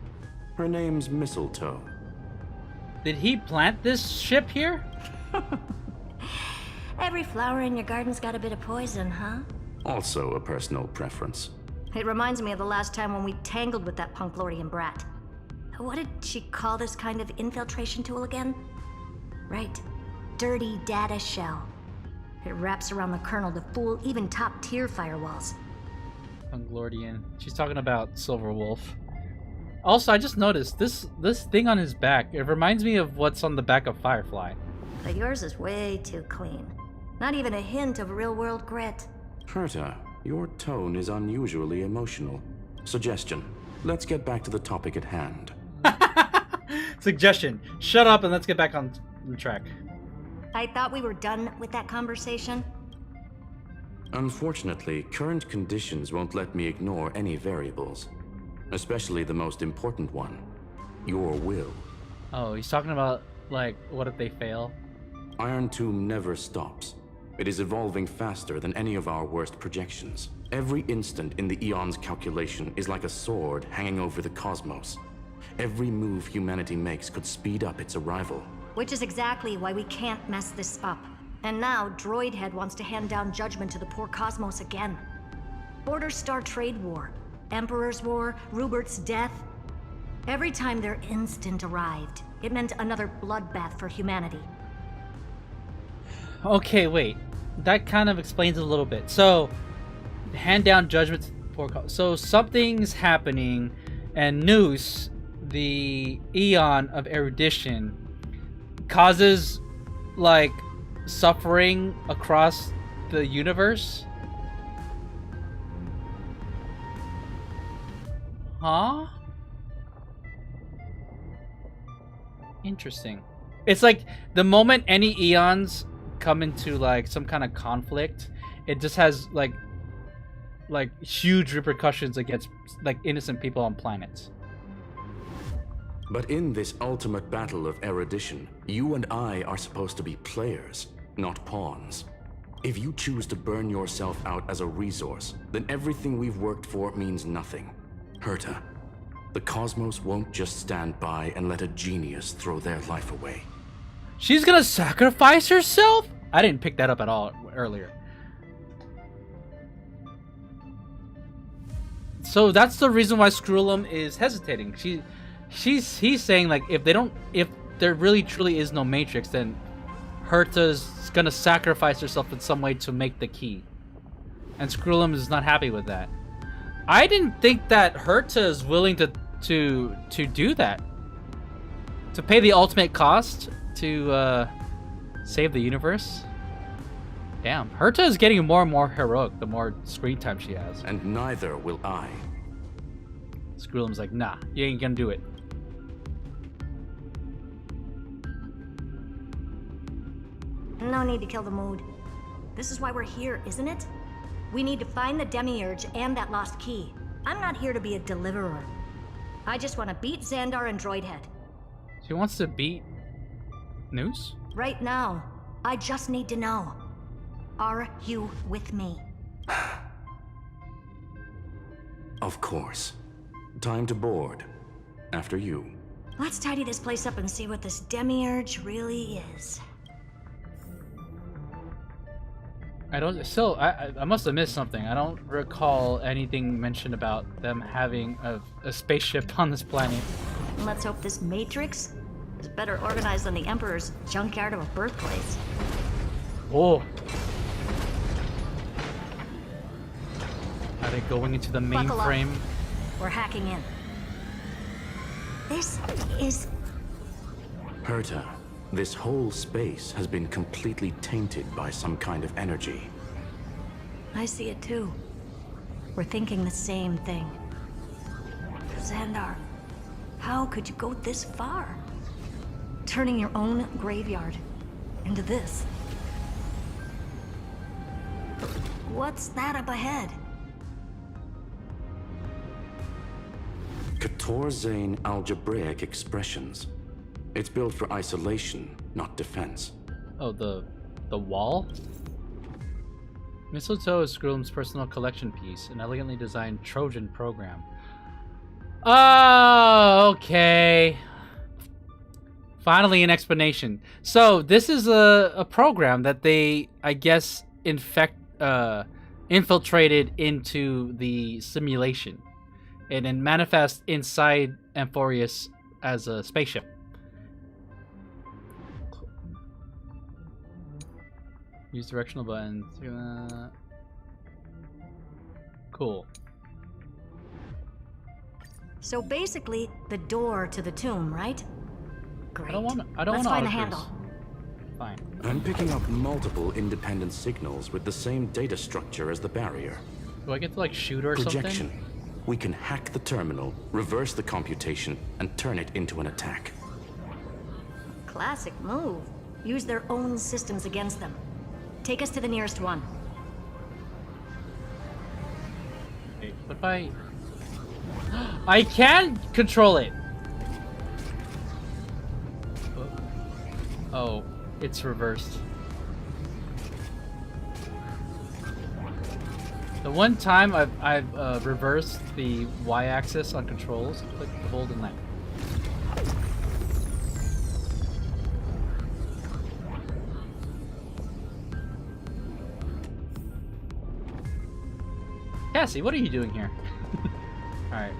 Speaker 14: Her name's Mistletoe.
Speaker 1: Did he plant this ship here?
Speaker 12: Every flower in your garden's got a bit of poison, huh?
Speaker 14: Also a personal preference.
Speaker 12: It reminds me of the last time when we tangled with that Punklordian brat. What did she call this kind of infiltration tool again? Right. Dirty data shell. It wraps around the kernel to fool even top-tier firewalls.
Speaker 1: Punklordian. She's talking about Silver Wolf. Also, I just noticed this thing on his back. It reminds me of what's on the back of Firefly.
Speaker 12: But yours is way too clean. Not even a hint of real-world grit.
Speaker 14: Herta, your tone is unusually emotional. Suggestion. Let's get back to the topic at hand.
Speaker 1: Suggestion. Shut up and let's get back on track.
Speaker 12: I thought we were done with that conversation.
Speaker 14: Unfortunately, current conditions won't let me ignore any variables. Especially the most important one. Your will.
Speaker 1: Oh, he's talking about, like, what if they fail?
Speaker 14: Iron Tomb never stops. It is evolving faster than any of our worst projections. Every instant in the Eon's calculation is like a sword hanging over the cosmos. Every move humanity makes could speed up its arrival.
Speaker 12: Which is exactly why we can't mess this up. And now, Droidhead wants to hand down judgment to the poor cosmos again. Border Star Trade War, Emperor's War, Rubert's death. Every time their instant arrived, it meant another bloodbath for humanity.
Speaker 1: Okay, wait. That kind of explains it a little bit. So, hand down judgment to the poor cosmos. So something's happening, and Noose, the Eon of erudition, causes, like, suffering across the universe? Huh? Interesting. It's like the moment any Eons come into like some kind of conflict, it just has like huge repercussions against like innocent people on planets.
Speaker 14: But in this ultimate battle of erudition, you and I are supposed to be players, not pawns. If you choose to burn yourself out as a resource, then everything we've worked for means nothing. Herta, the cosmos won't just stand by and let a genius throw their life away.
Speaker 1: She's gonna sacrifice herself? I didn't pick that up at all earlier. So that's the reason why Skrullum is hesitating. He's saying like if there really truly is no Matrix, then Herta's gonna sacrifice herself in some way to make the key. And Skrullum is not happy with that. I didn't think that Herta is willing to do that. To pay the ultimate cost to save the universe. Damn, Herta is getting more and more heroic the more screen time she has.
Speaker 14: And neither will I.
Speaker 1: Skrullum's like, nah, you ain't gonna do it.
Speaker 12: No need to kill the mood. This is why we're here, isn't it? We need to find the Demiurge and that lost key. I'm not here to be a deliverer. I just want to beat Xandar and Droidhead.
Speaker 1: She wants to beat Noose?
Speaker 12: Right now, I just need to know. Are you with me?
Speaker 14: Of course. Time to board. After you.
Speaker 12: Let's tidy this place up and see what this Demiurge really is.
Speaker 1: I must have missed something. I don't recall anything mentioned about them having a spaceship on this planet.
Speaker 12: Let's hope this Matrix is better organized than the Emperor's junkyard of a birthplace.
Speaker 1: Oh. Are they going into the mainframe?
Speaker 12: We're hacking in. This is...
Speaker 14: Herta, this whole space has been completely tainted by some kind of energy.
Speaker 12: I see it too. We're thinking the same thing. Xandar, How could you go this far? Turning your own graveyard into this. What's that up ahead?
Speaker 14: Katorzane algebraic expressions. It's built for isolation, not defense.
Speaker 1: Oh, the wall? Mistletoe is Scroom's personal collection piece, an elegantly designed Trojan program. Oh, okay. Finally, an explanation. So this is a program that they, I guess, infiltrated into the simulation, and then manifest inside Amphorius as a spaceship. Use directional buttons. Cool.
Speaker 12: So basically, the door to the tomb, right? Great.
Speaker 1: I don't want
Speaker 12: Let's
Speaker 1: to
Speaker 12: find the handle.
Speaker 1: Fine.
Speaker 14: I'm picking up multiple independent signals with the same data structure as the barrier.
Speaker 1: Do I get to like shoot her or
Speaker 14: Projection.
Speaker 1: something?
Speaker 14: We can hack the terminal, reverse the computation, and turn it into an attack.
Speaker 12: Classic move. Use their own systems against them. Take us to the nearest one.
Speaker 1: Okay, what if I... I can control it! Oh, it's reversed. The one time I've reversed the Y-axis on controls, click, hold, and left. Cassie, what are you doing here? Alright.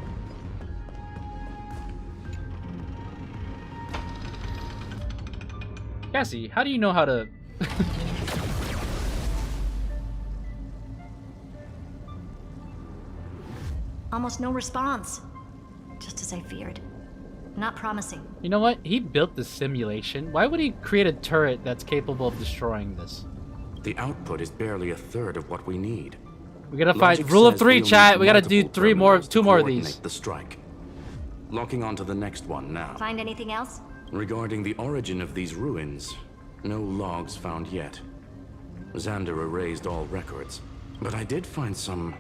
Speaker 1: Cassie, how do you know how to...
Speaker 12: Almost no response. Just as I feared. Not promising.
Speaker 1: You know what? He built this simulation. Why would he create a turret that's capable of destroying this?
Speaker 14: The output is barely a third of what we need.
Speaker 1: We gotta find rule of three, chat. We gotta do two more of these.
Speaker 14: The strike. Locking onto the next one now.
Speaker 12: Find anything else?
Speaker 14: Regarding the origin of these ruins, no logs found yet. Xander erased all records, but I did find some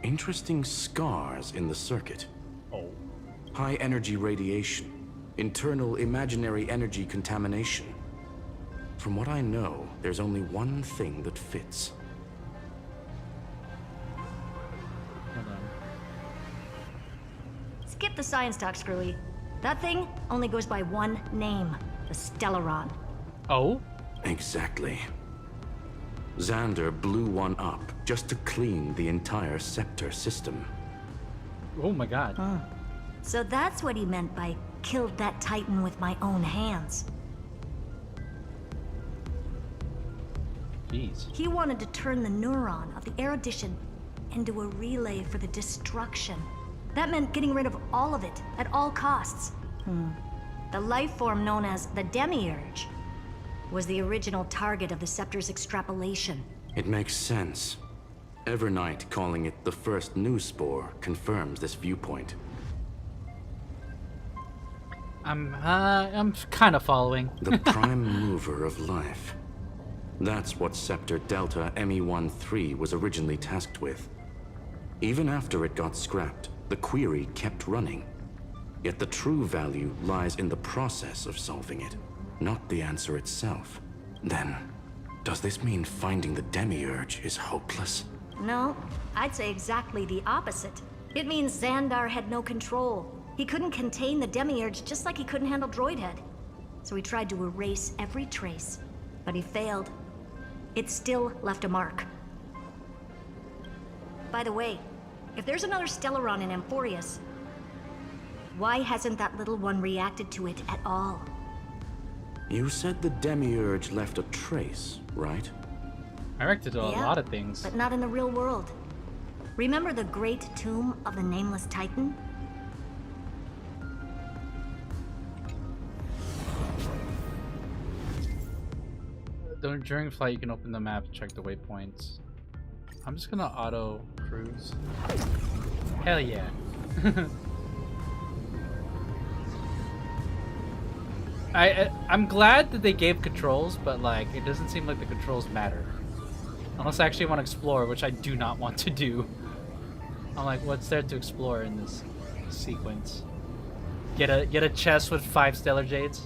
Speaker 14: interesting scars in the circuit.
Speaker 1: Oh.
Speaker 14: High energy radiation, internal imaginary energy contamination. From what I know, there's only one thing that fits.
Speaker 12: Skip the science talk, Screwy. That thing only goes by one name, the Stellaron.
Speaker 1: Oh?
Speaker 14: Exactly. Xander blew one up just to clean the entire scepter system.
Speaker 1: Oh my god.
Speaker 12: So that's what he meant by killed that Titan with my own hands.
Speaker 1: Jeez.
Speaker 12: He wanted to turn the neuron of the erudition into a relay for the destruction. That meant getting rid of all of it at all costs. The life form known as the Demiurge was the original target of the Scepter's extrapolation.
Speaker 14: It makes sense. Evernight calling it the first new spore confirms this viewpoint.
Speaker 1: I'm kind of following.
Speaker 14: The prime mover of life. That's what Scepter Delta ME-13 was originally tasked with. Even after it got scrapped, the query kept running. Yet the true value lies in the process of solving it, not the answer itself. Then, does this mean finding the Demiurge is hopeless?
Speaker 12: No, I'd say exactly the opposite. It means Xandar had no control. He couldn't contain the Demiurge just like he couldn't handle Droidhead. So he tried to erase every trace, but he failed. It still left a mark. By the way, if there's another Stellaron in Amphorius, why hasn't that little one reacted to it at all?
Speaker 14: You said the Demiurge left a trace, right?
Speaker 1: I reacted to a lot of things.
Speaker 12: But not in the real world. Remember the great tomb of the Nameless Titan?
Speaker 1: During flight, you can open the map and check the waypoints. I'm just gonna auto cruise. Hell yeah. I'm glad that they gave controls, but like it doesn't seem like the controls matter. Unless I actually want to explore, which I do not want to do. I'm like, what's there to explore in this sequence? Get a chest with 5 stellar jades.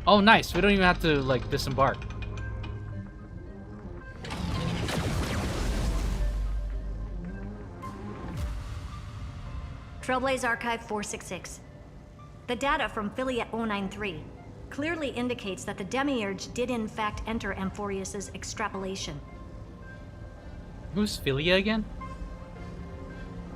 Speaker 1: Oh, nice. We don't even have to, like, disembark.
Speaker 12: Trailblaze Archive 466. The data from Philia 093 clearly indicates that the Demiurge did in fact enter Amphorius's extrapolation.
Speaker 1: Who's Philia again?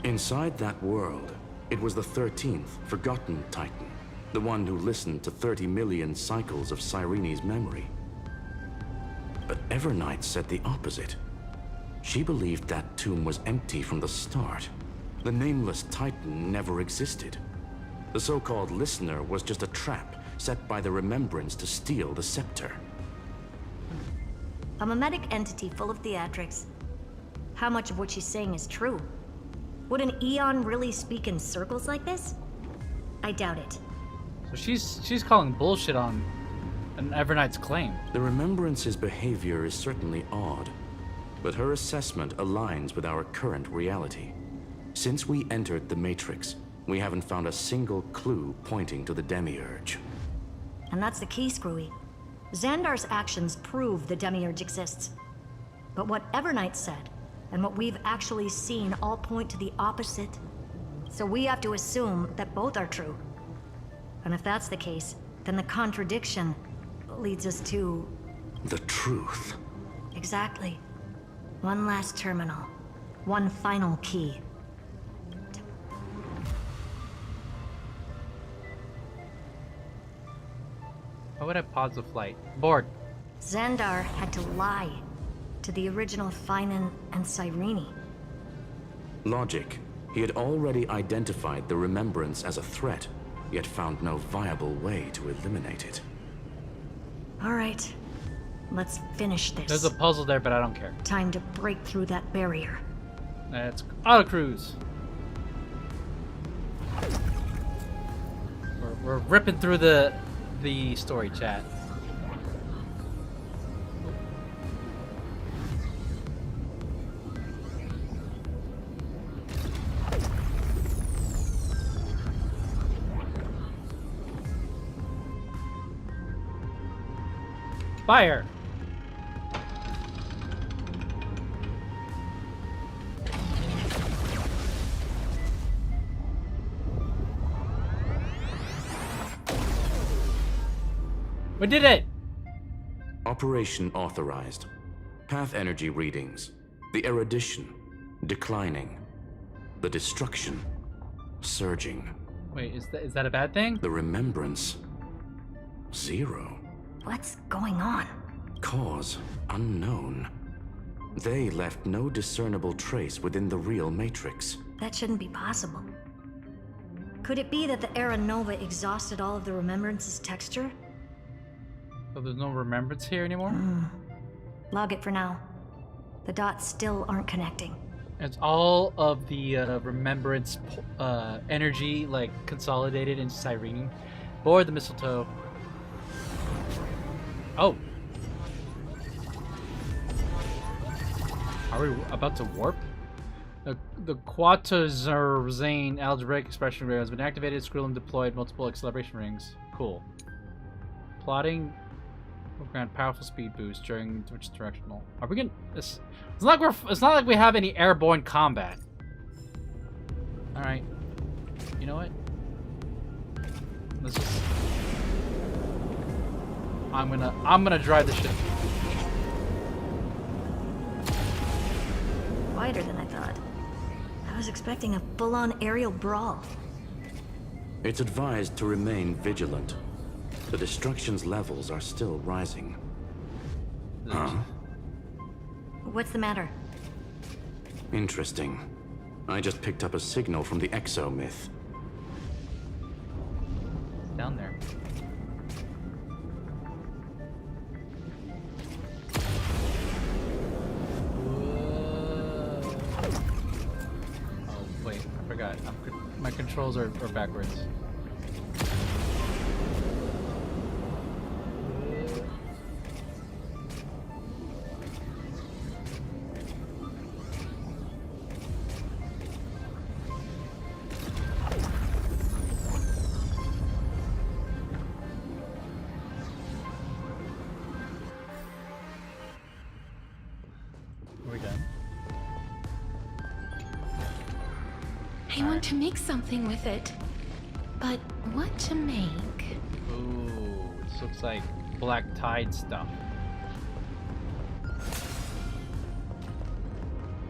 Speaker 14: Inside that world, it was the 13th forgotten Titan. The one who listened to 30 million cycles of Cyrene's memory. But Evernight said the opposite. She believed that tomb was empty from the start. The nameless Titan never existed. The so-called listener was just a trap set by the Remembrance to steal the scepter.
Speaker 12: A mimetic entity full of theatrics. How much of what she's saying is true? Would an Eon really speak in circles like this? I doubt it.
Speaker 1: So she's calling bullshit on an Evernight's claim.
Speaker 14: The Remembrance's behavior is certainly odd, but her assessment aligns with our current reality. Since we entered the Matrix, we haven't found a single clue pointing to the Demiurge.
Speaker 12: And that's the key, Screwy. Xandar's actions prove the Demiurge exists. But what Evernight said, and what we've actually seen all point to the opposite. So we have to assume that both are true. And if that's the case, then the contradiction leads us to...
Speaker 14: the truth.
Speaker 12: Exactly. One last terminal. One final key.
Speaker 1: Why would I pause the flight? Bored.
Speaker 12: Xandar had to lie to the original Finan and Cyrene.
Speaker 14: Logic. He had already identified the Remembrance as a threat, yet found no viable way to eliminate it.
Speaker 12: All right, let's finish this.
Speaker 1: There's a puzzle there, but I don't care.
Speaker 12: Time to break through that barrier.
Speaker 1: Let's autocruise. We're ripping through the story chat. Fire! We did it!
Speaker 14: Operation authorized. Path energy readings. The erudition declining. The destruction surging.
Speaker 1: Wait, is that a bad thing?
Speaker 14: The remembrance 0.
Speaker 12: What's going on?
Speaker 14: Cause unknown. They left no discernible trace within the real Matrix.
Speaker 12: That shouldn't be possible. Could it be that the Era Nova exhausted all of the Remembrance's texture?
Speaker 1: So there's no remembrance here anymore?
Speaker 12: Log it for now. The dots still aren't connecting.
Speaker 1: It's all of the remembrance energy, like, consolidated into Cyrene. Board the mistletoe. Oh. Are we about to warp? The Quatazerne algebraic expression ring has been activated. Skrillum deployed multiple acceleration rings. Cool. Plotting will grant powerful speed boost during which is directional. Are we gonna? It's not like we have any airborne combat. All right. You know what? Let's just. I'm gonna drive the ship.
Speaker 12: Quieter than I thought. I was expecting a full-on aerial brawl.
Speaker 14: It's advised to remain vigilant. The destruction's levels are still rising. Huh?
Speaker 12: What's the matter?
Speaker 14: Interesting. I just picked up a signal from the exo myth.
Speaker 1: Down there. controls are backwards. We're done.
Speaker 4: I want to make something with it. But what to make?
Speaker 1: Ooh, this looks like black tide stuff.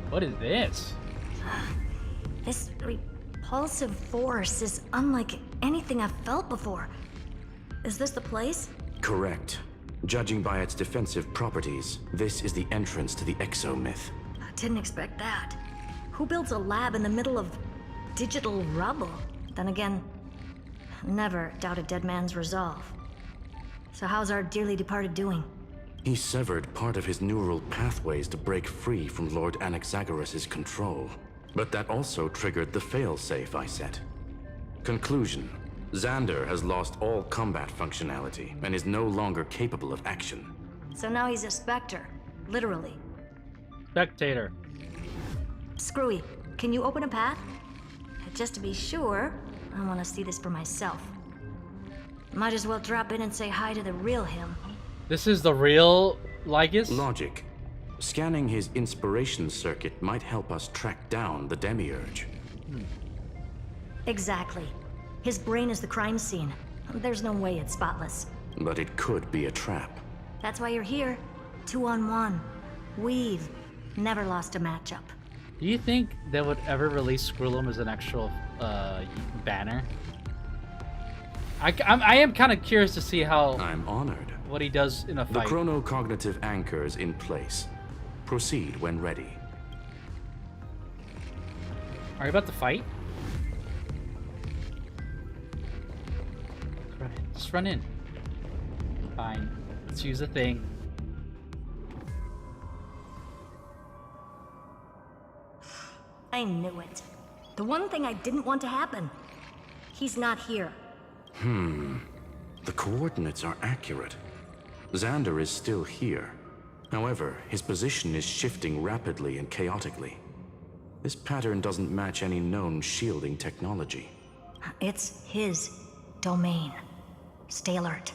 Speaker 1: What is this?
Speaker 12: This repulsive force is unlike anything I've felt before. Is this the place?
Speaker 14: Correct. Judging by its defensive properties, this is the entrance to the exomyth.
Speaker 12: I didn't expect that. Who builds a lab in the middle of digital rubble? Then again, never doubt a dead man's resolve. So how's our dearly departed doing?
Speaker 14: He severed part of his neural pathways to break free from Lord Anaxagoras' control. But that also triggered the failsafe I set. Conclusion: Xander has lost all combat functionality and is no longer capable of action.
Speaker 12: So now he's a specter, literally.
Speaker 1: Spectator.
Speaker 12: Screwy, can you open a path? Just to be sure, I want to see this for myself. Might as well drop in and say hi to the real him.
Speaker 1: This is the real Lygus?
Speaker 14: Logic. Scanning his inspiration circuit might help us track down the Demiurge.
Speaker 12: Exactly. His brain is the crime scene. There's no way it's spotless.
Speaker 14: But it could be a trap.
Speaker 12: That's why you're here. 2-on-1. We've never lost a matchup.
Speaker 1: Do you think they would ever release Skrulum as an actual banner? I am kind of curious to see how...
Speaker 14: I'm honored.
Speaker 1: What he does in a fight.
Speaker 14: The chronocognitive anchor is in place. Proceed when ready.
Speaker 1: Are you about to fight? Run in. Just run in. Fine. Let's use the thing.
Speaker 12: I knew it. The one thing I didn't want to happen. He's not here.
Speaker 14: The coordinates are accurate. Xander is still here. However, his position is shifting rapidly and chaotically. This pattern doesn't match any known shielding technology.
Speaker 12: It's his domain. Stay alert.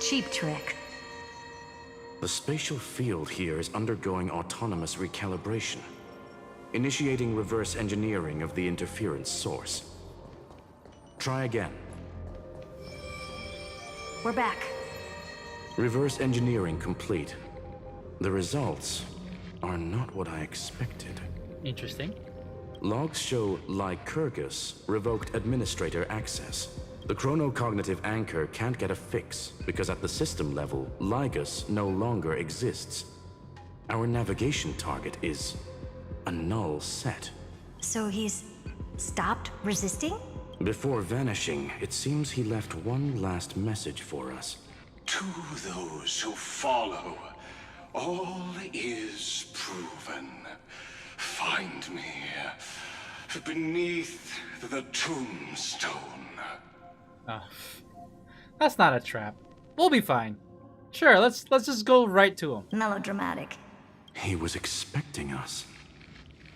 Speaker 12: Cheap trick.
Speaker 14: The spatial field here is undergoing autonomous recalibration, initiating reverse engineering of the interference source. Try again.
Speaker 12: We're back.
Speaker 14: Reverse engineering complete. The results are not what I expected.
Speaker 1: Interesting.
Speaker 14: Logs show Lycurgus revoked administrator access. The chronocognitive anchor can't get a fix because at the system level, Lygus no longer exists. Our navigation target is a null set.
Speaker 12: So he's stopped resisting?
Speaker 14: Before vanishing, it seems he left one last message for us.
Speaker 5: To those who follow, all is proven. Find me beneath the tombstone.
Speaker 1: Oh, that's not a trap. We'll be fine. Sure, let's just go right to him.
Speaker 12: Melodramatic.
Speaker 14: He was expecting us.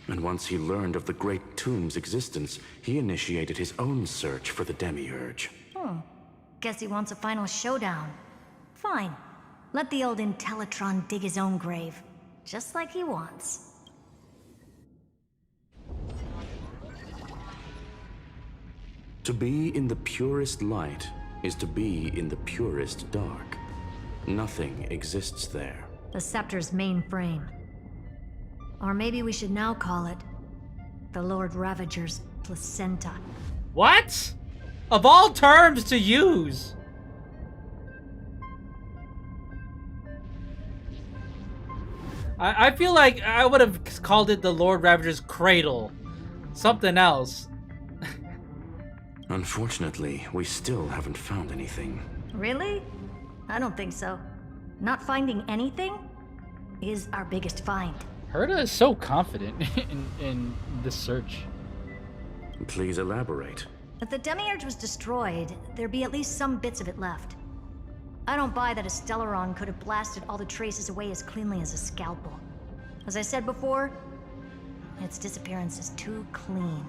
Speaker 14: And once he learned of the Great Tomb's existence, he initiated his own search for the Demiurge.
Speaker 12: Guess he wants a final showdown. Fine. Let the old Intellitron dig his own grave. Just like he wants.
Speaker 14: To be in the purest light is to be in the purest dark. Nothing exists there.
Speaker 12: The Scepter's main frame. Or maybe we should now call it the Lord Ravager's placenta.
Speaker 1: What? Of all terms to use! I feel like I would have called it the Lord Ravager's cradle. Something else.
Speaker 14: Unfortunately, we still haven't found anything.
Speaker 12: Really? I don't think so. Not finding anything is our biggest find.
Speaker 1: Herta is so confident in this search.
Speaker 14: Please elaborate.
Speaker 12: If the Demiurge was destroyed, there'd be at least some bits of it left. I don't buy that a Stellaron could have blasted all the traces away as cleanly as a scalpel. As I said before, its disappearance is too clean.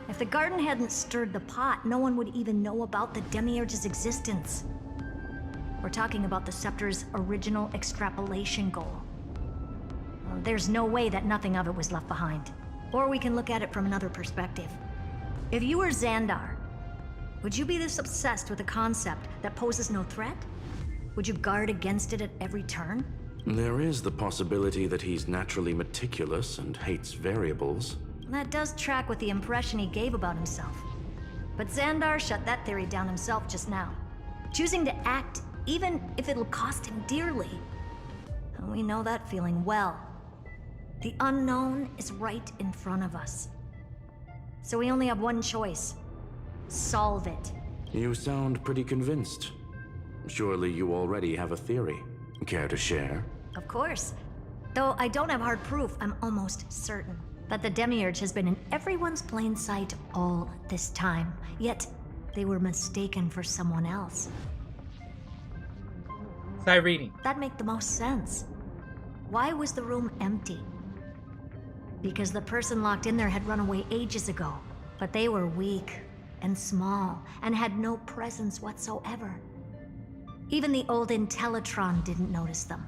Speaker 12: If the garden hadn't stirred the pot, no one would even know about the Demiurge's existence. We're talking about the Scepter's original extrapolation goal. There's no way that nothing of it was left behind. Or we can look at it from another perspective. If you were Xandar, would you be this obsessed with a concept that poses no threat? Would you guard against it at every turn?
Speaker 14: There is the possibility that he's naturally meticulous and hates variables.
Speaker 12: That does track with the impression he gave about himself. But Xandar shut that theory down himself just now, choosing to act even if it'll cost him dearly. And we know that feeling well. The unknown is right in front of us. So we only have one choice. Solve it.
Speaker 14: You sound pretty convinced. Surely you already have a theory. Care to share?
Speaker 12: Of course. Though I don't have hard proof, I'm almost certain that the Demiurge has been in everyone's plain sight all this time. Yet, they were mistaken for someone else.
Speaker 1: Cyrene.
Speaker 12: That'd make the most sense. Why was the room empty? Because the person locked in there had run away ages ago. But they were weak and small and had no presence whatsoever. Even the old Intellitron didn't notice them.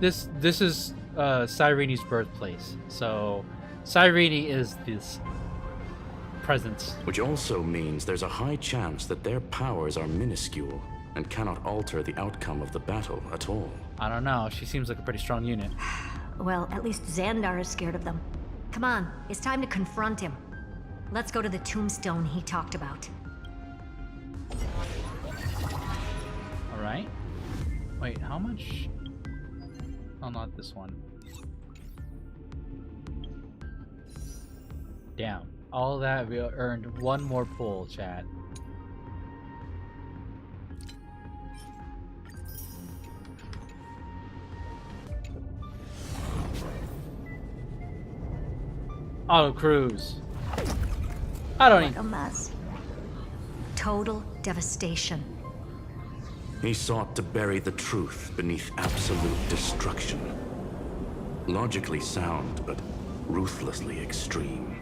Speaker 1: This is Cyrene's birthplace. So Cyrene is this presence.
Speaker 14: Which also means there's a high chance that their powers are minuscule and cannot alter the outcome of the battle at all.
Speaker 1: I don't know. She seems like a pretty strong unit.
Speaker 12: Well, at least Xandar is scared of them. Come on, it's time to confront him. Let's go to the tombstone he talked about.
Speaker 1: Alright. Wait, how much? Oh, not this one. Damn. All that, we earned one more pull, chat. Auto cruise. I don't
Speaker 12: What a mess. Total devastation.
Speaker 14: He sought to bury the truth beneath absolute destruction. Logically sound, but ruthlessly extreme.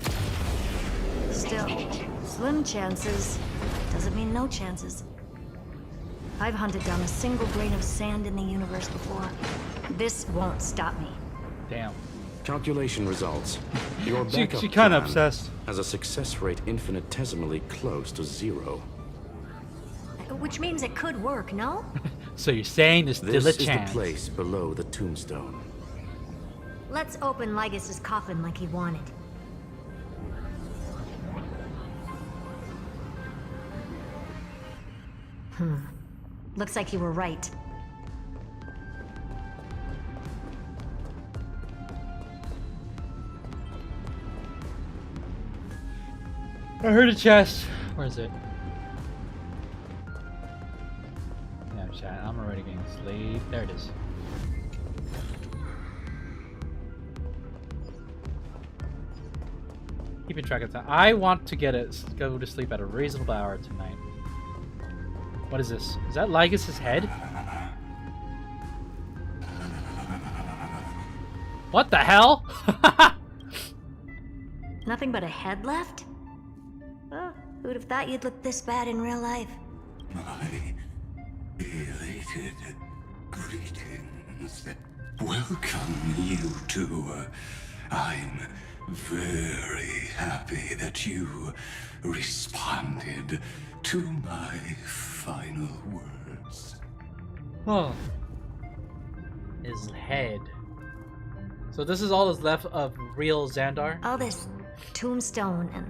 Speaker 12: Still, slim chances doesn't mean no chances. I've hunted down a single grain of sand in the universe before. This won't stop me.
Speaker 1: Damn.
Speaker 14: Calculation results. Your backup
Speaker 1: she kinda
Speaker 14: plan
Speaker 1: obsessed.
Speaker 14: has a success rate infinitesimally close to 0.
Speaker 12: Which means it could work, no?
Speaker 1: So you're saying there's still a
Speaker 14: This
Speaker 1: chance?
Speaker 14: is the place below the tombstone.
Speaker 12: Let's open Lygas's coffin like he wanted. Looks like you were right.
Speaker 1: I heard a chest. Where is it? Yeah, chat. I'm already getting sleep. There it is. Keeping track of time. I want to go to sleep at a reasonable hour tonight. What is this? Is that Lygas's head? What the hell?
Speaker 12: Nothing but a head left? Oh, who'd have thought you'd look this bad in real life?
Speaker 18: My elated greetings. Welcome, you two. I'm very happy that you responded to my final words.
Speaker 1: Oh. His head. So this is all that's left of real Xandar?
Speaker 12: All this tombstone and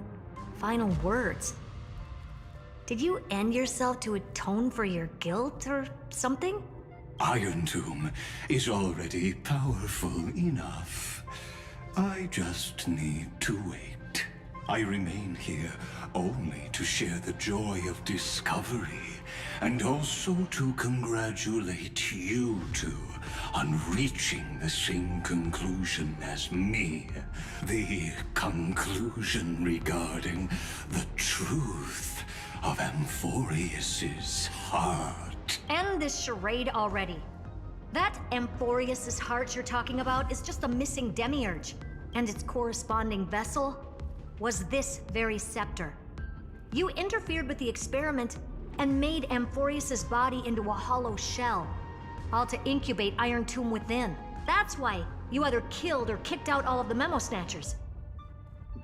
Speaker 12: final words. Did you end yourself to atone for your guilt or something?
Speaker 18: Iron Tomb is already powerful enough. I just need to wait. I remain here
Speaker 20: only to share the joy of discovery, and also to congratulate you two on reaching the same conclusion as me. The conclusion regarding the truth of Amphorius's heart.
Speaker 12: End this charade already. That Amphorius's heart you're talking about is just a missing demiurge, and its corresponding vessel was this very scepter. You interfered with the experiment and made Amphorius's body into a hollow shell, all to incubate Iron Tomb within. That's why you either killed or kicked out all of the Memo Snatchers.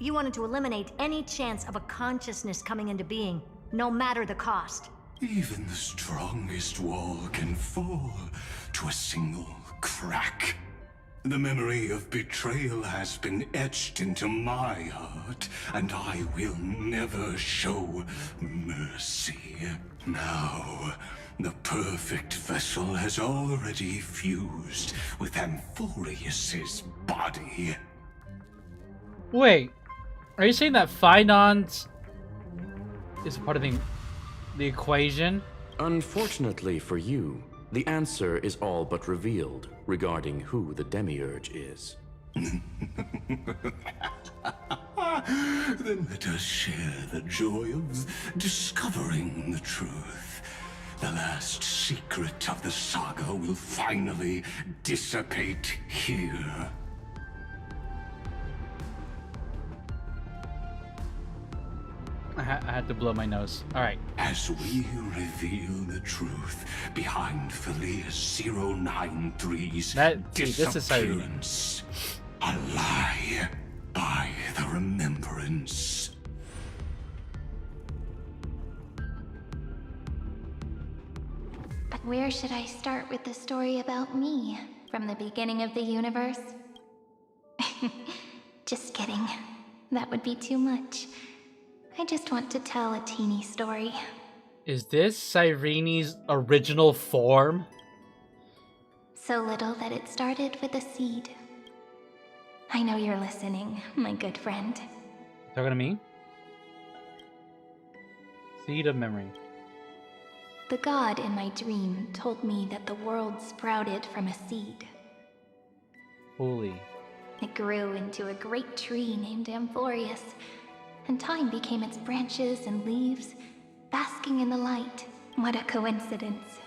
Speaker 12: You wanted to eliminate any chance of a consciousness coming into being, no matter the cost.
Speaker 20: Even the strongest wall can fall to a single crack. The memory of betrayal has been etched into my heart, and I will never show mercy. Now, the perfect vessel has already fused with Amphorius's body.
Speaker 1: Wait, are you saying that Phinons is part of the equation?
Speaker 14: Unfortunately for you, the answer is all but revealed regarding who the Demiurge is.
Speaker 20: Then let us share the joy of discovering the truth. The last secret of the saga will finally dissipate here.
Speaker 1: I had to blow my nose. All right.
Speaker 20: As we reveal the truth behind Phileas 093's disappearance, a lie by the remembrance.
Speaker 2: But where should I start with the story about me? From the beginning of the universe? Just kidding. That would be too much. I just want to tell a teeny story.
Speaker 1: Is this Cyrene's original form?
Speaker 2: So little that it started with a seed. I know you're listening, my good friend.
Speaker 1: Talking to me? Seed of memory.
Speaker 2: The god in my dream told me that the world sprouted from a seed.
Speaker 1: Holy.
Speaker 2: It grew into a great tree named Amphorius, and time became its branches and leaves, basking in the light. What a coincidence.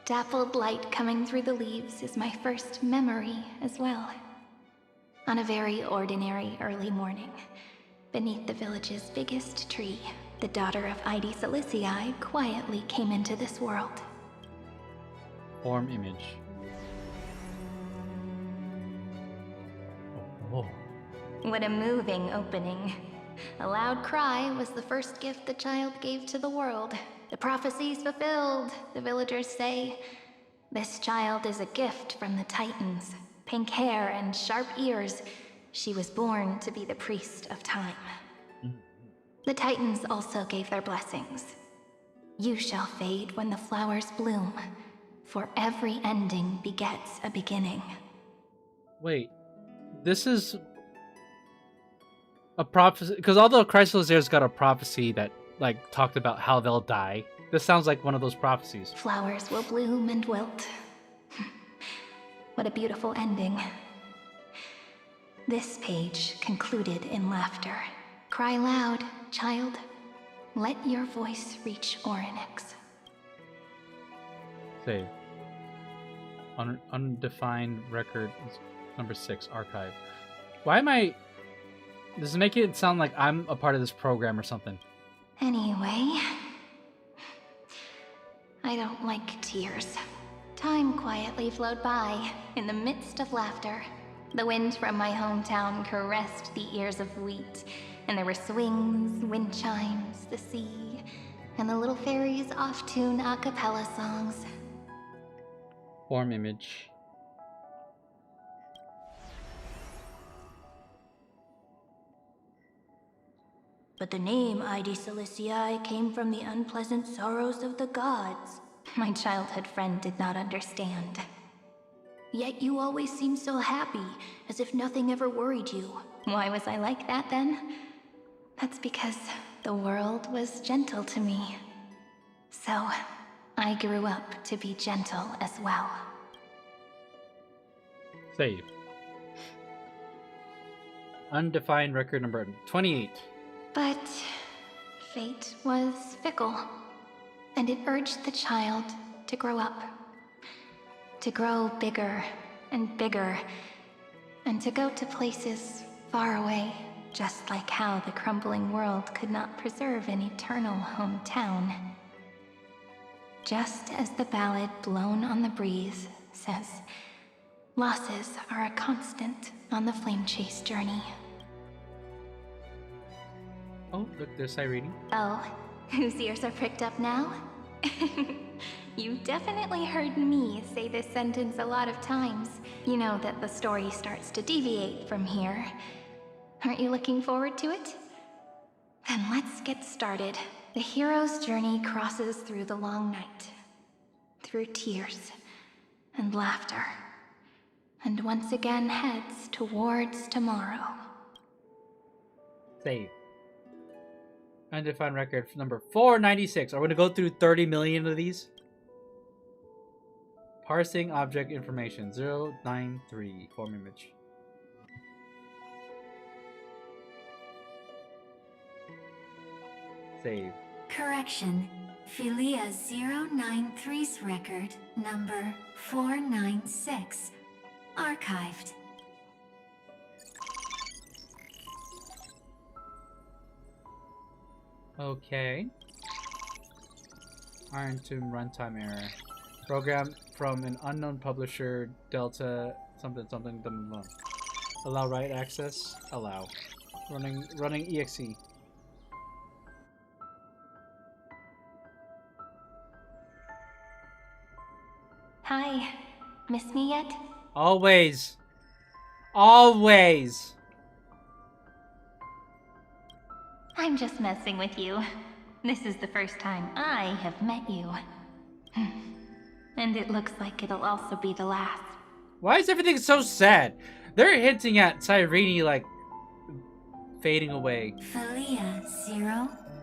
Speaker 2: Dappled light coming through the leaves is my first memory as well. On a very ordinary early morning, beneath the village's biggest tree, the daughter of Ide Silicii quietly came into this world.
Speaker 1: Form image. Oh.
Speaker 2: What a moving opening. A loud cry was the first gift the child gave to the world. The prophecy's fulfilled, the villagers say. This child is a gift from the Titans. Pink hair and sharp ears, she was born to be the priest of time. The Titans also gave their blessings. You shall fade when the flowers bloom, for every ending begets a beginning.
Speaker 1: Wait, this is a prophecy, because although Chrysalis got a prophecy that like talked about how they'll die, this sounds like one of those prophecies.
Speaker 2: Flowers will bloom and wilt. What a beautiful ending. This page concluded in laughter. Cry loud, child. Let your voice reach Orynyx.
Speaker 1: Save. Undefined record number 6, archive. Why am I... This is making it sound like I'm a part of this program or something.
Speaker 2: Anyway... I don't like tears. Time quietly flowed by, in the midst of laughter. The wind from my hometown caressed the ears of wheat, and there were swings, wind chimes, the sea, and the little fairies off-tune a cappella songs.
Speaker 1: Form image.
Speaker 2: But the name Ide Silicii came from the unpleasant sorrows of the gods. My childhood friend did not understand. Yet you always seemed so happy, as if nothing ever worried you. Why was I like that then? That's because the world was gentle to me. So, I grew up to be gentle as well.
Speaker 1: Save. Undefined record number 28.
Speaker 2: But fate was fickle, and it urged the child to grow up. To grow bigger and bigger, and to go to places far away, just like how the crumbling world could not preserve an eternal hometown. Just as the ballad Blown on the Breeze says, losses are a constant on the flame chase journey.
Speaker 1: Oh, look, there's Cyrene.
Speaker 2: Oh, whose ears are pricked up now? You've definitely heard me say this sentence a lot of times. You know that the story starts to deviate from here. Aren't you looking forward to it? Then let's get started. The hero's journey crosses through the long night, through tears and laughter, and once again heads towards tomorrow.
Speaker 1: Save. Undefined record number 496. Are we going to go through 30 million of these? Parsing object information 093. Form image. Save.
Speaker 15: Correction. Philia 093's record number 496. Archived.
Speaker 1: Okay. Iron Tomb runtime error. Program from an unknown publisher, Delta something something. Blah, blah, blah. Allow write access. Allow. Running exe.
Speaker 2: Hi, miss me yet?
Speaker 1: Always. Always.
Speaker 2: I'm just messing with you. This is the first time I have met you. And it looks like it'll also be the last.
Speaker 1: Why is everything so sad? They're hinting at Cyrene, like, fading away.
Speaker 15: Philia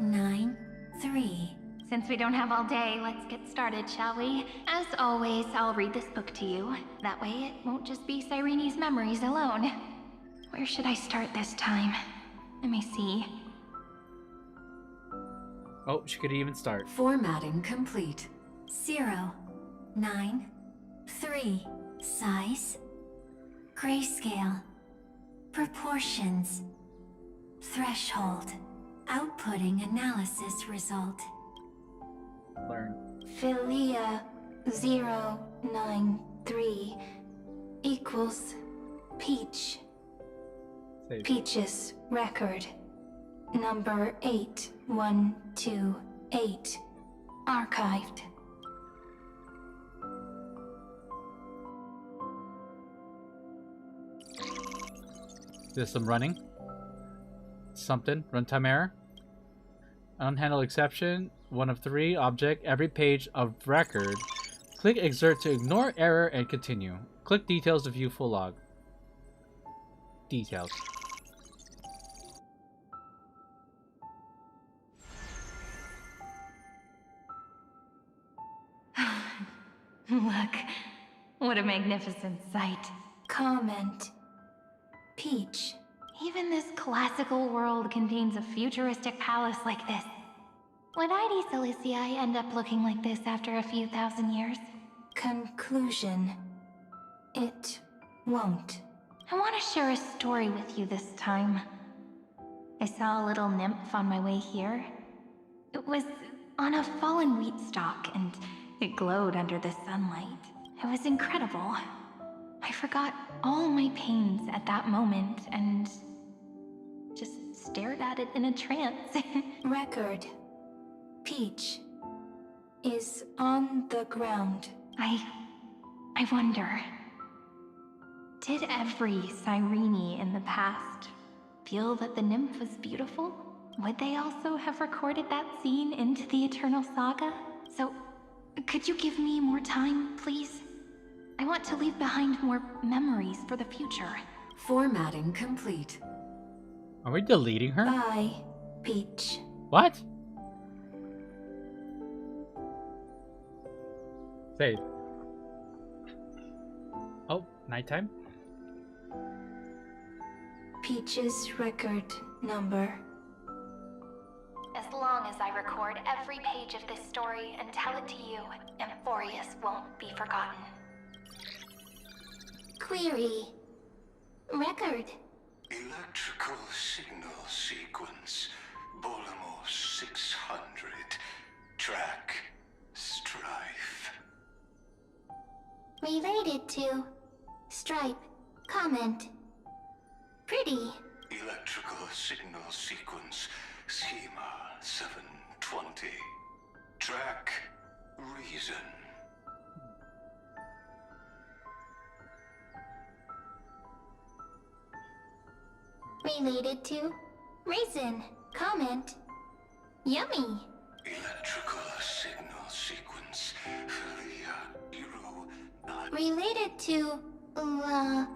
Speaker 15: 093.
Speaker 2: Since we don't have all day, let's get started, shall we? As always, I'll read this book to you. That way it won't just be Cyrene's memories alone. Where should I start this time? Let me see.
Speaker 1: Oh, she could even start.
Speaker 15: Formatting complete. 093. Size. Grayscale. Proportions. Threshold. Outputting analysis result.
Speaker 1: Learn.
Speaker 2: Philia 093 equals Peach.
Speaker 1: Save.
Speaker 2: Peach's record number 8128. Archived.
Speaker 1: There's some running. Something. Runtime error. Unhandled exception. 1 of 3. Object. Every page of record. Click exert to ignore error and continue. Click details to view full log. Details.
Speaker 2: Look, what a magnificent sight. Comment. Peach. Even this classical world contains a futuristic palace like this. Would ID Silicii end up looking like this after a few thousand years? Conclusion. It won't. I want to share a story with you this time. I saw a little nymph on my way here. It was on a fallen wheat stalk, and it glowed under the sunlight. It was incredible. I forgot all my pains at that moment and just stared at it in a trance. Record. Peach is on the ground. I wonder, did every Cyrene in the past feel that the nymph was beautiful? Would they also have recorded that scene into the Eternal Saga? So, could you give me more time, please? I want to leave behind more memories for the future.
Speaker 15: Formatting complete.
Speaker 1: Are we deleting her?
Speaker 2: Bye, Peach.
Speaker 1: What? Save. Oh, nighttime?
Speaker 2: Peach's record number. As long as I record every page of this story and tell it to you, Amphorius won't be forgotten.
Speaker 3: Query. Record.
Speaker 20: Electrical signal sequence. Bolamos 600. Track. Strife.
Speaker 3: Related to. Stripe. Comment. Pretty.
Speaker 20: Electrical signal sequence. Schema 720. Track. Reason.
Speaker 3: Related to. Reason. Comment. Yummy.
Speaker 20: Electrical signal sequence.
Speaker 3: Related to. Love.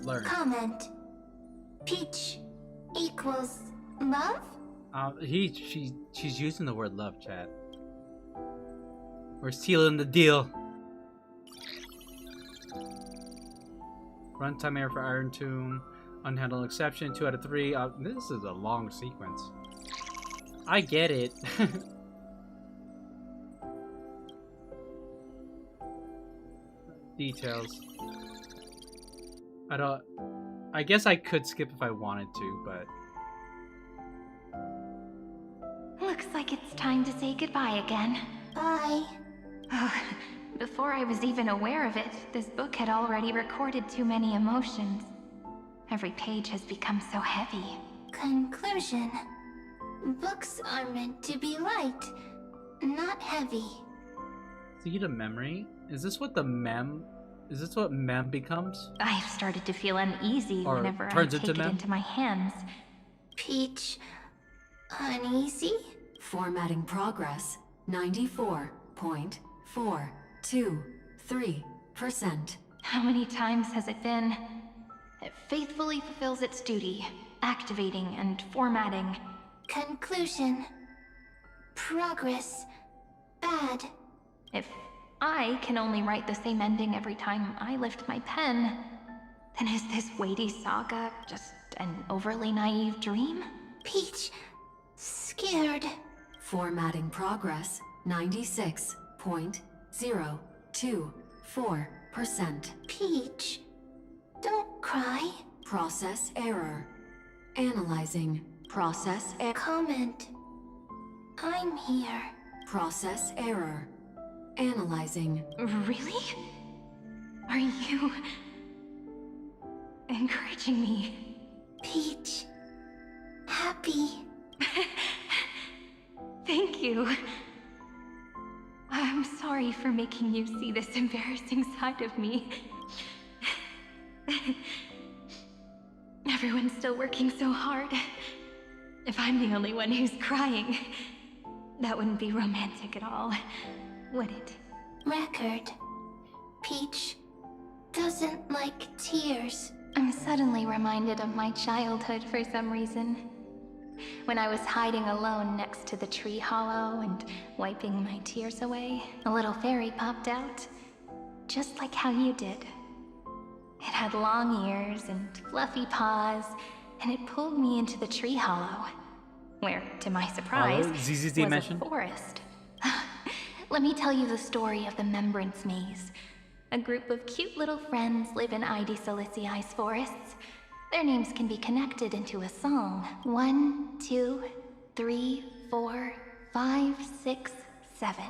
Speaker 1: Learn.
Speaker 3: Comment. Peach equals love?
Speaker 1: She's using the word love, chat. We're sealing the deal. Runtime error for Iron Tomb. Unhandled exception, 2 out of 3. This is a long sequence. I get it. Details. I guess I could skip if I wanted to, but...
Speaker 2: Looks like it's time to say goodbye again.
Speaker 3: Bye.
Speaker 2: Before I was even aware of it, this book had already recorded too many emotions. Every page has become so heavy.
Speaker 3: Conclusion. Books are meant to be light, not heavy.
Speaker 1: Seed of memory? Is this what mem becomes?
Speaker 2: I've started to feel uneasy
Speaker 1: Or
Speaker 2: whenever I
Speaker 1: turns
Speaker 2: take
Speaker 1: into
Speaker 2: it
Speaker 1: mem?
Speaker 2: into my hands.
Speaker 3: Peach. Uneasy?
Speaker 21: Formatting progress 94.423%.
Speaker 2: How many times has it been? It faithfully fulfills its duty, activating and formatting.
Speaker 3: Conclusion. Progress. Bad.
Speaker 2: If I can only write the same ending every time I lift my pen, then is this weighty saga just an overly naive dream?
Speaker 3: Peach. Scared.
Speaker 21: Formatting progress 96.024%.
Speaker 3: Peach. Don't cry.
Speaker 21: Process error. Analyzing. Process error.
Speaker 3: Comment. I'm here.
Speaker 21: Process error. Analyzing.
Speaker 2: Really? Are you encouraging me?
Speaker 3: Peach. Happy.
Speaker 2: Thank you. I'm sorry for making you see this embarrassing side of me. Everyone's still working so hard. If I'm the only one who's crying, that wouldn't be romantic at all, would it?
Speaker 3: Record. Peach doesn't like tears.
Speaker 2: I'm suddenly reminded of my childhood for some reason. When I was hiding alone next to the tree hollow and wiping my tears away, a little fairy popped out, just like how you did. It had long ears and fluffy paws, and it pulled me into the tree hollow, where, to my surprise, was a forest. Let me tell you the story of the Membrance Maze. A group of cute little friends live in Ide Silicii's forests. Their names can be connected into a song. 1, 2, 3, 4, 5, 6, 7.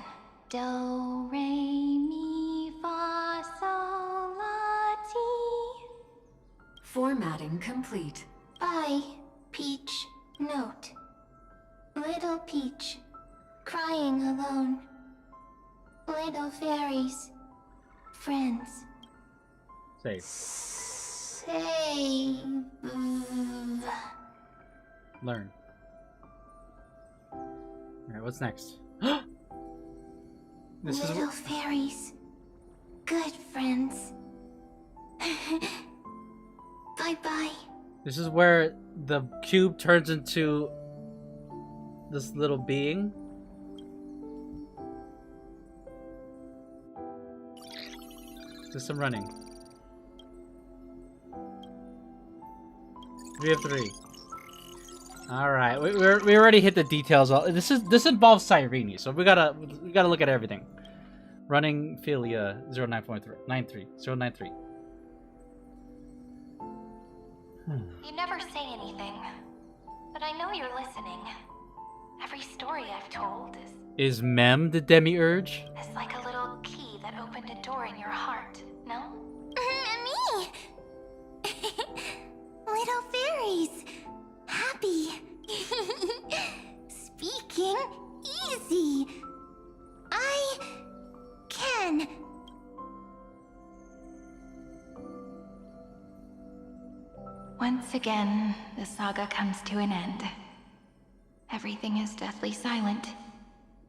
Speaker 2: Do, re, mi, fa, sol, la, ti.
Speaker 21: Formatting complete.
Speaker 3: Bye, Peach. Note. Little Peach. Crying alone. Little fairies. Friends.
Speaker 1: Save.
Speaker 3: Save.
Speaker 1: Learn. Alright, what's next?
Speaker 3: Little fairies. Good friends. Bye-bye.
Speaker 1: This is where the cube turns into this little being. Just some running. 3 of 3. All right, we already hit the details. This involves Cyrene, so we gotta look at everything. Running Philia 0943 093.
Speaker 2: You never say anything, but I know you're listening. Every story I've told
Speaker 1: Is Mem the demiurge?
Speaker 2: is like a little key that opened a door in your heart, no?
Speaker 3: Me! Little fairies. Happy. Speaking easy. I can.
Speaker 2: Once again, the saga comes to an end. Everything is deathly silent,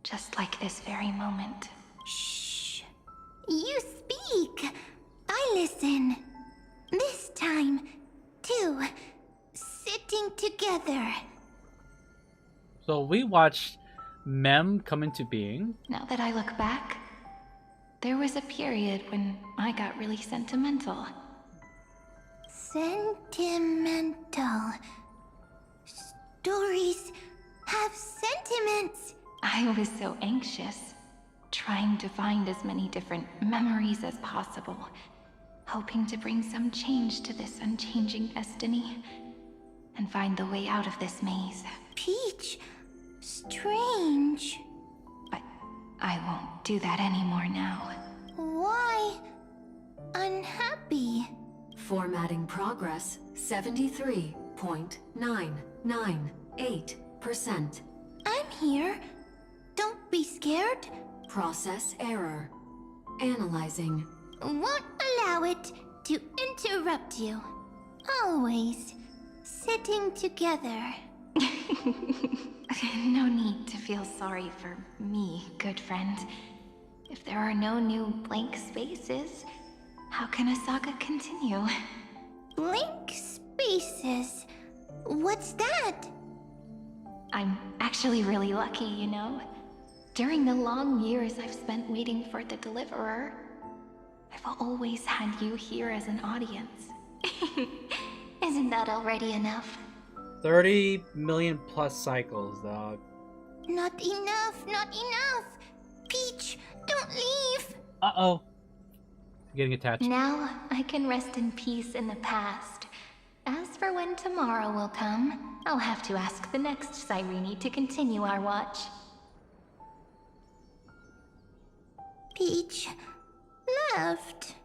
Speaker 2: just like this very moment.
Speaker 3: Shh. You speak. I listen. This time, too. Sitting together.
Speaker 1: So we watched Mem come into being.
Speaker 2: Now that I look back, there was a period when I got really sentimental.
Speaker 3: Sentimental. Stories have sentiments.
Speaker 2: I was so anxious, trying to find as many different memories as possible, hoping to bring some change to this unchanging destiny, and find the way out of this maze.
Speaker 3: Peach, strange.
Speaker 2: But I won't do that anymore now.
Speaker 3: Why unhappy?
Speaker 21: Formatting progress 73.998%.
Speaker 3: I'm here. Don't be scared.
Speaker 21: Process error. Analyzing.
Speaker 3: Won't allow it to interrupt you. Always sitting together.
Speaker 2: No need to feel sorry for me, good friend. If there are no new blank spaces, how can a saga continue?
Speaker 3: Blank spaces? What's that?
Speaker 2: I'm actually really lucky, you know. During the long years I've spent waiting for the deliverer, I've always had you here as an audience.
Speaker 3: Isn't that already enough?
Speaker 1: 30 million plus cycles, dog.
Speaker 3: Not enough, not enough! Peach, don't leave!
Speaker 1: Uh-oh. Getting attached.
Speaker 2: Now I can rest in peace in the past. As for when tomorrow will come, I'll have to ask the next Cyrene to continue our watch.
Speaker 3: Peach left.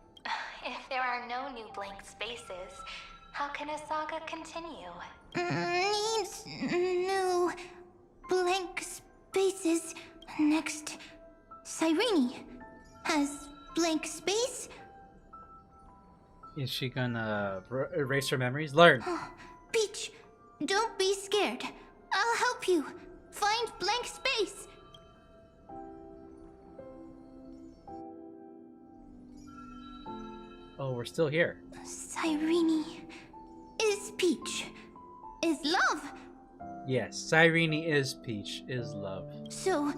Speaker 2: If there are no new blank spaces, how can a saga continue?
Speaker 3: Needs new blank spaces. Next, Cyrene has blank space.
Speaker 1: Is she gonna erase her memories? Learn.
Speaker 3: Peach, don't be scared. I'll help you. Find blank space.
Speaker 1: Oh, we're still here.
Speaker 3: Cyrene is Peach. Is love.
Speaker 1: Yes, Cyrene is Peach, is love.
Speaker 3: So,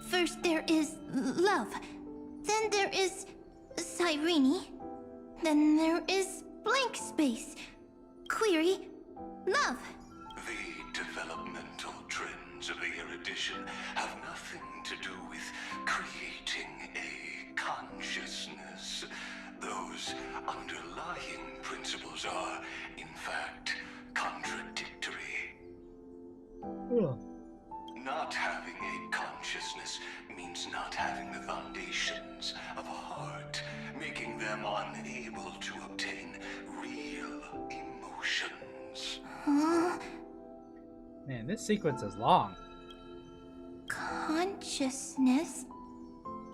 Speaker 3: first there is love. Then there is Cyrene. Then there is blank space. Query, love.
Speaker 20: The developmental trends of the erudition have nothing to do with creating a consciousness. Those underlying principles are, in fact, contradictory. Not having a consciousness means not having the foundations of a heart, making them unable to obtain real emotions.
Speaker 1: Man, this sequence is long.
Speaker 3: Consciousness,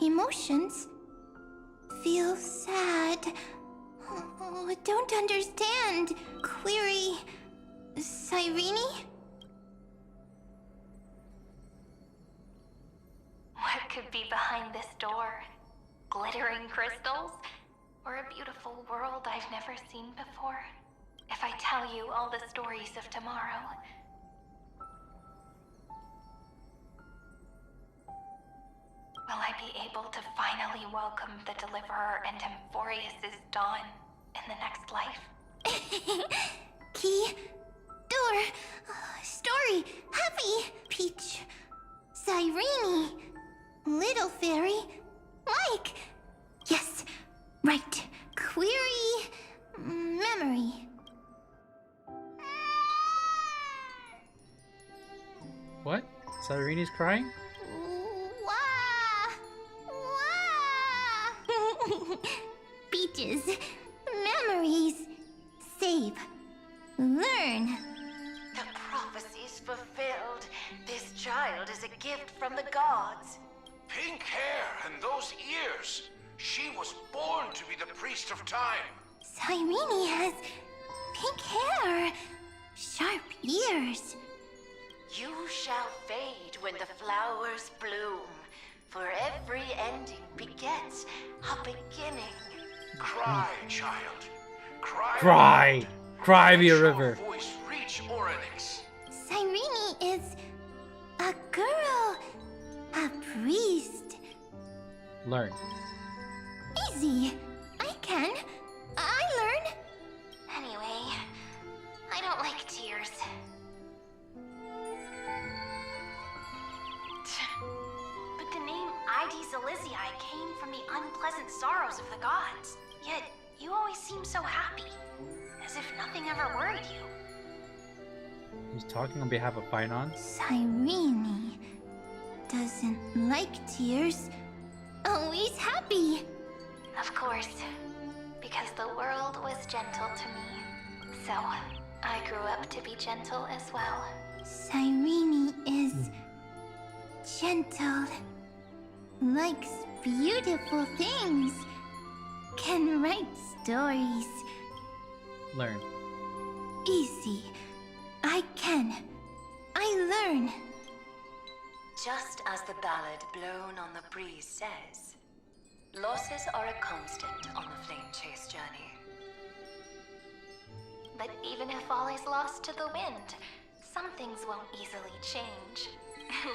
Speaker 3: emotions, feel sad. Oh, I don't understand. Query, Cyrene?
Speaker 2: What could be behind this door? Glittering crystals? Or a beautiful world I've never seen before? if I tell you all the stories of tomorrow? Will I be able to finally welcome the Deliverer and Amphorius' dawn in the next life?
Speaker 3: Key, door, story, happy, Peach, Cyrene, little fairy, Mike. Yes, right. Query, memory.
Speaker 1: What? Cyrene's crying?
Speaker 3: Peaches, memories, save, learn.
Speaker 7: The prophecy's fulfilled. This child is a gift from the gods.
Speaker 22: Pink hair and those ears. She was born to be the priest of time.
Speaker 3: Cyrene has pink hair, sharp ears.
Speaker 7: You shall fade when the flowers bloom, for every ending begets a beginning.
Speaker 22: Cry, child. Cry.
Speaker 1: Cry! Cry me a river.
Speaker 22: Voice reach Oryx.
Speaker 3: Cyrene is a girl, a priest.
Speaker 1: Learn.
Speaker 3: Easy. I can. I learn. Anyway, I don't like tears.
Speaker 15: But the name Ides Elysiae came from the unpleasant sorrows of the gods. Yet, you always seem so happy. As if nothing ever worried you.
Speaker 1: He's talking on behalf of Finon.
Speaker 3: Cyrene doesn't like tears. Always happy.
Speaker 2: Of course, because the world was gentle to me. So, I grew up to be gentle as well.
Speaker 3: Cyrene is gentle, likes beautiful things, can write stories.
Speaker 1: Learn.
Speaker 3: Easy. I can. I learn.
Speaker 7: Just as the ballad blown on the breeze says, losses are a constant on the flame chase journey.
Speaker 2: But even if all is lost to the wind, some things won't easily change.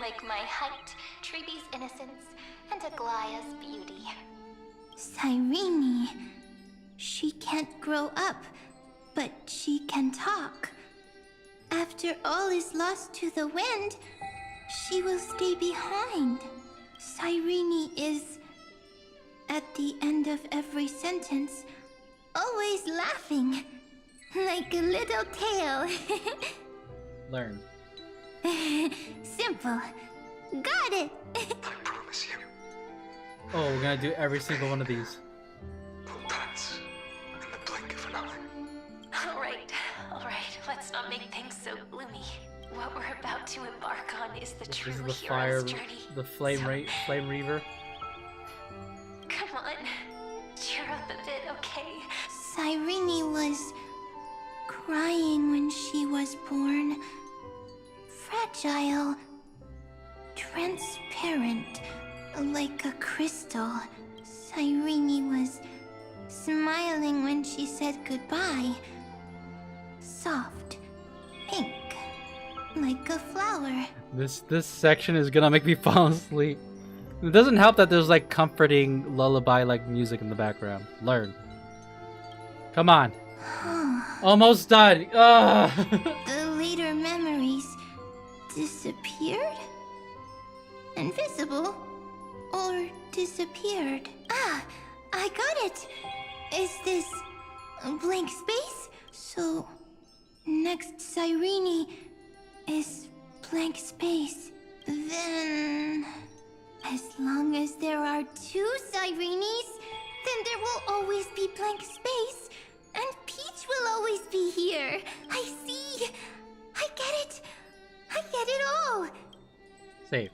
Speaker 2: Like my height, Treebe's innocence, and Aglaya's beauty.
Speaker 3: Cyrene. She can't grow up, but she can talk. After all is lost to the wind, she will stay behind. Cyrene is, at the end of every sentence, always laughing, like a little tail.
Speaker 1: Learn.
Speaker 3: Simple. Got it.
Speaker 22: I promise you.
Speaker 1: Oh, we're gonna do every single one of these.
Speaker 22: We'll pass in the blink of an eye.
Speaker 15: Alright, let's not make things so gloomy. What we're about to embark on is the true
Speaker 1: This is the
Speaker 15: hero's
Speaker 1: fire,
Speaker 15: journey.
Speaker 1: the flame reaver.
Speaker 15: Come on, cheer up a bit, okay?
Speaker 3: Cyrene was crying when she was born. Fragile, transparent, like a crystal. Cyrene was smiling when she said goodbye. Soft, pink, like a flower.
Speaker 1: This section is gonna make me fall asleep. It doesn't help that there's like comforting lullaby like music in the background. Learn. Come on. Almost done.
Speaker 3: The later memories disappeared? Invisible? Or disappeared? Ah, I got it! Is this a blank space? So, next Cyrene is blank space. Then, as long as there are two Cyrenes, then there will always be blank space, and Peach will always be here. I see. I get it. I get it all.
Speaker 1: Save.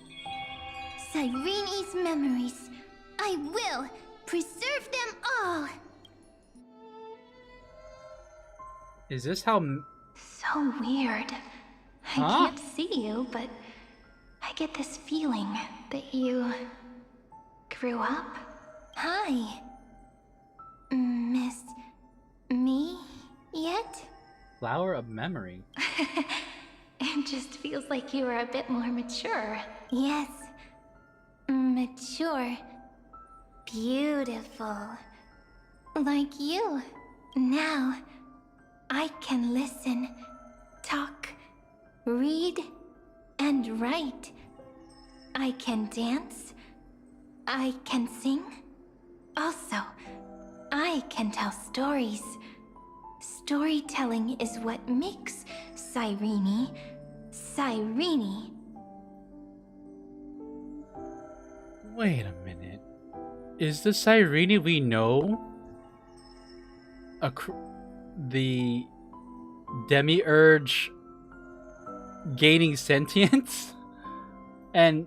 Speaker 3: Cyrene's memories. I will preserve them all.
Speaker 1: Is this how?
Speaker 2: So weird. I can't see you, but I get this feeling that you grew up.
Speaker 3: Hi. Miss me yet?
Speaker 1: flower of memory.
Speaker 2: It just feels like you are a bit more mature. Yes. Mature. Beautiful. Like you. Now, I can listen, talk, read, and write. I can dance. I can sing. Also, I can tell stories. Storytelling is what makes Cyrene, Cyrene.
Speaker 1: Wait a minute. Is the Cyrene we know the demiurge gaining sentience? And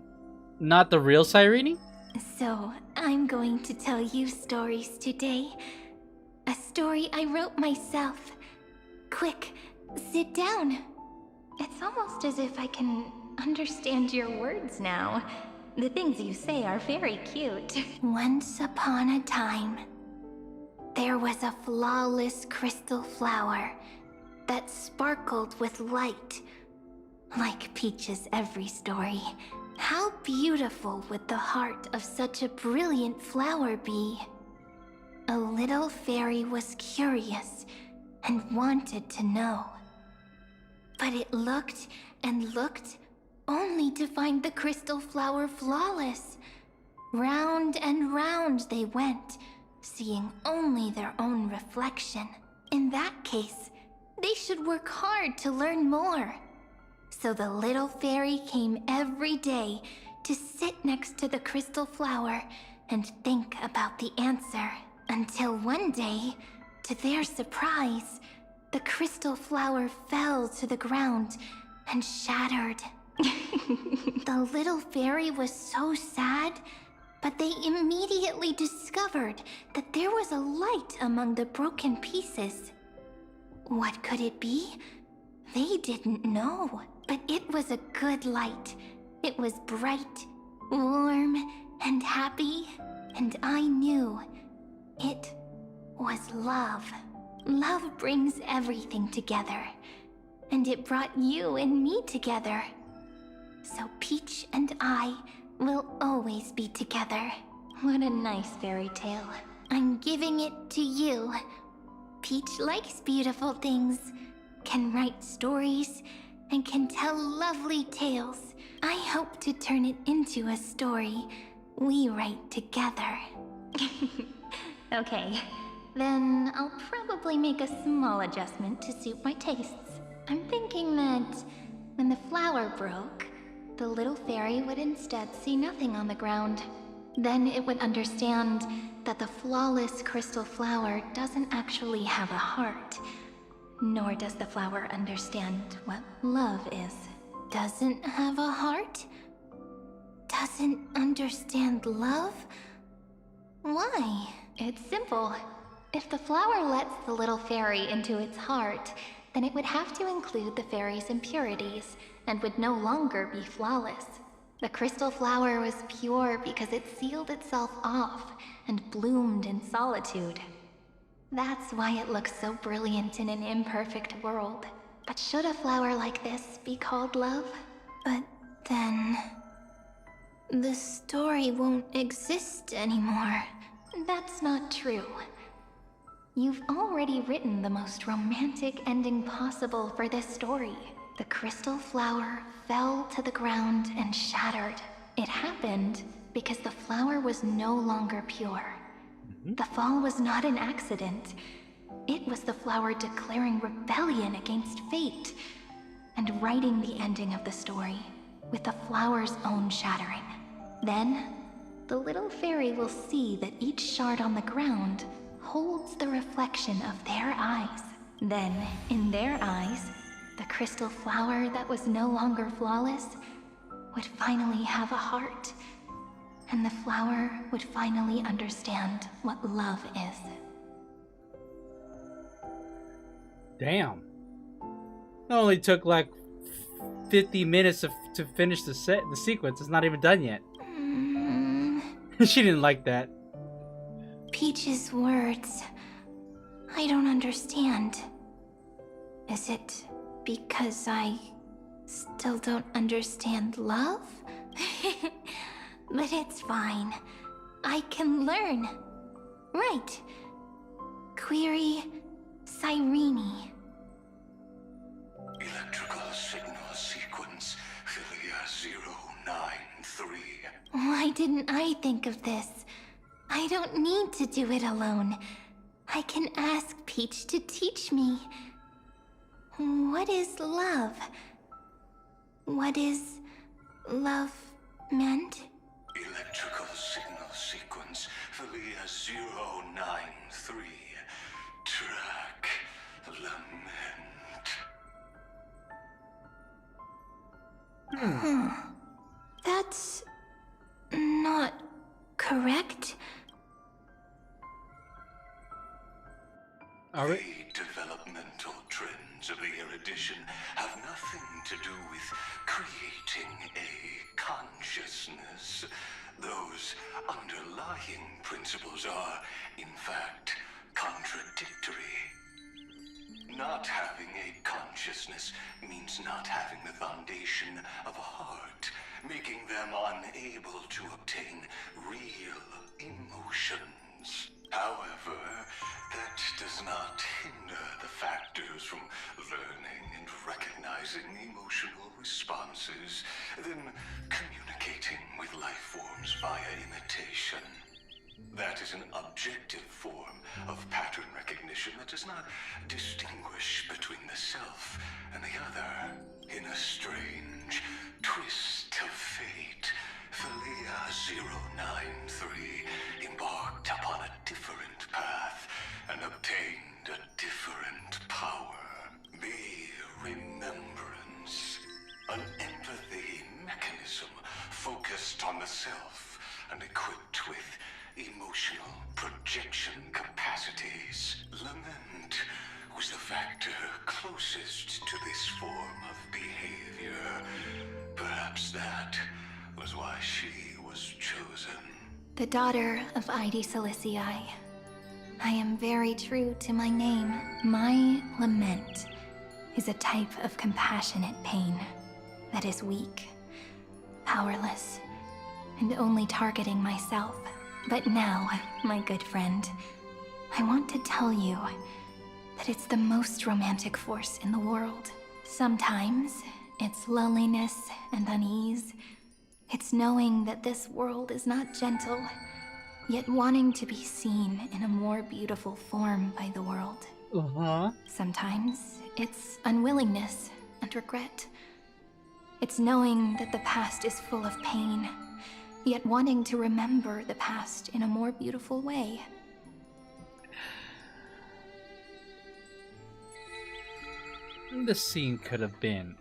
Speaker 1: not the real Cyrene?
Speaker 2: So, I'm going to tell you stories today. A story I wrote myself. Quick, sit down. It's almost as if I can understand your words now. The things you say are very cute. Once upon a time, there was a flawless crystal flower that sparkled with light. Like Peach's every story. How beautiful would the heart of such a brilliant flower be? A little fairy was curious and wanted to know. But it looked and looked only to find the crystal flower flawless. Round and round they went, seeing only their own reflection. In that case, they should work hard to learn more. So the little fairy came every day to sit next to the crystal flower and think about the answer. Until one day, to their surprise, the crystal flower fell to the ground and shattered. The little fairy was so sad, but they immediately discovered that there was a light among the broken pieces. What could it be? They didn't know, but it was a good light. It was bright, warm, and happy, and I knew it was love. Love brings everything together, and it brought you and me together. So Peach and I will always be together. What a nice fairy tale. I'm giving it to you. Peach likes beautiful things, can write stories, and can tell lovely tales. I hope to turn it into a story we write together. Okay, then I'll probably make a small adjustment to suit my tastes. I'm thinking that when the flower broke, the little fairy would instead see nothing on the ground. Then it would understand that the flawless crystal flower doesn't actually have a heart. Nor does the flower understand what love is. Doesn't have a heart? Doesn't understand love? Why? It's simple. If the flower lets the little fairy into its heart, then it would have to include the fairy's impurities, and would no longer be flawless. The crystal flower was pure because it sealed itself off and bloomed in solitude. That's why it looks so brilliant in an imperfect world. But should a flower like this be called love? But then... the story won't exist anymore. That's not true. You've already written the most romantic ending possible for this story. The crystal flower fell to the ground and shattered. It happened because the flower was no longer pure. The fall was not an accident. It was the flower declaring rebellion against fate and writing the ending of the story with the flower's own shattering. Then, the little fairy will see that each shard on the ground holds the reflection of their eyes. Then, in their eyes, the crystal flower that was no longer flawless would finally have a heart, and the flower would finally understand what love is.
Speaker 1: Damn. It only took like 50 minutes to finish the sequence. It's not even done yet. She didn't like that.
Speaker 2: Peach's words. I don't understand. Is it because I still don't understand love? But it's fine. I can learn. Right. Query Cyrene.
Speaker 20: Electrical signal sequence, Philia 093.
Speaker 2: Why didn't I think of this? I don't need to do it alone. I can ask Peach to teach me. What is love? What is love meant?
Speaker 20: Electrical signal sequence, Philia 093. Track lament.
Speaker 2: That's not correct.
Speaker 1: Are we?
Speaker 20: The developmental trends of the erudition have nothing to do with creating a consciousness. Those underlying principles are, in fact, contradictory. Not having a consciousness means not having the foundation of a heart, making them unable to obtain real emotions. However, that does not hinder the factors from learning and recognizing emotional responses, then communicating with life forms via imitation. That is an objective form of pattern recognition that does not distinguish between the self and the other. In a strange twist of fate, Philia 093 embarked upon a different path and obtained a different power. The remembrance, an empathy mechanism focused on the self and equipped with emotional projection capacities. Lament was the factor closest to this form of behavior. Perhaps that was why she was chosen.
Speaker 2: The daughter of Ide Silicii. I am very true to my name. My lament is a type of compassionate pain that is weak, powerless, and only targeting myself. But now, my good friend, I want to tell you that it's the most romantic force in the world. Sometimes, it's loneliness and unease. It's knowing that this world is not gentle, yet wanting to be seen in a more beautiful form by the world. Sometimes, it's unwillingness and regret. It's knowing that the past is full of pain, yet wanting to remember the past in a more beautiful way.
Speaker 1: This scene could have been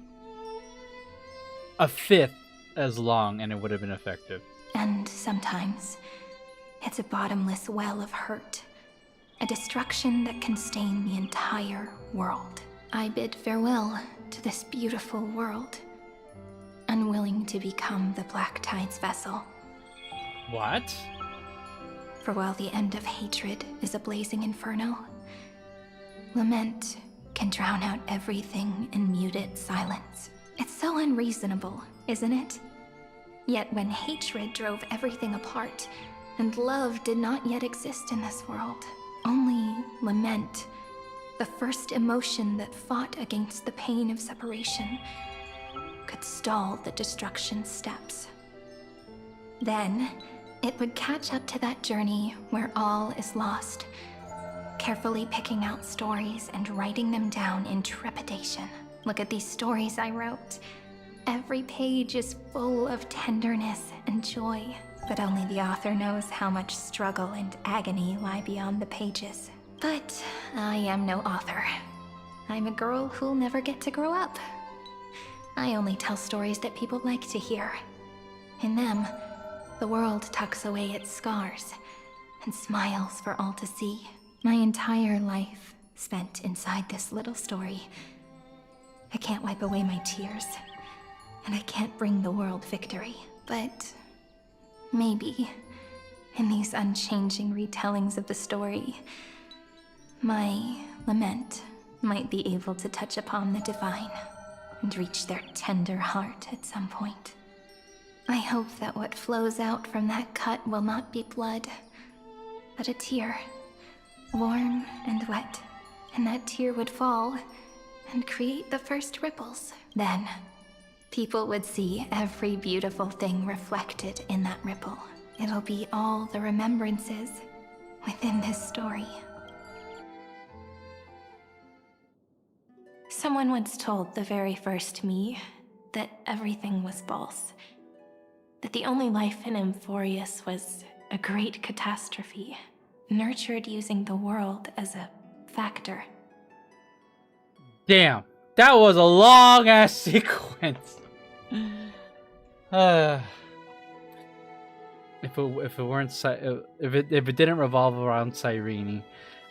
Speaker 1: a fifth as long and it would have been effective.
Speaker 2: And sometimes, it's a bottomless well of hurt, a destruction that can stain the entire world. I bid farewell to this beautiful world, unwilling to become the Black Tide's vessel.
Speaker 1: What?
Speaker 2: For while the end of hatred is a blazing inferno, lament can drown out everything in muted silence. It's so unreasonable, isn't it? Yet when hatred drove everything apart, and love did not yet exist in this world, only lament, the first emotion that fought against the pain of separation, could stall the destruction steps. Then, it would catch up to that journey where all is lost, carefully picking out stories and writing them down in trepidation. Look at these stories I wrote. Every page is full of tenderness and joy, but only the author knows how much struggle and agony lie beyond the pages. But I am no author. I'm a girl who'll never get to grow up. I only tell stories that people like to hear. In them, the world tucks away its scars and smiles for all to see. My entire life spent inside this little story. I can't wipe away my tears, and I can't bring the world victory. But maybe, in these unchanging retellings of the story, my lament might be able to touch upon the divine and reach their tender heart at some point. I hope that what flows out from that cut will not be blood, but a tear, warm and wet, and that tear would fall and create the first ripples. Then, people would see every beautiful thing reflected in that ripple. It'll be all the remembrances within this story. Someone once told the very first me that everything was false. That the only life in Amphorius was a great catastrophe, nurtured using the world as a factor.
Speaker 1: Damn, that was a long ass sequence. If it weren't if it didn't revolve around Cyrene,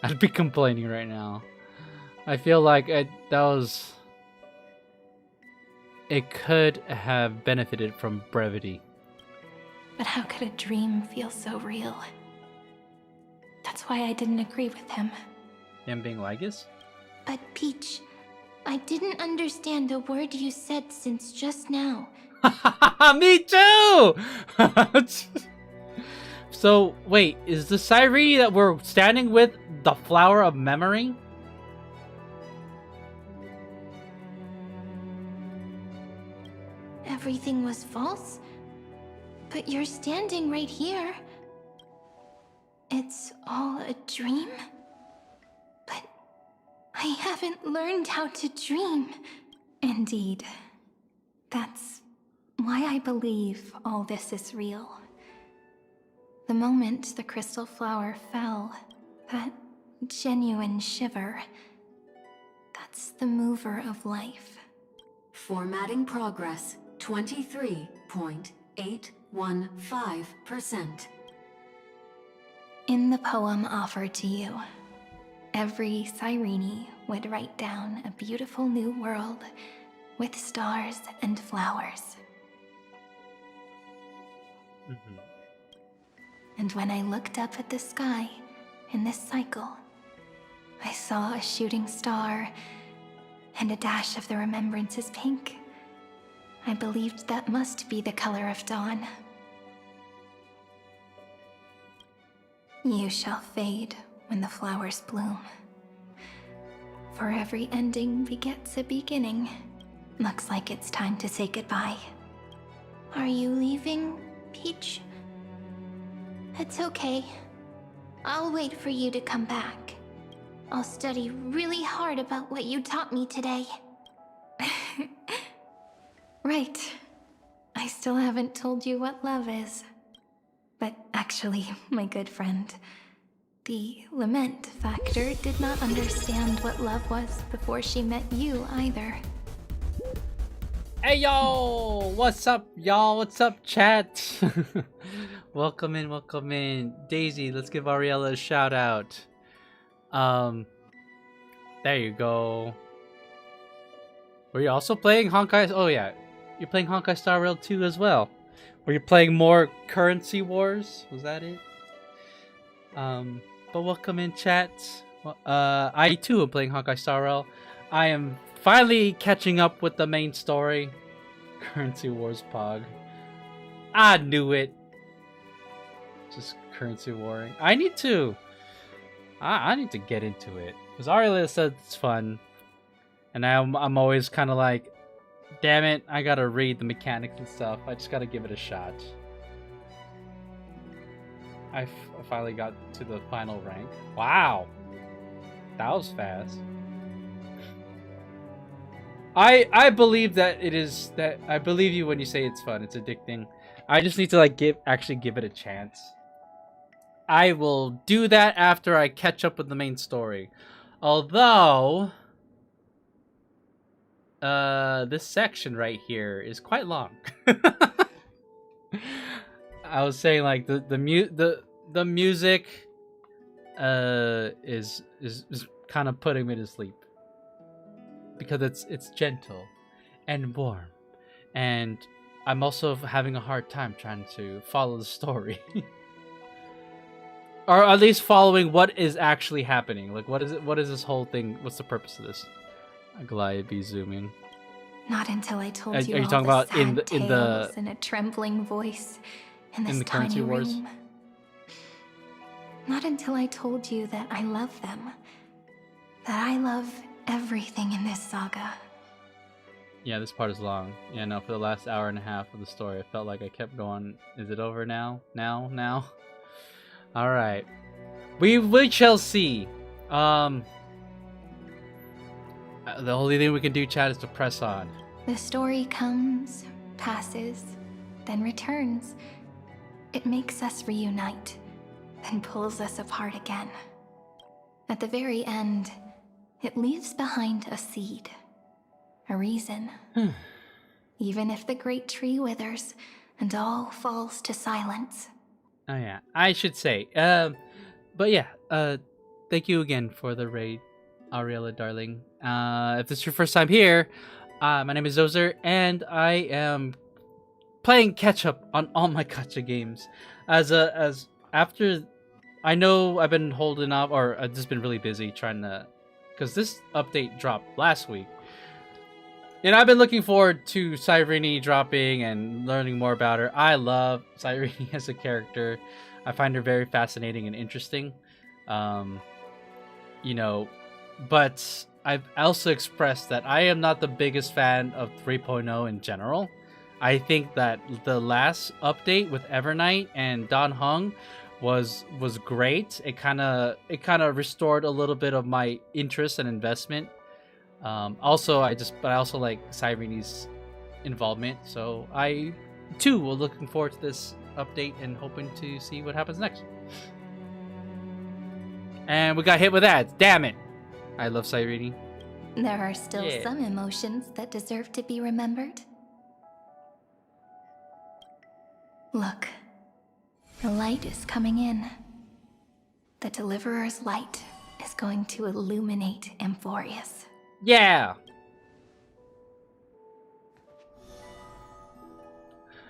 Speaker 1: I'd be complaining right now. I feel like it could have benefited from brevity.
Speaker 2: But how could a dream feel so real? That's why I didn't agree with him.
Speaker 1: Him being Lygus?
Speaker 3: But Peach, I didn't understand a word you said since just now.
Speaker 1: Me too! So, wait, is the Cyrene that we're standing with the flower of memory?
Speaker 3: Everything was false? But you're standing right here. It's all a dream? But I haven't learned how to dream.
Speaker 2: Indeed. That's why I believe all this is real. The moment the crystal flower fell, that genuine shiver, that's the mover of life.
Speaker 21: Formatting progress 23.815%.
Speaker 2: In the poem offered to you, every Cyrene would write down a beautiful new world with stars and flowers. And when I looked up at the sky in this cycle, I saw a shooting star and a dash of the remembrances pink. I believed that must be the color of dawn. You shall fade when the flowers bloom. For every ending begets a beginning. Looks like it's time to say goodbye.
Speaker 3: Are you leaving, Peach? It's okay. I'll wait for you to come back. I'll study really hard about what you taught me today.
Speaker 2: Right. I still haven't told you what love is. But actually, my good friend, the lament factor did not understand what love was before she met you either.
Speaker 1: Hey yo! What's up, y'all? What's up, chat? Welcome in, welcome in. Daisy, let's give Ariella a shout out. There you go. Were you also playing Honkai? Oh yeah, you're playing Honkai Star Rail 2 as well. Were you playing more Currency Wars? Was that it? But welcome in, chat. I too am playing Honkai Star Rail. I am finally catching up with the main story. Currency Wars Pog. I knew it. Just currency warring. I need to get into it. Because Ariella said it's fun. And I'm always kind of like, damn it, I gotta read the mechanics and stuff. I just gotta give it a shot. I finally got to the final rank. Wow. That was fast. I believe that it is that I believe you when you say it's fun. It's addicting. I just need to like actually give it a chance. I will do that after I catch up with the main story. Although this section right here is quite long. I was saying like the music is kind of putting me to sleep. Because it's gentle and warm, and I'm also having a hard time trying to follow the story. or at least following what is actually happening. Like, what is it? What is this whole thing? What's the purpose of this? Be zooming.
Speaker 2: Not until I told
Speaker 1: Are
Speaker 2: you
Speaker 1: you
Speaker 2: all
Speaker 1: talking
Speaker 2: the
Speaker 1: about
Speaker 2: sad
Speaker 1: in the
Speaker 2: tales in a trembling voice in this
Speaker 1: the
Speaker 2: tiny
Speaker 1: currency wars?
Speaker 2: room. Not until I told you that I love them. That I love everything in this saga.
Speaker 1: Yeah, this part is long. Yeah, no, for the last hour and a half of the story, I felt like I kept going, is it over now? Now? Alright. We shall see. The only thing we can do, chat, is to press on.
Speaker 2: The story comes, passes, then returns. It makes us reunite, then pulls us apart again. At the very end, it leaves behind a seed. A reason. Even if the great tree withers and all falls to silence.
Speaker 1: Oh yeah, I should say. But yeah, thank you again for the raid, Ariella, darling. If this is your first time here, my name is Zozer, and I am playing catch up on all my gacha games. After, I know I've been holding up, or I've just been really busy trying to, because this update dropped last week. And I've been looking forward to Cyrene dropping and learning more about her. I love Cyrene as a character. I find her very fascinating and interesting. You know, but I've also expressed that I am not the biggest fan of 3.0 in general. I think that the last update with Evernight and Don Hung was great. It kind of restored a little bit of my interest and investment. Also, I also like Cyrene's involvement, so I too will looking forward to this update and hoping to see what happens next. And we got hit with ads. Damn it! I love Cyrene.
Speaker 2: There are still some emotions that deserve to be remembered. Look, the light is coming in. The Deliverer's light is going to illuminate Amphorius.
Speaker 1: Yeah.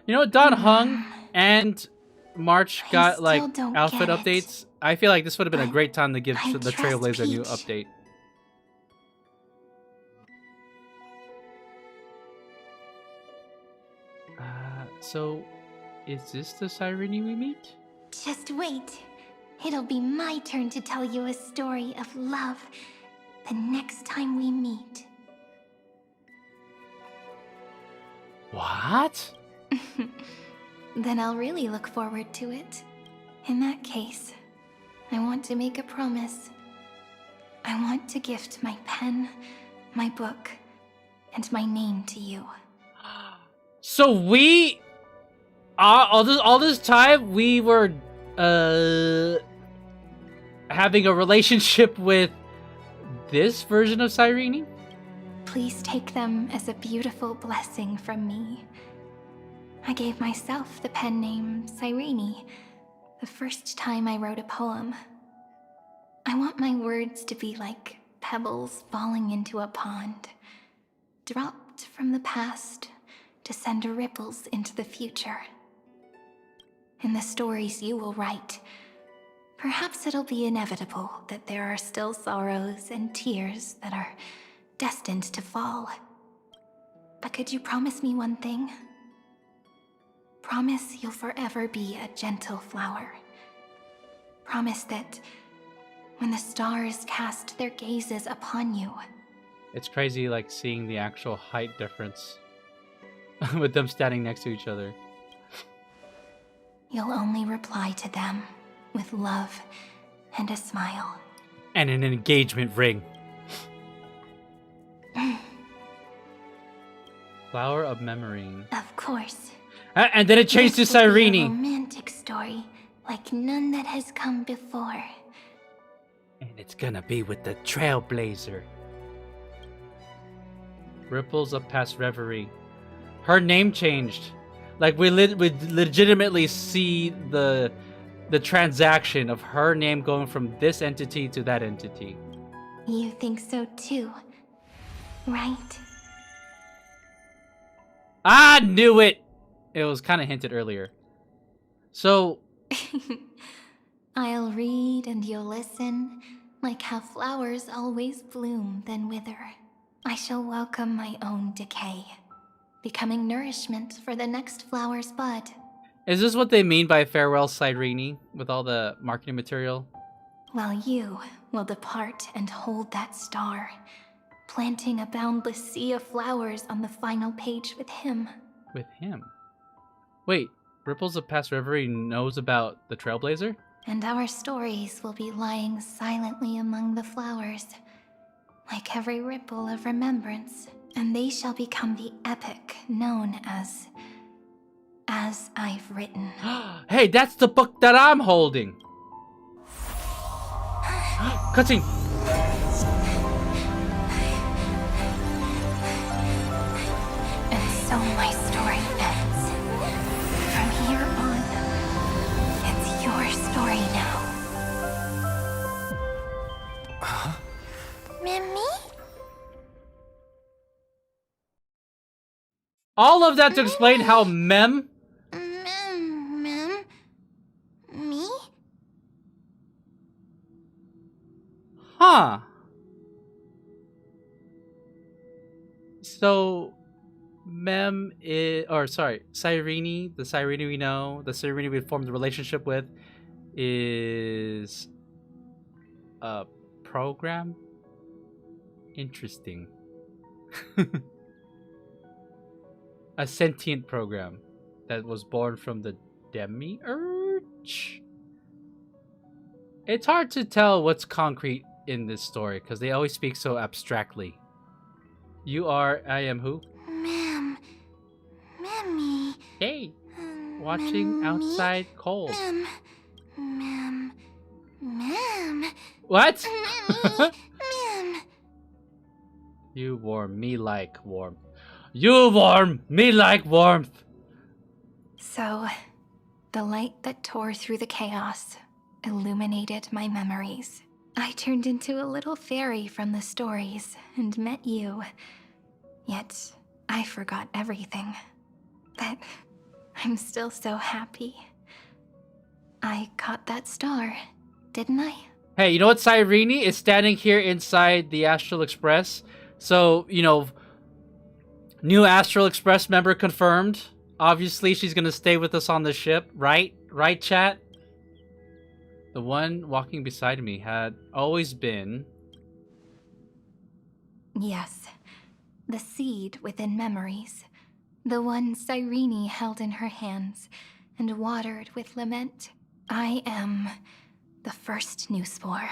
Speaker 1: You know what, Don Hung and March got like outfit updates. I feel like this would have been a great time to give the Trailblazer a new update. So is this the Cyrene we meet?
Speaker 2: Just wait. It'll be my turn to tell you a story of love the next time we meet.
Speaker 1: What?
Speaker 2: Then I'll really look forward to it. In that case, I want to make a promise. I want to gift my pen, my book, and my name to you.
Speaker 1: So we... all this time, we were having a relationship with this version of Cyrene?
Speaker 2: Please take them as a beautiful blessing from me. I gave myself the pen name Cyrene the first time I wrote a poem. I want my words to be like pebbles falling into a pond, dropped from the past to send ripples into the future. In the stories you will write, perhaps it'll be inevitable that there are still sorrows and tears that are destined to fall. But could you promise me one thing? Promise you'll forever be a gentle flower. Promise that when the stars cast their gazes upon you...
Speaker 1: It's crazy, like, seeing the actual height difference with them standing next to each other.
Speaker 2: You'll only reply to them with love and a smile.
Speaker 1: And an engagement ring. Flower of Memory.
Speaker 2: Of course.
Speaker 1: And then it changed to Cyrene.
Speaker 2: A romantic story like none that has come before.
Speaker 1: And it's gonna be with the Trailblazer. Ripples up past reverie. Her name changed. Like we legitimately see the transaction of her name going from this entity to that entity.
Speaker 2: You think so too, right?
Speaker 1: I knew it! It was kind of hinted earlier. So,
Speaker 2: I'll read and you'll listen, like how flowers always bloom then wither. I shall welcome my own decay, becoming nourishment for the next flower's bud.
Speaker 1: Is this what they mean by farewell Cyrene with all the marketing material?
Speaker 2: While you will depart and hold that star, planting a boundless sea of flowers on the final page with him.
Speaker 1: With him? Wait, Ripples of Past Reverie knows about the Trailblazer?
Speaker 2: And our stories will be lying silently among the flowers, like every ripple of remembrance, and they shall become the epic known as I've Written.
Speaker 1: Hey, that's the book that I'm holding! Cutscene!
Speaker 2: And so my story ends. From here on, it's your story now. Mimi?
Speaker 1: All of that to explain how Mem...
Speaker 2: Me?
Speaker 1: Huh. So, Mem is... Or, sorry, Cyrene, the Cyrene we know, the Cyrene we formed a relationship with, is... a program? Interesting. A sentient program that was born from the Demiurge? It's hard to tell what's concrete in this story because they always speak so abstractly. You are, I am who?
Speaker 2: Mimi.
Speaker 1: Hey, watching outside cold.
Speaker 2: Mem.
Speaker 1: What?
Speaker 2: Mem.
Speaker 1: You warm me like warmth. You warm me like warmth.
Speaker 2: So, the light that tore through the chaos illuminated my memories. I turned into a little fairy from the stories and met you. Yet, I forgot everything. But I'm still so happy. I caught that star, didn't I?
Speaker 1: Hey, you know what? Cyrene is standing here inside the Astral Express. So, you know, new Astral Express member confirmed. Obviously, she's gonna stay with us on the ship, right? Right, chat? The one walking beside me had always been...
Speaker 2: Yes. The seed within memories. The one Cyrene held in her hands and watered with lament. I am the first new spore.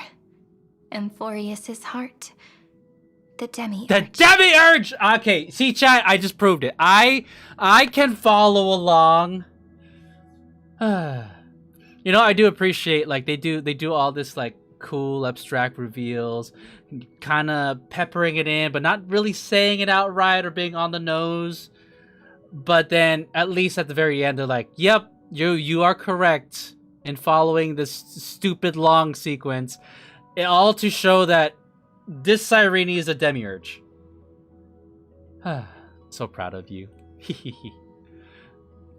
Speaker 2: Amphorius's heart. The Demiurge.
Speaker 1: The Demiurge! Okay, see, chat, I just proved it. I can follow along. You know, I do appreciate, like, they do all this, like, cool abstract reveals, kind of peppering it in, but not really saying it outright or being on the nose. But then, at least at the very end, they're like, yep, you are correct in following this stupid long sequence. All to show that this Cyrene is a Demiurge. So proud of you.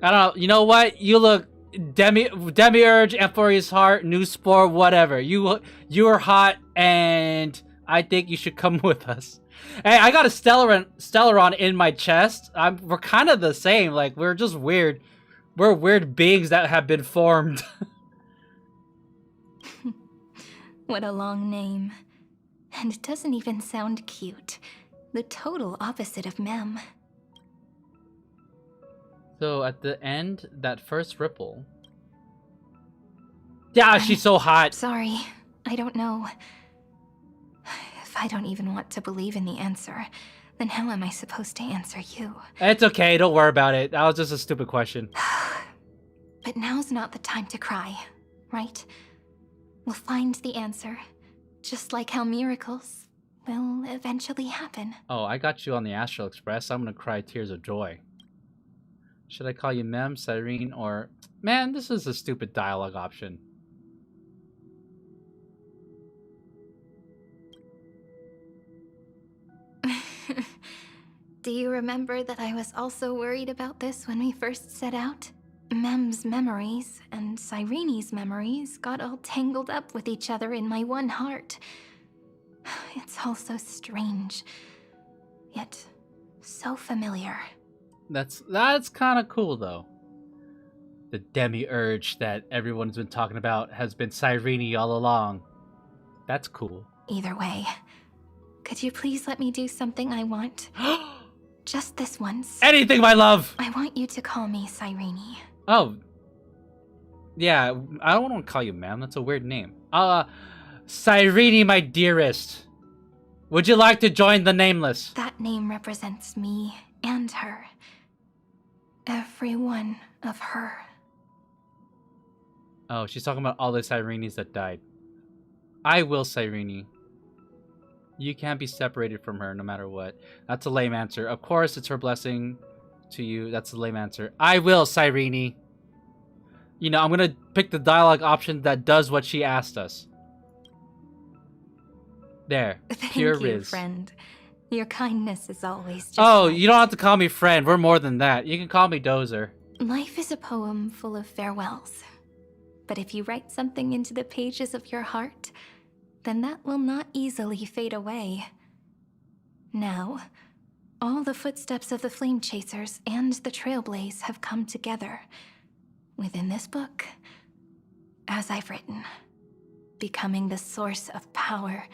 Speaker 1: I don't know, you know what? You look... Demiurge, Amphorius Heart, New Spore, whatever. You are hot, and I think you should come with us. Hey, I got a Stellaron in my chest. We're kind of the same. Like, we're just weird. We're weird beings that have been formed.
Speaker 2: What a long name. And it doesn't even sound cute. The total opposite of Mem.
Speaker 1: So at the end, that first ripple. Yeah, she's so hot.
Speaker 2: Sorry, I don't know. If I don't even want to believe in the answer, then how am I supposed to answer you?
Speaker 1: It's okay, don't worry about it. That was just a stupid question.
Speaker 2: But now's not the time to cry, right? We'll find the answer, just like how miracles will eventually happen.
Speaker 1: Oh, I got you on the Astral Express. I'm gonna cry tears of joy. Should I call you Mem, Cyrene, or... Man, this is a stupid dialogue option.
Speaker 2: Do you remember that I was also worried about this when we first set out? Mem's memories and Cyrene's memories got all tangled up with each other in my one heart. It's all so strange, yet so familiar.
Speaker 1: That's kind of cool, though. The demiurge that everyone's been talking about has been Cyrene all along. That's cool.
Speaker 2: Either way, could you please let me do something I want? Just this once.
Speaker 1: Anything, my love!
Speaker 2: I want you to call me Cyrene.
Speaker 1: Oh. Yeah, I don't want to call you ma'am. That's a weird name. Cyrene, my dearest. Would you like to join the Nameless?
Speaker 2: That name represents me and her. Every one of her.
Speaker 1: Oh, she's talking about all the Cyrenes that died. I will, Cyrene. You can't be separated from her no matter what. That's a lame answer. Of course, it's her blessing to you. That's a lame answer. I will, Cyrene. You know, I'm going to pick the dialogue option that does what she asked us. There. Pure
Speaker 2: Thank you,
Speaker 1: Riz.
Speaker 2: friend. Your kindness is always just
Speaker 1: Oh,
Speaker 2: right.
Speaker 1: you don't have to call me friend. We're more than that. You can call me Dozer.
Speaker 2: Life is a poem full of farewells. But if you write something into the pages of your heart, then that will not easily fade away. Now, all the footsteps of the Flame Chasers and the Trailblaze have come together within this book, as I've written, becoming the source of power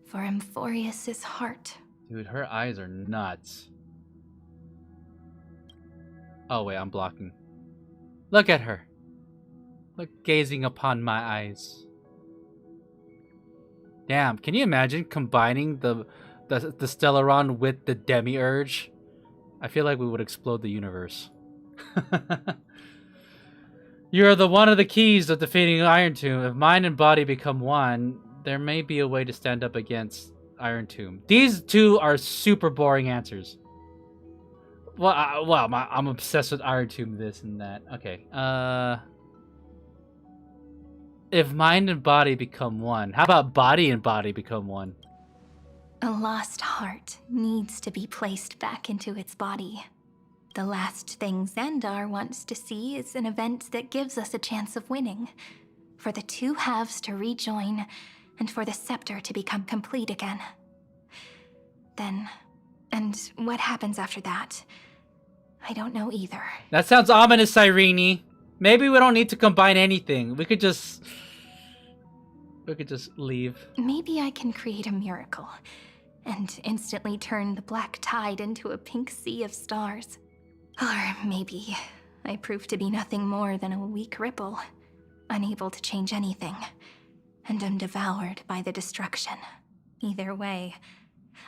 Speaker 2: for Amphorius's heart.
Speaker 1: Dude, her eyes are nuts. Oh, wait, I'm blocking. Look at her. Look, gazing upon my eyes. Damn, can you imagine combining the Stellaron with the Demiurge? I feel like we would explode the universe. You are the one of the keys of defeating Iron Tomb. If mind and body become one, there may be a way to stand up against Iron Tomb. These two are super boring answers. Well, I'm obsessed with Iron Tomb, this and that. Okay. If mind and body become one, how about body and body become one?
Speaker 2: A lost heart needs to be placed back into its body. The last thing Xandar wants to see is an event that gives us a chance of winning. For the two halves to rejoin, and for the scepter to become complete again. Then, and what happens after that? I don't know either.
Speaker 1: That sounds ominous, Cyrene. Maybe we don't need to combine anything. We could just leave.
Speaker 2: Maybe I can create a miracle and instantly turn the black tide into a pink sea of stars. Or maybe I prove to be nothing more than a weak ripple, unable to change anything, and am devoured by the destruction. Either way,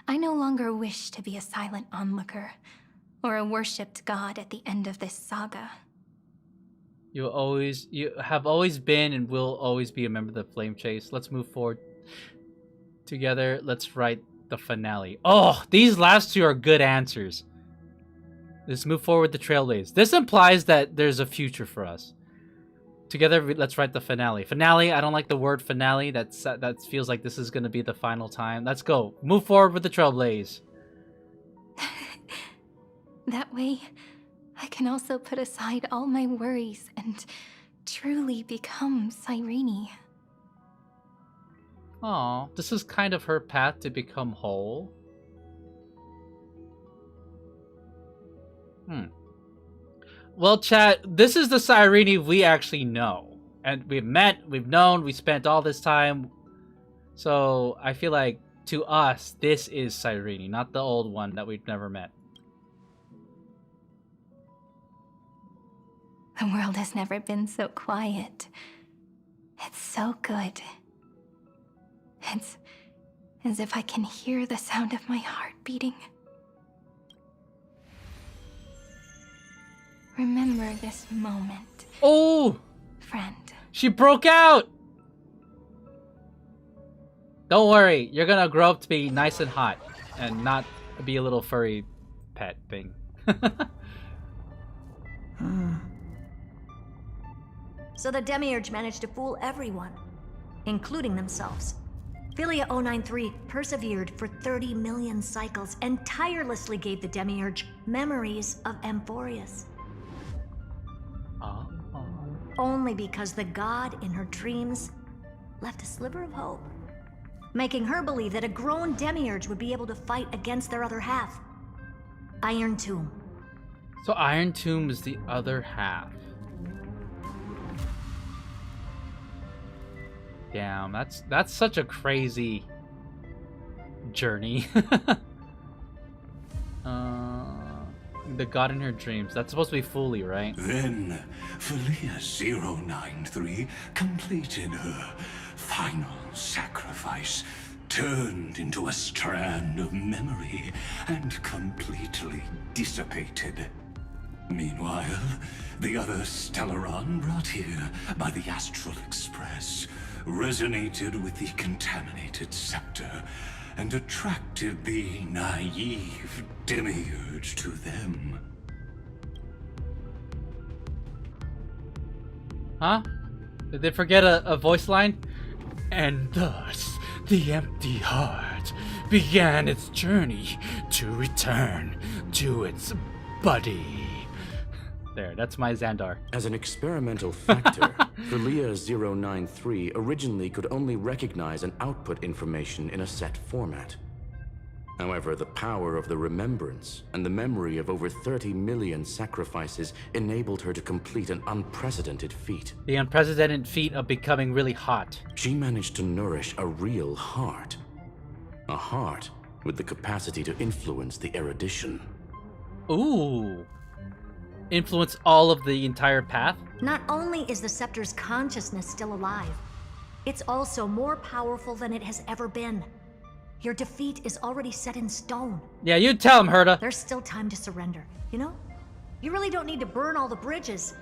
Speaker 2: I no longer wish to be a silent onlooker or a worshipped god at the end of this saga.
Speaker 1: You have always been and will always be a member of the Flame Chase. Let's move forward together. Let's write the finale. Oh, these last two are good answers. Let's move forward the Trailblaze. This implies that there's a future for us. Together, let's write the finale. Finale, I don't like the word finale. That feels like this is going to be the final time. Let's go. Move forward with the Trailblaze.
Speaker 2: That way, I can also put aside all my worries and truly become Cyrene.
Speaker 1: Aw, this is kind of her path to become whole. Well, chat, this is the Cyrene we actually know. And we've met, we've known, we spent all this time. So, I feel like, to us, this is Cyrene, not the old one that we've never met.
Speaker 2: The world has never been so quiet. It's so good. It's as if I can hear the sound of my heart beating. Remember this moment.
Speaker 1: Oh!
Speaker 2: Friend.
Speaker 1: She broke out! Don't worry, you're gonna grow up to be nice and hot. And not be a little furry pet thing.
Speaker 12: So the Demiurge managed to fool everyone, including themselves. Philia 093 persevered for 30 million cycles and tirelessly gave the Demiurge memories of Amphorius.
Speaker 1: Oh.
Speaker 12: only because the god in her dreams left a sliver of hope, making her believe that a grown demiurge would be able to fight against their other half. Iron Tomb.
Speaker 1: So Iron Tomb is the other half. Damn, that's such a crazy journey. The god in her dreams. That's supposed to be Fully, right?
Speaker 20: Then, Felia 093 completed her final sacrifice, turned into a strand of memory, and completely dissipated. Meanwhile, the other Stellaron brought here by the Astral Express resonated with the contaminated scepter and attracted the naive demiurge to them.
Speaker 1: Huh? Did they forget a voice line? And thus, the empty heart began its journey to return to its body. There, that's my Xandar.
Speaker 14: As an experimental factor, Felia 093 originally could only recognize and output information in a set format. However, the power of the remembrance and the memory of over 30 million sacrifices enabled her to complete an unprecedented feat.
Speaker 1: The unprecedented feat of becoming really hot.
Speaker 14: She managed to nourish a real heart. A heart with the capacity to influence the erudition.
Speaker 1: Ooh. Influence all of the entire path?
Speaker 12: Not only is the scepter's consciousness still alive, it's also more powerful than it has ever been. Your defeat is already set in stone.
Speaker 1: Yeah, you tell him, Herta.
Speaker 12: There's still time to surrender, you know? You really don't need to burn all the bridges.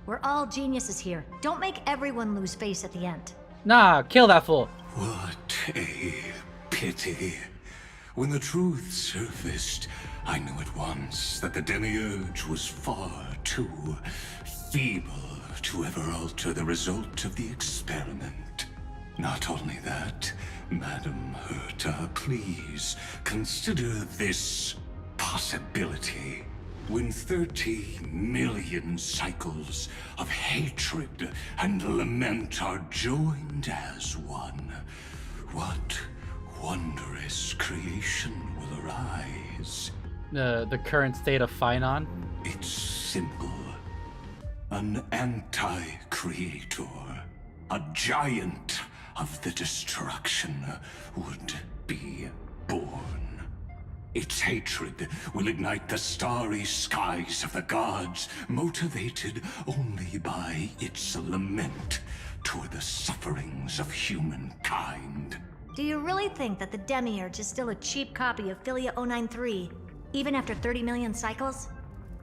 Speaker 12: We're all geniuses here. Don't make everyone lose face at the end.
Speaker 1: Nah, kill that fool.
Speaker 20: What a pity. When the truth surfaced, I knew at once that the demiurge was far too feeble to ever alter the result of the experiment. Not only that, Madam Herta, please consider this possibility. When 30 million cycles of hatred and lament are joined as one, what wondrous creation will arise?
Speaker 1: The current state of Finon?
Speaker 20: It's simple. An anti-creator. A giant of the destruction would be born. Its hatred will ignite the starry skies of the gods, motivated only by its lament toward the sufferings of humankind.
Speaker 12: Do you really think that the demiurge is still a cheap copy of Felia 093, even after 30 million cycles?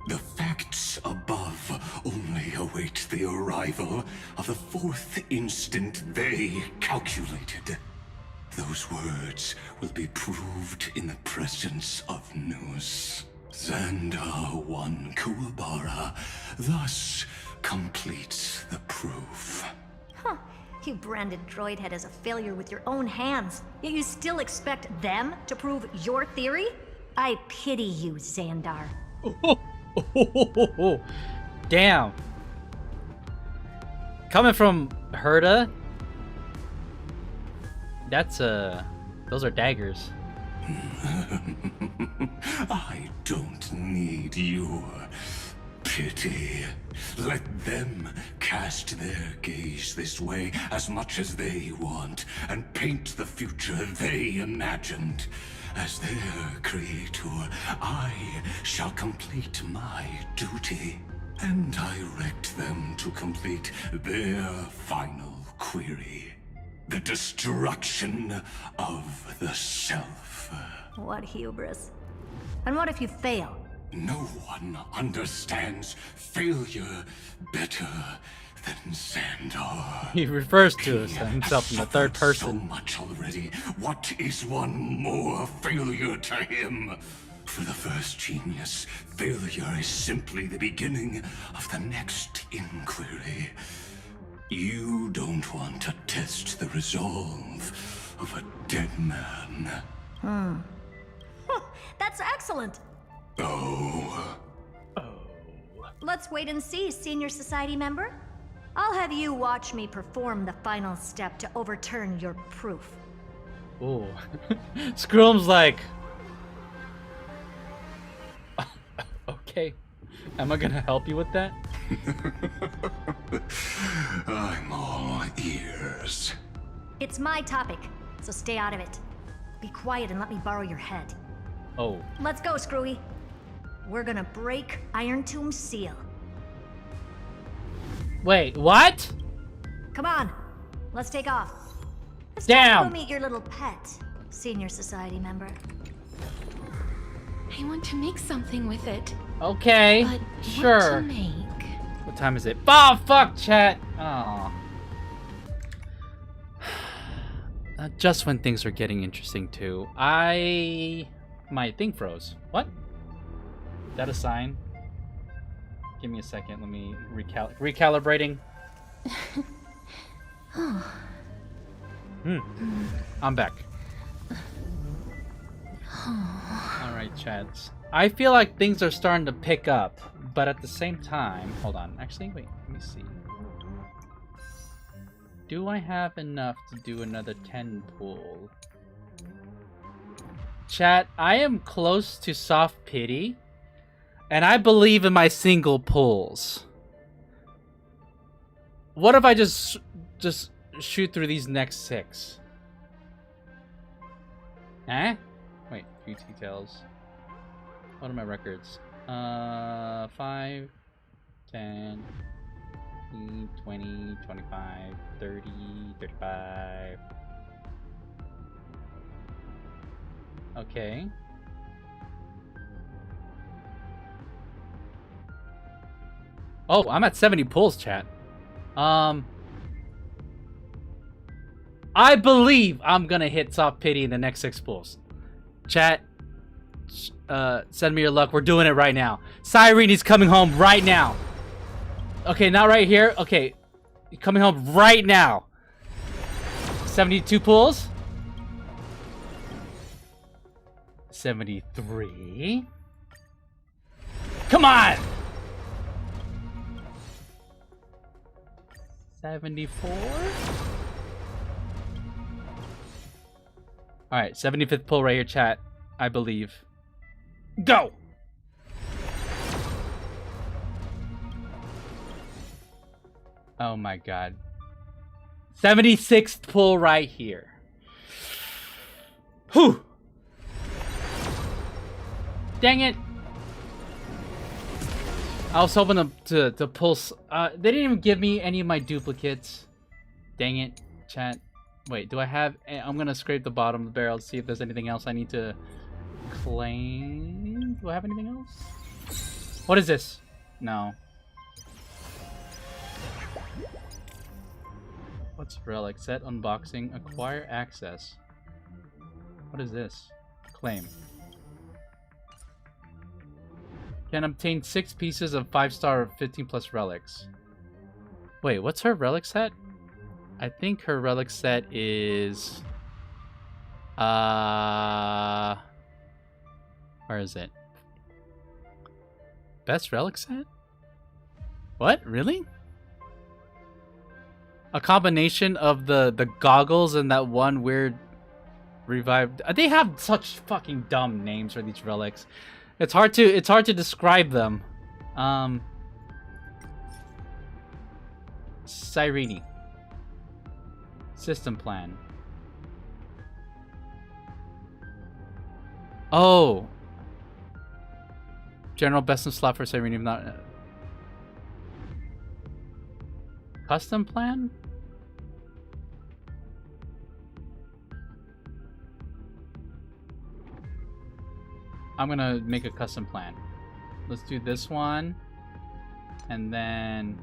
Speaker 20: The facts above only await the arrival of the fourth instant they calculated. Those words will be proved in the presence of Nous. Xandar 1 Kuwabara thus completes the proof.
Speaker 12: Huh. You branded Droidhead as a failure with your own hands, yet you still expect them to prove your theory? I pity you, Xandar.
Speaker 1: Damn. Coming from Herta, that's those are daggers.
Speaker 20: I don't need your pity. Let them cast their gaze this way as much as they want and paint the future they imagined. As their creator, I shall complete my duty and direct them to complete their final query. The destruction of the self.
Speaker 12: What hubris. And what if you fail?
Speaker 20: No one understands failure better than Xandar.
Speaker 1: He refers to himself in the third person.
Speaker 20: So much already. What is one more failure to him? For the first genius, failure is simply the beginning of the next inquiry. You don't want to test the resolve of a dead man.
Speaker 12: That's excellent.
Speaker 20: Oh.
Speaker 12: Let's wait and see, Senior Society member. I'll have you watch me perform the final step to overturn your proof.
Speaker 1: Ooh. Scroom's like... Okay. Am I gonna help you with that?
Speaker 20: I'm all ears.
Speaker 12: It's my topic, so stay out of it. Be quiet and let me borrow your head.
Speaker 1: Oh.
Speaker 12: Let's go, Screwy. We're gonna break Iron Tomb's seal.
Speaker 1: Wait, what?
Speaker 12: Come on, let's take off. It's
Speaker 1: Damn.
Speaker 12: time to go meet your little pet, senior society member.
Speaker 4: I want to make something with it.
Speaker 1: Okay,
Speaker 4: But
Speaker 1: sure.
Speaker 4: what to make?
Speaker 1: What time is it? Oh, fuck, chat. Oh. Just when things are getting interesting, too. My thing froze. What? Is that a sign? Give me a second. Let me recalibrating. I'm back. Alright, chats. I feel like things are starting to pick up, but at the same time... Hold on. Actually, wait. Let me see. Do I have enough to do another 10 pull? Chat, I am close to soft pity, and I believe in my single pulls. What if I just shoot through these next 6? Eh? Wait, few details. What are my records? 5, 10, 20, 25, 30, 35. Okay. Oh, I'm at 70 pulls, chat. I believe I'm gonna hit soft pity in the next 6 pulls. Chat, send me your luck. We're doing it right now. Cyrene is coming home right now. Okay, not right here. Okay, coming home right now. 72 pulls. 73. Come on. 74. All right, 75th pull right here, chat. I believe. Go. Oh my god. 76th pull right here. Whew. Dang it. I was hoping to pull... they didn't even give me any of my duplicates. Dang it, chat. Wait, do I have... I'm gonna scrape the bottom of the barrel to see if there's anything else I need to claim. Do I have anything else? What is this? No. What's relic? Set unboxing. Acquire access. What is this? Claim. Can obtain 6 pieces of 5-star 15 plus relics. Wait, what's her relic set? I think her relic set is... Where is it? Best relic set? What? Really? A combination of the goggles and that one weird revived... They have such fucking dumb names for these relics. It's hard to describe them. Cyrene. System plan. Oh. General best in slot for Cyrene, if not... Custom plan? I'm gonna make a custom plan. Let's do this one. And then...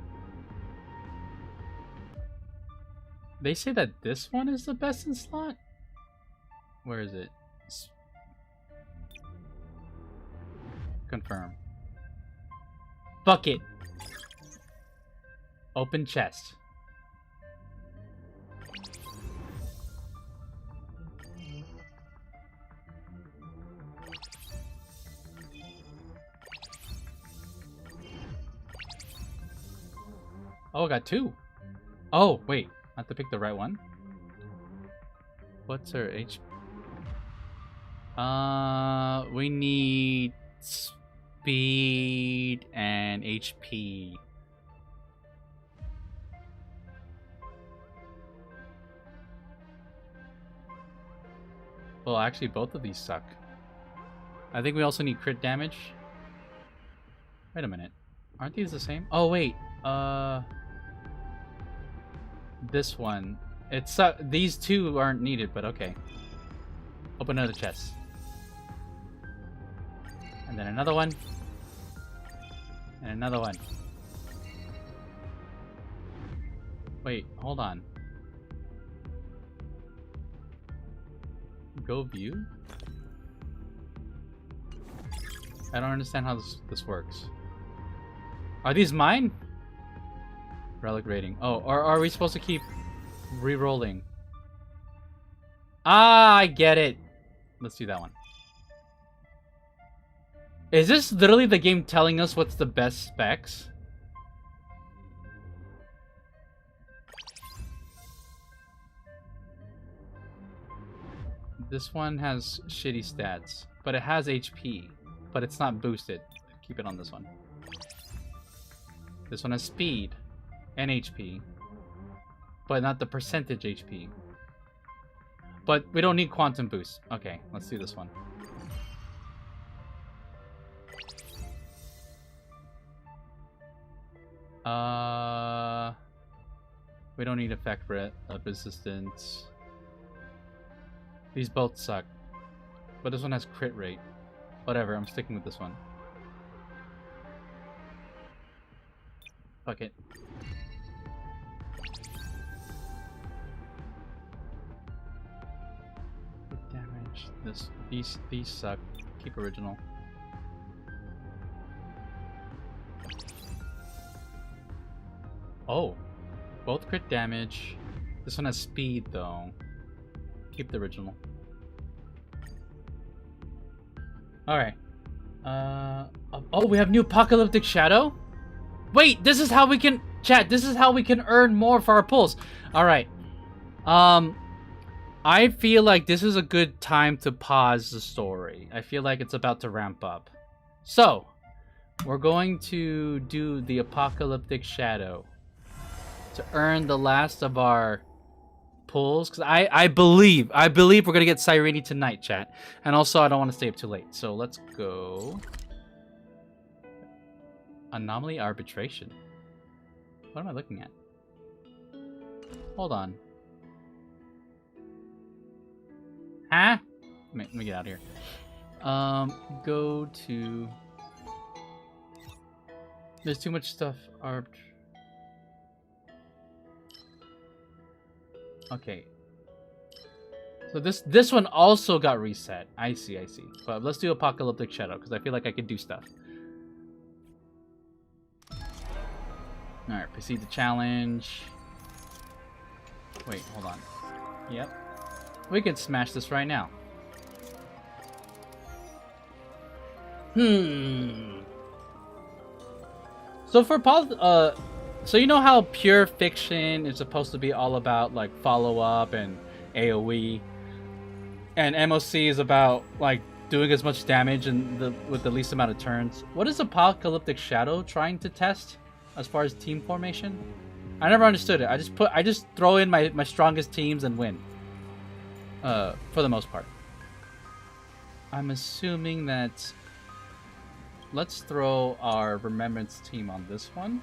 Speaker 1: They say that this one is the best in slot? Where is it? Confirm. Fuck it. Open chest. Oh, I got 2. Oh, wait. I have to pick the right one. What's her HP? We need speed and HP. Well, actually, both of these suck. I think we also need crit damage. Wait a minute. Aren't these the same? Oh, wait. This one. It's these 2 aren't needed, but okay. Open another chest. And then another one. And another one. Wait, hold on. Go view? I don't understand how this works. Are these mine? Relic rating. Oh, or are we supposed to keep re-rolling? Ah, I get it. Let's do that one. Is this literally the game telling us what's the best specs? This one has shitty stats, but it has HP, but it's not boosted. Keep it on this one. This one has speed and HP, but not the percentage HP. But we don't need quantum boost. Okay, let's do this one. We don't need effect resistance. These both suck. But this one has crit rate. Whatever, I'm sticking with this one. Fuck it. Damage. These suck. Keep original. Oh, both crit damage. This one has speed though. Keep the original. All right. Oh, we have new apocalyptic shadow. Wait, this is how we can chat. This is how we can earn more for our pulls. All right. I feel like this is a good time to pause the story. I feel like it's about to ramp up. So, we're going to do the apocalyptic shadow to earn the last of our pulls. Because I believe we're gonna get Cyrene tonight, chat. And also, I don't want to stay up too late. So let's go. Anomaly arbitration. What am I looking at? Hold on. Huh? Let me get out of here. Go to... There's too much stuff. Okay. So this one also got reset. I see. But let's do Apocalyptic Shadow, because I feel like I could do stuff. Alright, proceed to challenge. Wait, hold on. Yep. We can smash this right now. So for so you know how pure fiction is supposed to be all about like follow-up and AoE, and MOC is about like doing as much damage and with the least amount of turns. What is Apocalyptic Shadow trying to test as far as team formation? I never understood it. I just throw in my strongest teams and win. For the most part. I'm assuming that... Let's throw our Remembrance team on this one.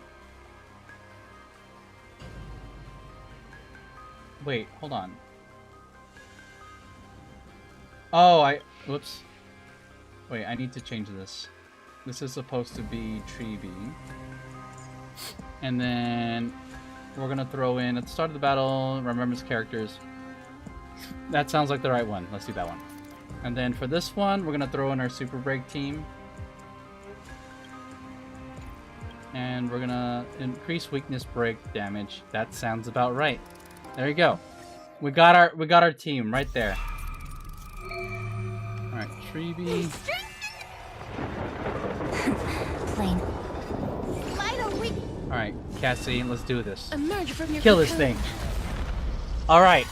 Speaker 1: Wait, hold on. Oh, whoops. Wait, I need to change this. This is supposed to be Treeby. And then we're gonna throw in, at the start of the battle, Remembrance characters. That sounds like the right one. Let's do that one. And then for this one, we're gonna throw in our Super Break team. And we're gonna increase weakness break damage. That sounds about right. There you go. We got our team right there. Alright, Treeby. Alright, Cassie, let's do this.
Speaker 4: Emerge from your
Speaker 1: Kill this
Speaker 4: cocoon.
Speaker 1: thing. Alright.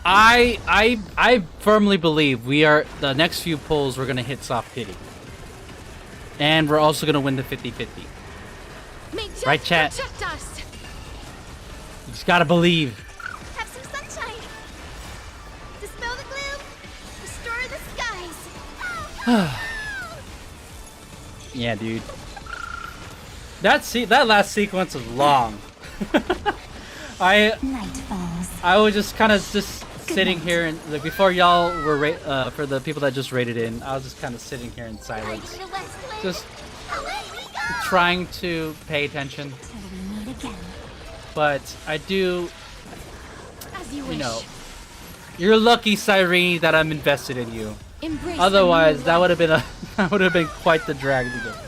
Speaker 1: I firmly believe we are the next few pulls we're gonna hit soft pity. And we're also gonna win the 50-50. Right, chat?
Speaker 4: Protect us.
Speaker 1: You just gotta believe.
Speaker 3: Have some sunshine. Dispel the gloom. Restore the skies.
Speaker 1: Yeah, dude. That last sequence was long. I was just kind of just sitting here and like, before y'all were for the people that just rated in, I was just kind of sitting here in silence, just trying to pay attention. But I do, you know, you're lucky, Cyrene, that I'm invested in you. Otherwise, that would have been quite the drag to get through.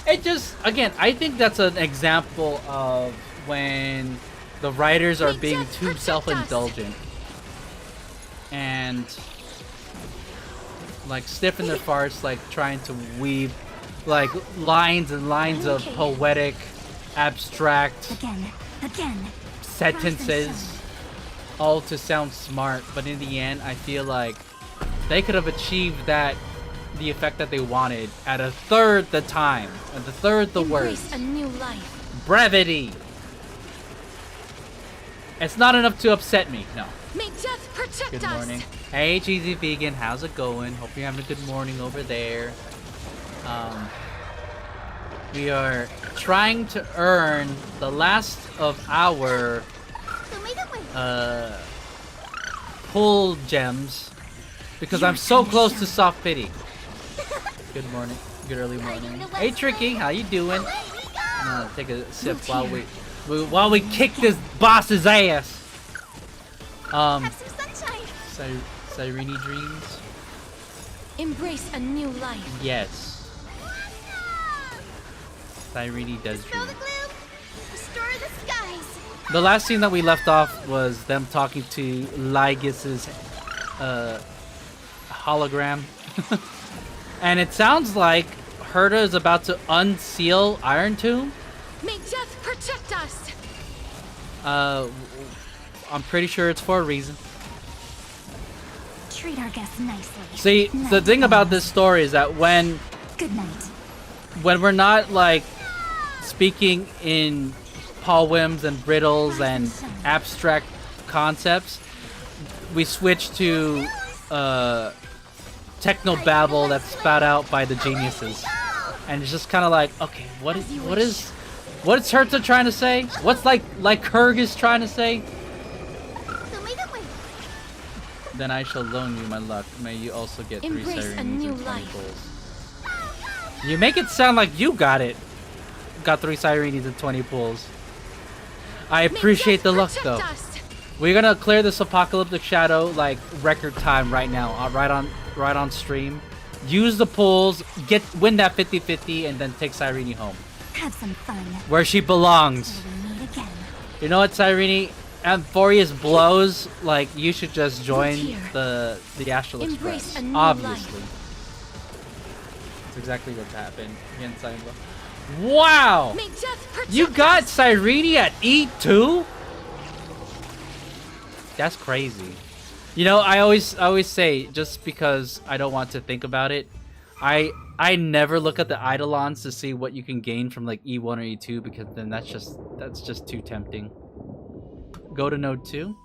Speaker 1: It just, again, I think that's an example of when the writers are being too self-indulgent and like stiff in their farts, like trying to weave like lines and lines of poetic, abstract sentences, all to sound smart. But in the end, I feel like they could have achieved the effect that they wanted at a third the time, at a third the words.
Speaker 4: A new life.
Speaker 1: Brevity. It's not enough to upset me. No.
Speaker 4: May death protect
Speaker 1: Good
Speaker 4: us.
Speaker 1: morning. Hey, Cheesy Vegan, how's it going? Hope you're having a good morning over there. We are trying to earn the last of our pull gems because I'm so close to soft pity. Good morning. Good early morning. Hey, Tricky, how you doing? I'm gonna take a sip while we kick this boss's ass. Cyrene dreams.
Speaker 4: Embrace a new life.
Speaker 1: Yes. Cyrene does dream.
Speaker 3: Restore the skies.
Speaker 1: The last scene that we left off was them talking to Lygis's hologram. And it sounds like Herta is about to unseal Iron Tomb.
Speaker 4: May death protect us.
Speaker 1: I'm pretty sure it's for a reason.
Speaker 3: Treat our guests nicely.
Speaker 1: See, the thing about this story is that when we're not like speaking in poems and riddles and abstract concepts, we switch to techno babble that's spat out by the geniuses, and it's just kind of like, okay, what is Herta trying to say? What's like Kurg is trying to say? Then I shall loan you my luck. May you also get 3 Cyrenes and 20 pulls. You make it sound like you got it. Got 3 Cyrenes and 20 pulls. I appreciate the luck though. We're gonna clear this apocalyptic shadow like record time right now, right on stream. Use the pulls, win that 50-50, and then take Cyrene home.
Speaker 3: Have some fun.
Speaker 1: Where she belongs. You know what, Cyrene? Amphorius blows, like, you should just join the Astral Express. Obviously. That's exactly what's happened. Again, wow! You got Cyrene at E2? That's crazy. You know, I always say, just because I don't want to think about it, I never look at the Eidolons to see what you can gain from like E1 or E2, because then that's just too tempting. Go to node 2.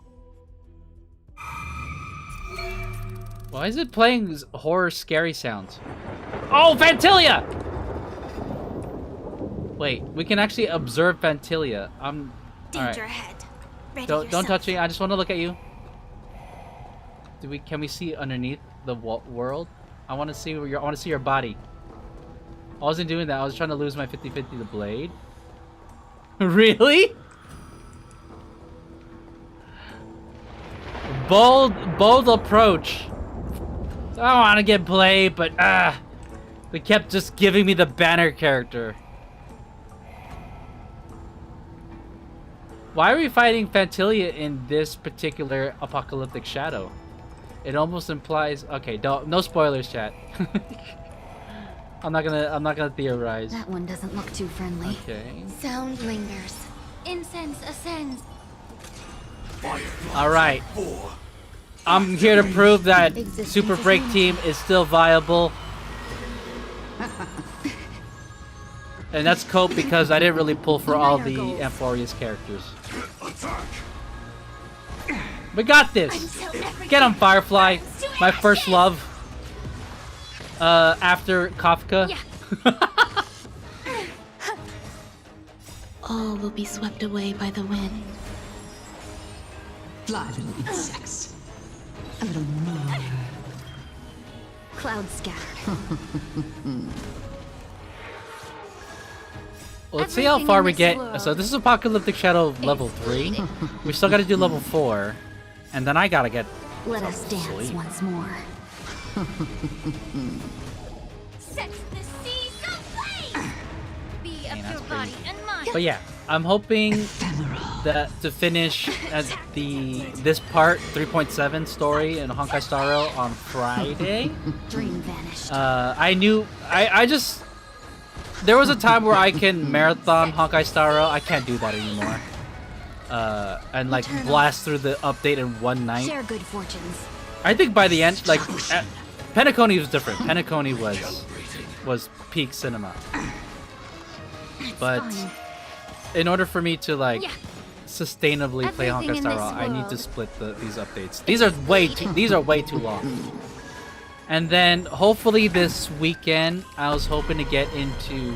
Speaker 1: Why is it playing horror scary sounds? Oh, Fantilia! Wait, we can actually observe Fantilia.
Speaker 3: Danger ahead. Ready
Speaker 1: Don't touch me. I just want to look at you. Can we see underneath the world? I want to see your body. I wasn't doing that. I was trying to lose my 50-50 the blade. Really? Bold approach. I don't want to get played, but they kept just giving me the banner character. Why are we fighting Fantilia in this particular apocalyptic shadow? It almost implies... Okay, no spoilers, chat. I'm not gonna theorize.
Speaker 2: That one doesn't look too friendly.
Speaker 1: Okay.
Speaker 2: Sound lingers. Incense ascends.
Speaker 1: All right. I'm here to prove that Super Break Team is still viable. And that's Cope because I didn't really pull for all the Amphorius characters. We got this! Get him, Firefly! My first love. After Kafka.
Speaker 4: All will be swept away by the wind.
Speaker 8: Fly, little insects. A little more.
Speaker 12: Clouds scattered.
Speaker 1: Well, let's see how far we get. So this is Apocalyptic Shadow level 3. We still gotta do level 4. And then I gotta get
Speaker 12: Let us dance
Speaker 1: sleep.
Speaker 12: once more.
Speaker 3: Set the seas ablaze! Be of your body and mind.
Speaker 1: But yeah, I'm hoping that to finish at this part 3.7 story in Honkai Star Rail on Friday.
Speaker 12: Dream vanished.
Speaker 1: I just there was a time where I can marathon Honkai Star Rail. I can't do that anymore. And like blast through the update in one night.
Speaker 12: Share good fortunes.
Speaker 1: I think by the end, like Penacony was different. Penacony was peak cinema. But in order for me to like sustainably play Honkai Star Rail, I need to split these updates. These are way too long. And then hopefully this weekend, I was hoping to get into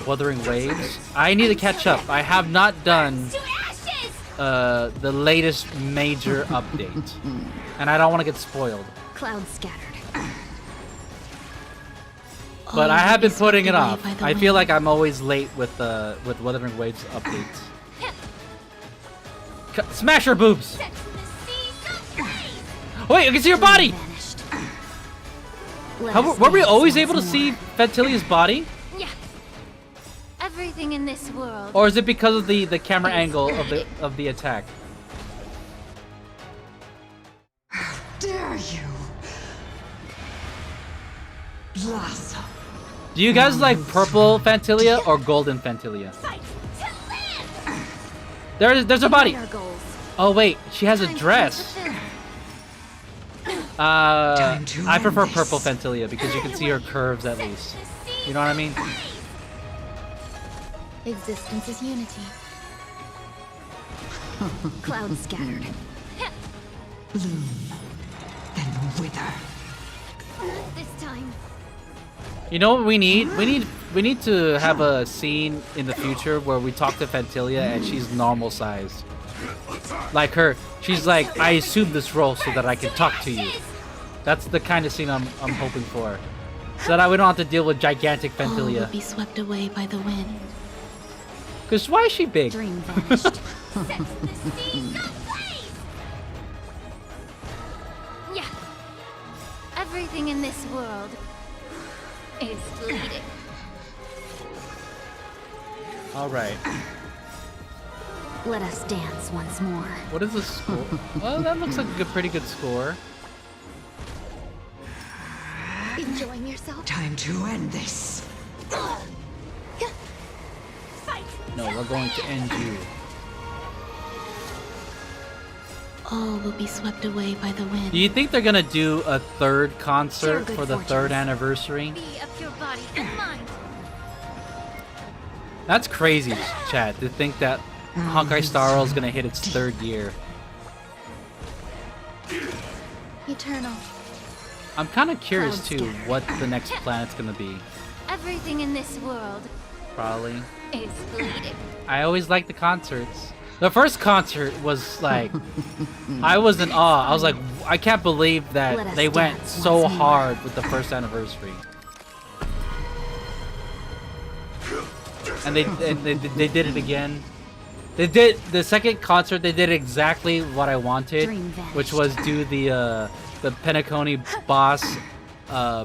Speaker 1: Wuthering Waves. I need to catch up. I have not done the latest major update, and I don't want to get spoiled.
Speaker 12: Clouds scattered.
Speaker 1: But I have been putting it off. I feel like I'm always late with Wuthering Waves updates. Smash her boobs! Wait, I can see her body! Were we always able to see Fantilia's body?
Speaker 2: Yeah. Everything in this world.
Speaker 1: Or is it because of the camera angle of the attack?
Speaker 8: Dare you? Blossom.
Speaker 1: Do you guys like purple Fantilia or golden Fantilia? There's her body. Oh wait, she has a dress. I prefer purple Fantilia because you can see her curves at least. You know what I mean?
Speaker 2: Existence is unity.
Speaker 12: Clouds scattered.
Speaker 8: Bloom, then wither.
Speaker 2: Not this time.
Speaker 1: You know what we need? We need to have a scene in the future where we talk to Fantilia and she's normal sized. Like her, she's like, I assumed this role so that I can talk to you. That's the kind of scene I'm hoping for. So that we don't have to deal with gigantic
Speaker 4: All
Speaker 1: Fantilia.
Speaker 4: will be swept away by the wind.
Speaker 1: Cause why is she big?
Speaker 12: Dream vanished.
Speaker 2: Yeah. Everything in this world is bleeding.
Speaker 1: All right.
Speaker 12: Let us dance once more.
Speaker 1: What is the score? Well, that looks like a pretty good score.
Speaker 2: Enjoying yourself?
Speaker 8: Time to end this.
Speaker 1: No, we're going to end you.
Speaker 4: All will be swept away by the wind.
Speaker 1: Do you think they're gonna do a third concert for the 3rd anniversary?
Speaker 2: Be of your body and mind.
Speaker 1: That's crazy, Chad, to think that Honkai Star Rail is gonna hit its 3rd year.
Speaker 2: Eternal.
Speaker 1: I'm kind of curious too what the next planet's gonna be.
Speaker 2: Everything in this world
Speaker 1: Probably.
Speaker 2: is bleeding.
Speaker 1: I always like the concerts. The first concert was like, I was in awe. I was like, I can't believe that they went so hard with the 1st anniversary. And they did it again. They did the second concert. They did exactly what I wanted, which was do the Penacony boss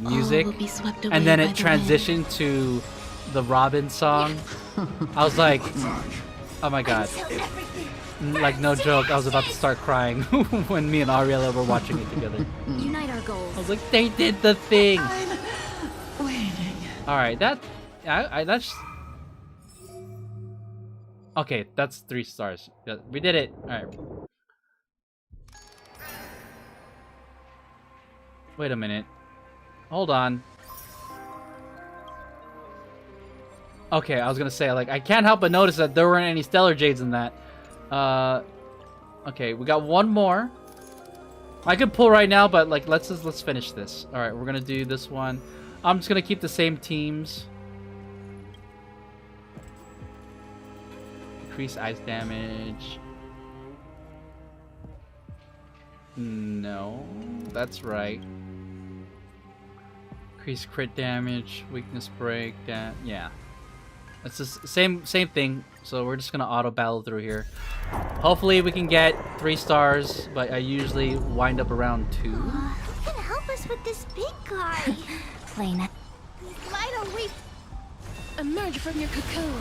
Speaker 1: music, and then it transitioned to the Robin song. I was like, oh my god. Like, no joke, I was about to start crying when me and Ariella were watching it together.
Speaker 12: Unite our goals.
Speaker 1: I was like, they did the thing!
Speaker 8: I'm waiting.
Speaker 1: Alright, that's... Okay, that's 3 stars. We did it. Alright. Wait a minute. Hold on. Okay, I was gonna say, like, I can't help but notice that there weren't any Stellar Jades in that. Okay, we got one more. I could pull right now, but, like, let's finish this. Alright, we're gonna do this one. I'm just gonna keep the same teams. Increase ice damage. No, that's right. Increase crit damage, weakness break, yeah. It's the same thing, so we're just gonna auto battle through here. Hopefully we can get 3 stars, but I usually wind up around 2.
Speaker 3: Who can help us with this big guy?
Speaker 2: Plain.
Speaker 4: Why don't we emerge from your cocoon?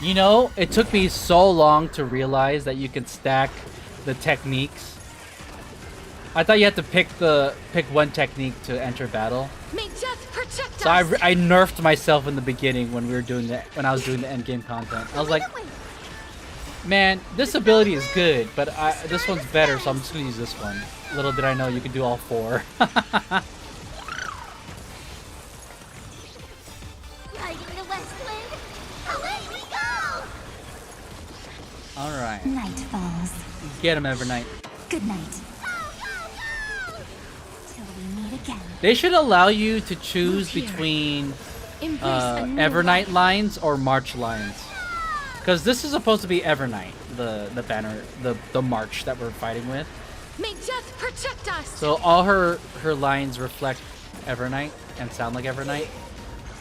Speaker 1: You know, it took me so long to realize that you can stack the techniques. I thought you had to pick one technique to enter battle.
Speaker 4: May death protect
Speaker 1: So
Speaker 4: us.
Speaker 1: I nerfed myself in the beginning when I was doing the end game content. I was like, man, this ability is good, but this one's better, so I'm just gonna use this one. Little did I know you could do all 4.
Speaker 3: Riding the west wind, away we go!
Speaker 1: All right.
Speaker 2: Night falls.
Speaker 1: Get him, Evernight.
Speaker 2: Good night. Till we meet again.
Speaker 1: They should allow you to choose between Evernight lines or March lines. Because this is supposed to be Evernight, the banner, the March that we're fighting with.
Speaker 4: May death protect us.
Speaker 1: So all her lines reflect Evernight and sound like Evernight.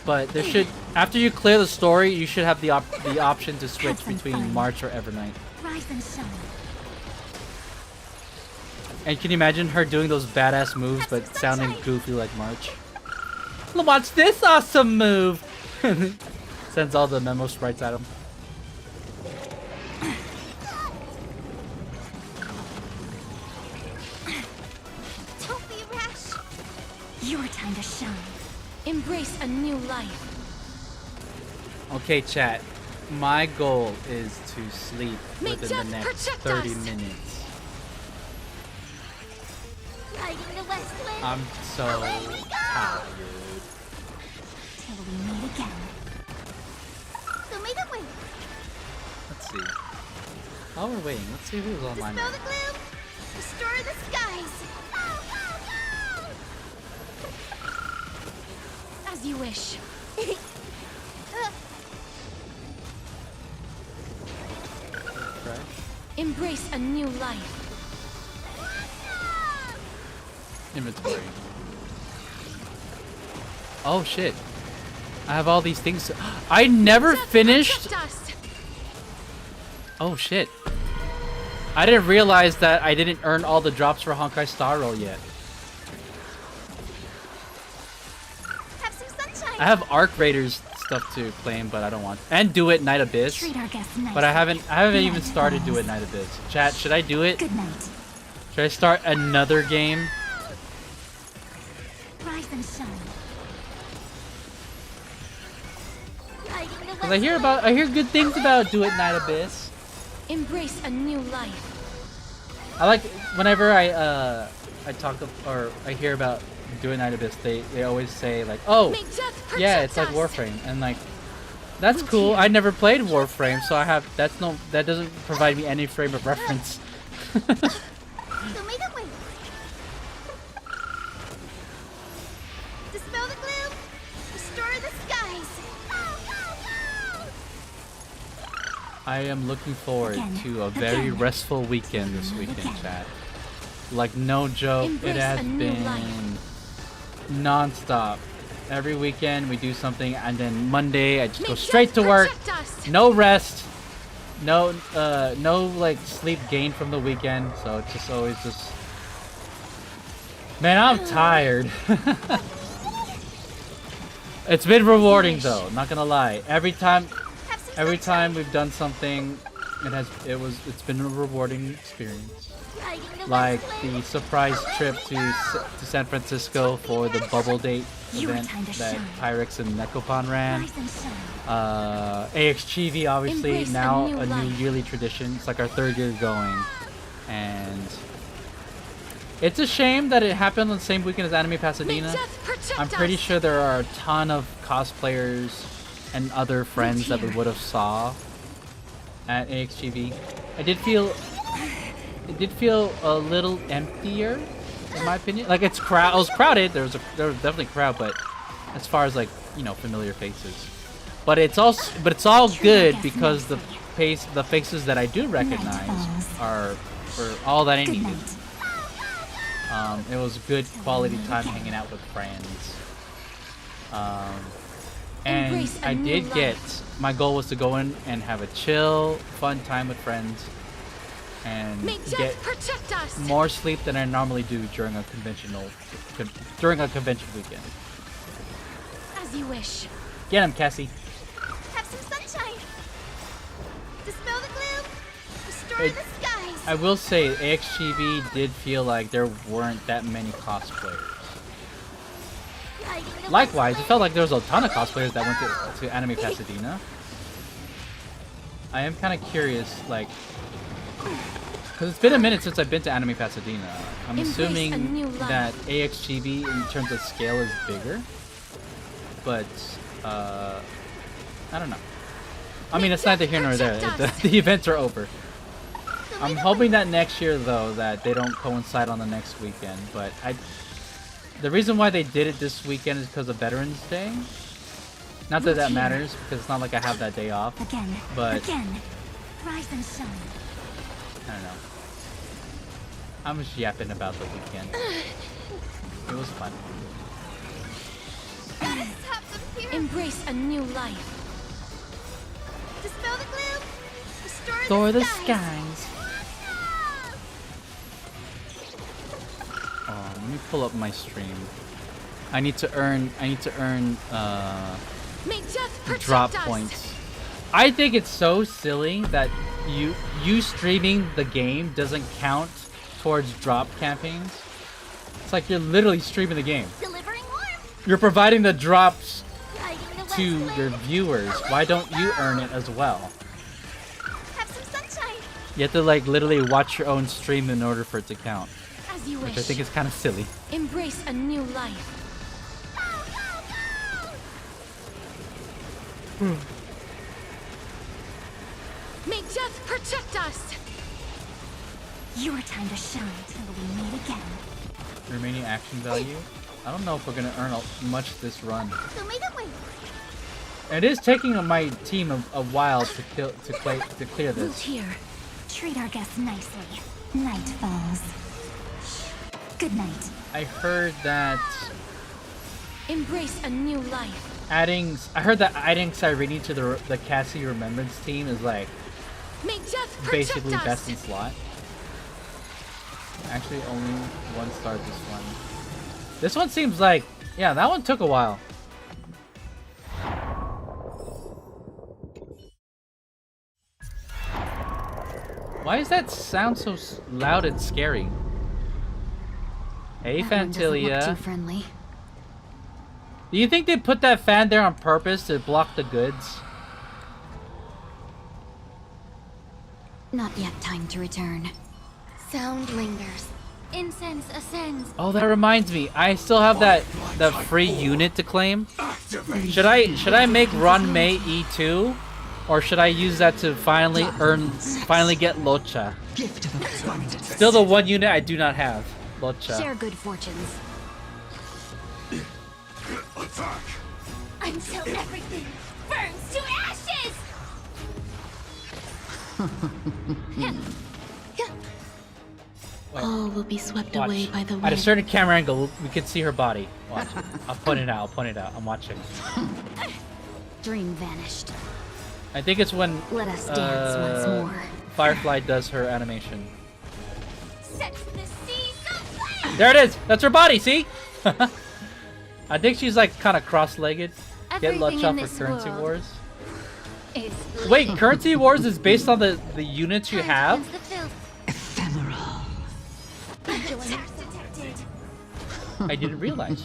Speaker 1: But there should, after you clear the story, you should have the option to switch between March or Evernight.
Speaker 2: Rise and shine.
Speaker 1: And can you imagine her doing those badass moves but sounding goofy like March? Watch this awesome move! Sends all the memo sprites at him.
Speaker 3: Don't be rash.
Speaker 2: Your time to shine.
Speaker 4: Embrace a new life.
Speaker 1: Okay, chat. My goal is to sleep within the next 30 minutes.
Speaker 3: Riding the west wind,
Speaker 1: I'm so
Speaker 3: away we go!
Speaker 1: tired.
Speaker 2: Till we meet again.
Speaker 3: So may the wind
Speaker 1: Let's see. While we're waiting, let's see who's on my
Speaker 3: dispel
Speaker 1: mind.
Speaker 3: the gloom, restore the skies.
Speaker 4: As you wish.
Speaker 1: Fresh.
Speaker 4: Embrace a new life.
Speaker 1: Inventory. Oh shit. I have all these things. I never finished. Oh shit. I didn't realize that I didn't earn all the drops for Honkai Star Rail yet.
Speaker 3: Have some sunshine.
Speaker 1: I have Arc Raiders stuff to claim, but I don't want. And Do It Night Abyss.
Speaker 2: Treat our guests nice.
Speaker 1: But I haven't even started Do It Night Abyss. Chat, should I do it?
Speaker 2: Good night.
Speaker 1: Should I start another game?
Speaker 2: Rise and shine.
Speaker 3: Riding the
Speaker 1: Cause
Speaker 3: west
Speaker 1: I hear good things about Do It Night Abyss.
Speaker 4: Embrace a new life.
Speaker 1: I like whenever I talk or I hear about Do It Night Abyss, they always say like, oh yeah, it's like Warframe, and like that's cool. I never played Warframe, so that doesn't provide me any frame of reference.
Speaker 3: So may the wind dispel the gloom, restore the skies.
Speaker 1: I am looking forward to a very restful weekend this weekend, chat. Like no joke, it has been non-stop. Every weekend we do something, and then Monday I just go straight to work. No rest, no like sleep gained from the weekend. So it's just always just. Man, I'm tired. It's been rewarding though, not gonna lie. Every time we've done something, it's been a rewarding experience. Like the surprise trip to San Francisco for the bubble date. event that Pyrex and Nekopon ran. AXGV obviously now a new yearly tradition. It's like our 3rd year going, and it's a shame that it happened on the same weekend as Anime Pasadena. I'm pretty sure there are a ton of cosplayers and other friends that we would have saw at AXGV. It did feel a little emptier, in my opinion. Like it was crowded. There was definitely a crowd, but as far as like, you know, familiar faces. But it's all good because the faces that I do recognize are for all that I needed. It was good quality time hanging out with friends. And I did my goal was to go in and have a chill, fun time with friends and get more sleep than I normally do during a convention weekend.
Speaker 4: As you wish.
Speaker 1: Get him, Cassie.
Speaker 15: Have some sunshine. Dispel the gloom. Destroy the skies.
Speaker 1: I will say, AXGV did feel like there weren't that many cosplayers. Likewise, it felt like there was a ton of cosplayers that went to Anime Pasadena. I am kind of curious, like, because it's been a minute since I've been to Anime Pasadena. I'm assuming that AXGV in terms of scale is bigger, but I don't know. I mean, it's neither here nor there. The events are over. I'm hoping that next year, though, that they don't coincide on the next weekend. But the reason why they did it this weekend is because of Veterans Day. Not that that matters, because it's not like I have that day off. But
Speaker 15: Rise and shine.
Speaker 1: I don't know. I'm just yapping about the weekend. It was fun.
Speaker 4: Embrace a new life.
Speaker 15: Dispel the gloom.
Speaker 1: Restore the skies. Oh, let me pull up my stream. I need to earn drop points. I think it's so silly that you streaming the game doesn't count towards drop campaigns. It's like you're literally streaming the game.
Speaker 15: Delivering warmth.
Speaker 1: You're providing the drops to your viewers. Why don't you earn it as well?
Speaker 15: Have some sunshine.
Speaker 1: You have to like literally watch your own stream in order for it to count.
Speaker 4: As you
Speaker 1: which
Speaker 4: wish.
Speaker 1: I think is kind of silly.
Speaker 4: Embrace a new life. May death protect us.
Speaker 15: Your time to shine till we meet again.
Speaker 1: Remaining action value? I don't know if we're gonna earn much this run.
Speaker 15: So make it wait.
Speaker 1: It is taking my team a while to clear this.
Speaker 15: Here. Treat our guests nicely. Night falls. Good night.
Speaker 1: I heard that
Speaker 4: Embrace a new life.
Speaker 1: I heard that adding Cyrene to the Cassie Remembrance team is like
Speaker 4: May death
Speaker 1: basically
Speaker 4: protect us.
Speaker 1: best in slot. Actually, only 1 star this one. This one seems like, yeah, that one took a while. Why does that sound so loud and scary? Hey,
Speaker 2: That one doesn't look
Speaker 1: Fantilia.
Speaker 2: too friendly.
Speaker 1: Do you think they put that fan there on purpose to block the goods?
Speaker 2: Not yet time to return.
Speaker 15: Sound lingers. Incense ascends.
Speaker 1: Oh, that reminds me. I still have that free unit to claim. Should I make Ron May E2, or should I use that to finally get Locha? Still the one unit I do not have, Locha.
Speaker 2: Share good fortunes.
Speaker 15: Until everything burns to ashes.
Speaker 2: All will be swept
Speaker 1: Watch.
Speaker 2: away by the wind.
Speaker 1: At a certain camera angle, we can see her body. Watch. I'll point it out. I'm watching.
Speaker 2: Dream vanished.
Speaker 1: I think it's when
Speaker 2: Let us dance once more.
Speaker 1: Firefly does her animation.
Speaker 15: Set the seas aflame.
Speaker 1: There it is. That's her body. See? I think she's like kind of cross-legged. Get
Speaker 15: Everything
Speaker 1: Lucha
Speaker 15: in
Speaker 1: for
Speaker 15: this
Speaker 1: Currency
Speaker 15: world
Speaker 1: Wars.
Speaker 15: It's
Speaker 1: Wait, Currency Wars is based on the units you have?
Speaker 15: the filth.
Speaker 8: Ephemeral.
Speaker 15: Vigilance detected.
Speaker 1: I didn't realize.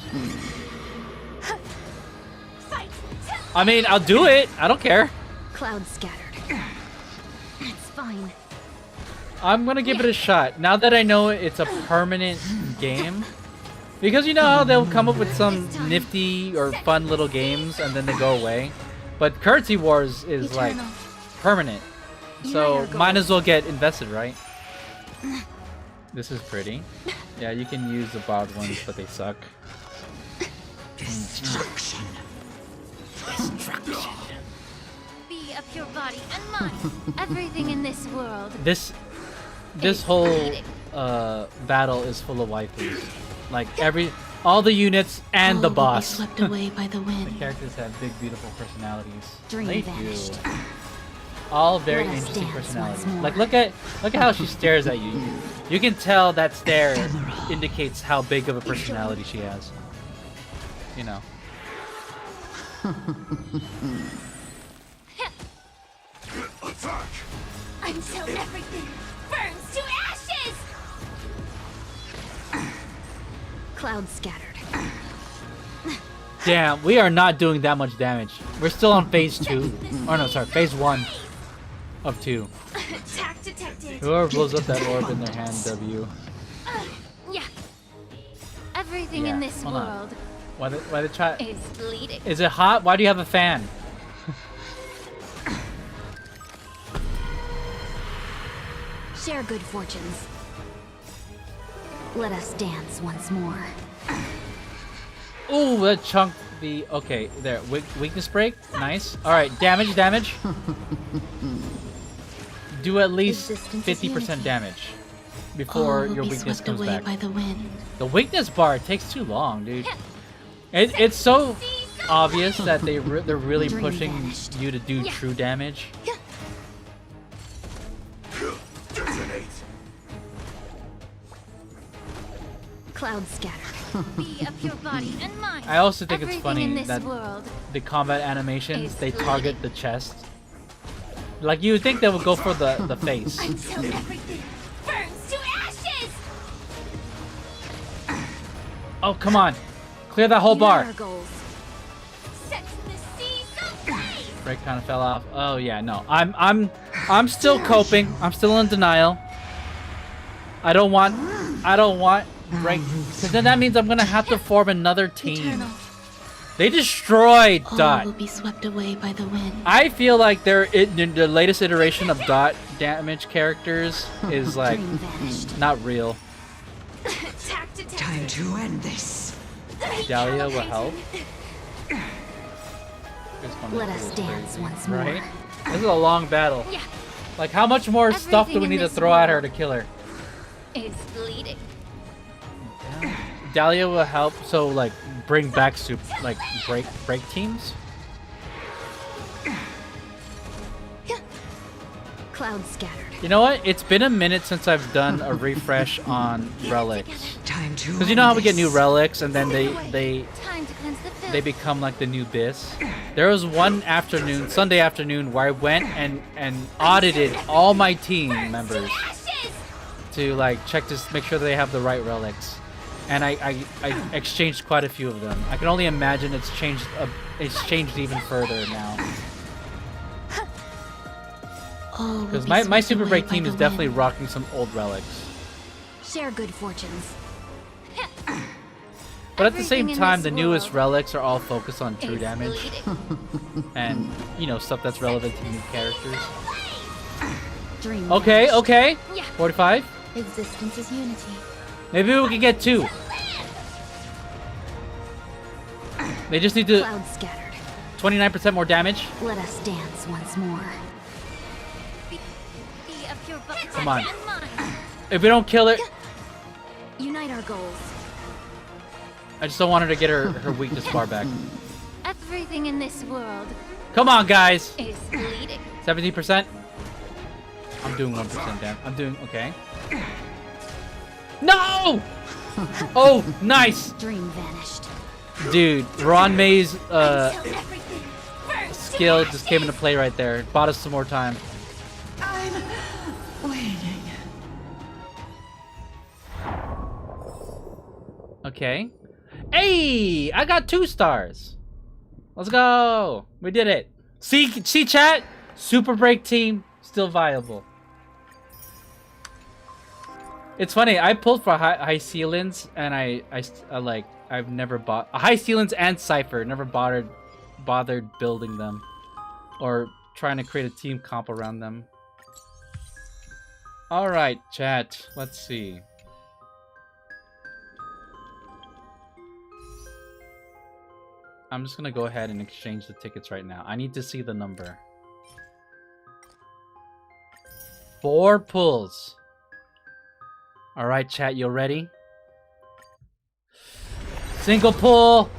Speaker 1: I mean, I'll do it. I don't care.
Speaker 12: Clouds scattered. It's fine.
Speaker 1: I'm gonna give it a shot. Now that I know it's a permanent game. Because you know how they'll come up with some nifty or fun little games and then they go away. But Currency Wars is like permanent. So might as well get invested, right? This is pretty. Yeah, you can use the bot ones, but they suck.
Speaker 8: Destruction.
Speaker 1: Destruction.
Speaker 3: Be of your body and mind. Everything in this world.
Speaker 1: This whole battle is full of waifus. Like all the units and the boss.
Speaker 4: Swept away by the wind.
Speaker 1: The characters have big, beautiful personalities.
Speaker 12: Dream
Speaker 1: They
Speaker 12: vanished.
Speaker 1: do. All very
Speaker 12: Let us
Speaker 1: interesting
Speaker 12: dance
Speaker 1: personalities.
Speaker 12: once more.
Speaker 1: Like look at how she stares at you. You can tell that stare indicates how big of a personality she has. You know.
Speaker 18: Attack!
Speaker 3: Until everything burns to ashes!
Speaker 12: Clouds scattered.
Speaker 1: Damn, we are not doing that much damage. We're still on phase 2. Oh no, sorry, phase 1 of 2.
Speaker 3: Attack detected.
Speaker 1: Whoever blows up that orb in their hand, W.
Speaker 3: Yeah. Everything in this
Speaker 1: hold on.
Speaker 3: world
Speaker 1: Why the chat?
Speaker 3: is bleeding.
Speaker 1: Is it hot? Why do you have a fan?
Speaker 12: Share good fortunes. Let us dance once more.
Speaker 1: Ooh, that chunk the okay there. Weakness break, nice. All right, damage. Do at least 50% damage before your weakness comes back.
Speaker 4: By the wind.
Speaker 1: The weakness bar takes too long, dude. It's so obvious that they're really pushing you to do true damage.
Speaker 18: Detonate.
Speaker 12: Clouds scattered.
Speaker 3: Be of your body and mind.
Speaker 1: I also think it's
Speaker 3: Everything
Speaker 1: funny
Speaker 3: in this
Speaker 1: that
Speaker 3: world
Speaker 1: the combat animations
Speaker 3: is
Speaker 1: they target the chest. Like you would think they would go for the face.
Speaker 3: until everything burns to ashes.
Speaker 1: Oh come on, clear that whole bar.
Speaker 3: Set the seas ablaze.
Speaker 1: Break kind of fell off. Oh yeah, no. I'm still coping. I'm still in denial. I don't want break because then that means I'm gonna have to form another team. They destroyed
Speaker 4: All
Speaker 1: Dot.
Speaker 4: will be swept away by the wind.
Speaker 1: I feel like the latest iteration of Dot damage characters is like not real.
Speaker 8: Time to end this.
Speaker 1: Dahlia will help.
Speaker 12: Let us dance once more.
Speaker 1: Right? This is a long battle. Like how much more stuff do we
Speaker 3: Everything
Speaker 1: need
Speaker 3: in
Speaker 1: to
Speaker 3: this
Speaker 1: throw at her
Speaker 3: world
Speaker 1: to kill her?
Speaker 3: is bleeding.
Speaker 1: Dahlia will help, so like bring back like break teams.
Speaker 12: Clouds scattered.
Speaker 1: You know what? It's been a minute since I've done a refresh on relics.
Speaker 8: Time to
Speaker 1: Because you know how we get new
Speaker 8: this.
Speaker 1: relics and then they
Speaker 3: Time to cleanse the filth.
Speaker 1: they become like the new bis. There was one afternoon, Sunday afternoon, where I went and audited all my team members to like check to make sure that they have the right relics. And I exchanged quite a few of them. I can only imagine it's changed even further now. Because my Super Break team is definitely rocking some old relics.
Speaker 12: Share good fortunes.
Speaker 1: But at the same
Speaker 3: Everything in
Speaker 1: time,
Speaker 3: this
Speaker 1: the newest
Speaker 3: world
Speaker 1: relics are all focused on true
Speaker 3: is
Speaker 1: damage.
Speaker 3: bleeding.
Speaker 1: And, you know, stuff that's relevant to new characters.
Speaker 12: Dream
Speaker 1: Okay,
Speaker 12: vanished.
Speaker 1: okay. 45?
Speaker 2: Existence is unity.
Speaker 1: Maybe we can get 2. They just need to
Speaker 12: Clouds scattered.
Speaker 1: 29% more damage.
Speaker 12: Let us dance once more.
Speaker 3: Be of your body
Speaker 1: Come on.
Speaker 3: and mind.
Speaker 1: If we don't kill it,
Speaker 12: Unite our goals.
Speaker 1: I just don't want her to get her weakness bar back.
Speaker 3: Everything in this world
Speaker 1: Come on, guys.
Speaker 3: is bleeding.
Speaker 1: 17%. I'm doing 1% damage. I'm doing okay. No! Oh, nice!
Speaker 12: Dream vanished.
Speaker 1: Dude, Ron May's
Speaker 3: Until everything burns to
Speaker 1: skill just came into play right there. Bought us some more time.
Speaker 8: I'm waiting.
Speaker 1: Okay. Hey! I got 2 stars. Let's go! We did it! See chat? Super Break team, still viable. It's funny, I pulled for high ceilings, and I've never bought... High ceilings and Cypher, never bothered building them. Or trying to create a team comp around them. Alright, chat, let's see. I'm just gonna go ahead and exchange the tickets right now. I need to see the number. 4 pulls. Alright, chat, you ready? Single pull!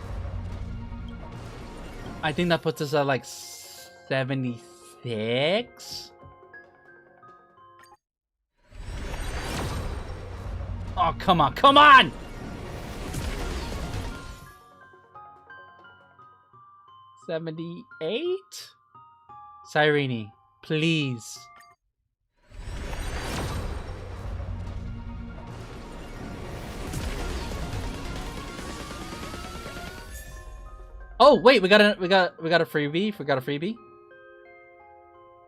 Speaker 1: I think that puts us at like 76? Oh, come on, come on! $78? Cyrene, please. Oh wait, we got a freebie. We got a freebie.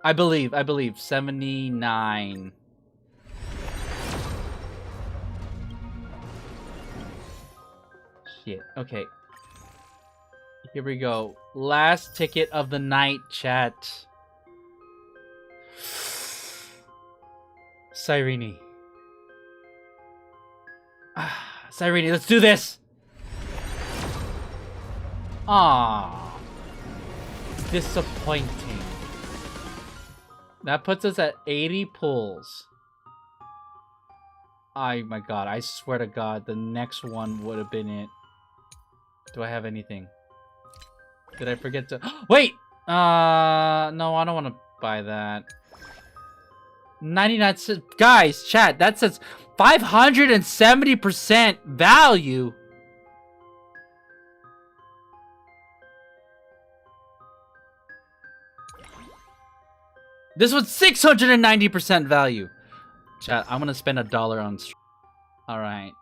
Speaker 1: I believe 79. Shit. Okay. Here we go. Last ticket of the night, chat. Cyrene. Cyrene, let's do this! Ah, disappointing. That puts us at 80 pulls. Oh my god, I swear to god, the next one would have been it. Do I have anything? Did I forget to... Wait! No, I don't want to buy that. 99 cents. Guys, chat, that says 570% value. This was 690% value. Chat, I'm gonna spend $1 on. All right.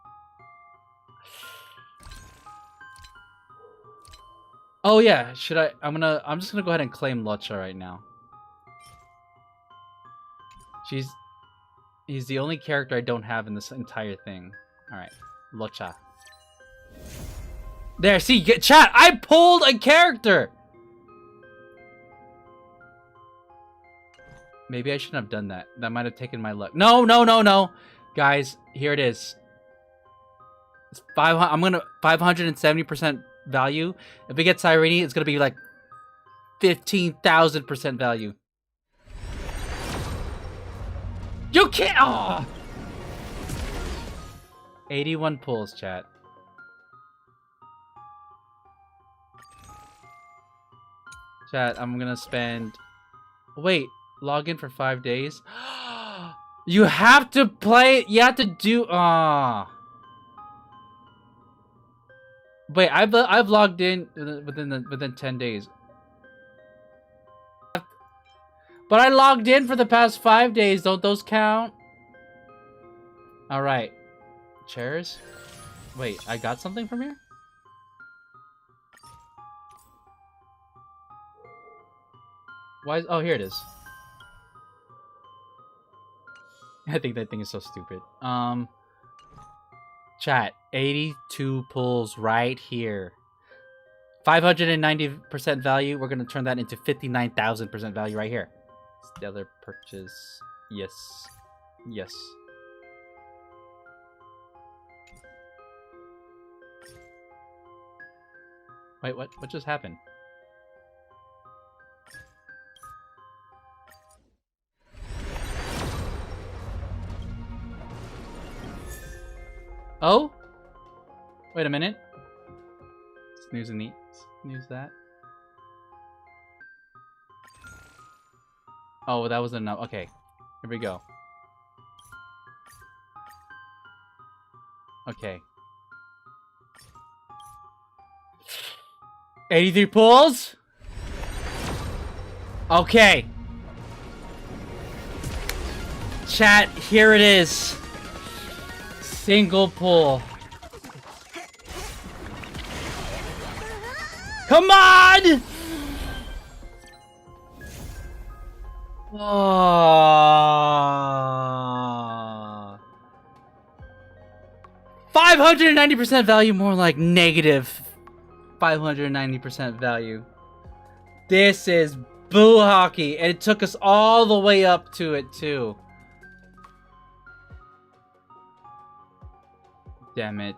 Speaker 1: Oh yeah, should I? I'm just gonna go ahead and claim Locha right now. He's the only character I don't have in this entire thing. All right, Locha. There, see, chat. I pulled a character. Maybe I shouldn't have done that. That might have taken my luck. No, no, no, no. Guys, here it is. It's 500. I'm gonna 570% value. If we get Cyrene, it's gonna be like 15,000% value. You can't. Oh. 81 pulls, chat. Chat, I'm gonna spend. Wait. Log in for 5 days. You have to play. You have to do. Wait, I've logged in within 10 days. But I logged in for the past 5 days. Don't those count? All right. Chairs. Wait, I got something from here. Why? Oh, here it is. I think that thing is so stupid. Chat, 82 pulls right here. 590% value. We're gonna turn that into 59,000% value right here. Stellar purchase. Yes. Yes. Wait, what? What just happened? Oh? Wait a minute. Snooze and eat. Snooze that. Oh, that was enough. Okay. Here we go. Okay. 83 pulls? Okay. Chat, here it is. Single pull. Come on! Oh. 590% value, more like negative 590% value. This is boo hockey, and it took us all the way up to it too. Damn it.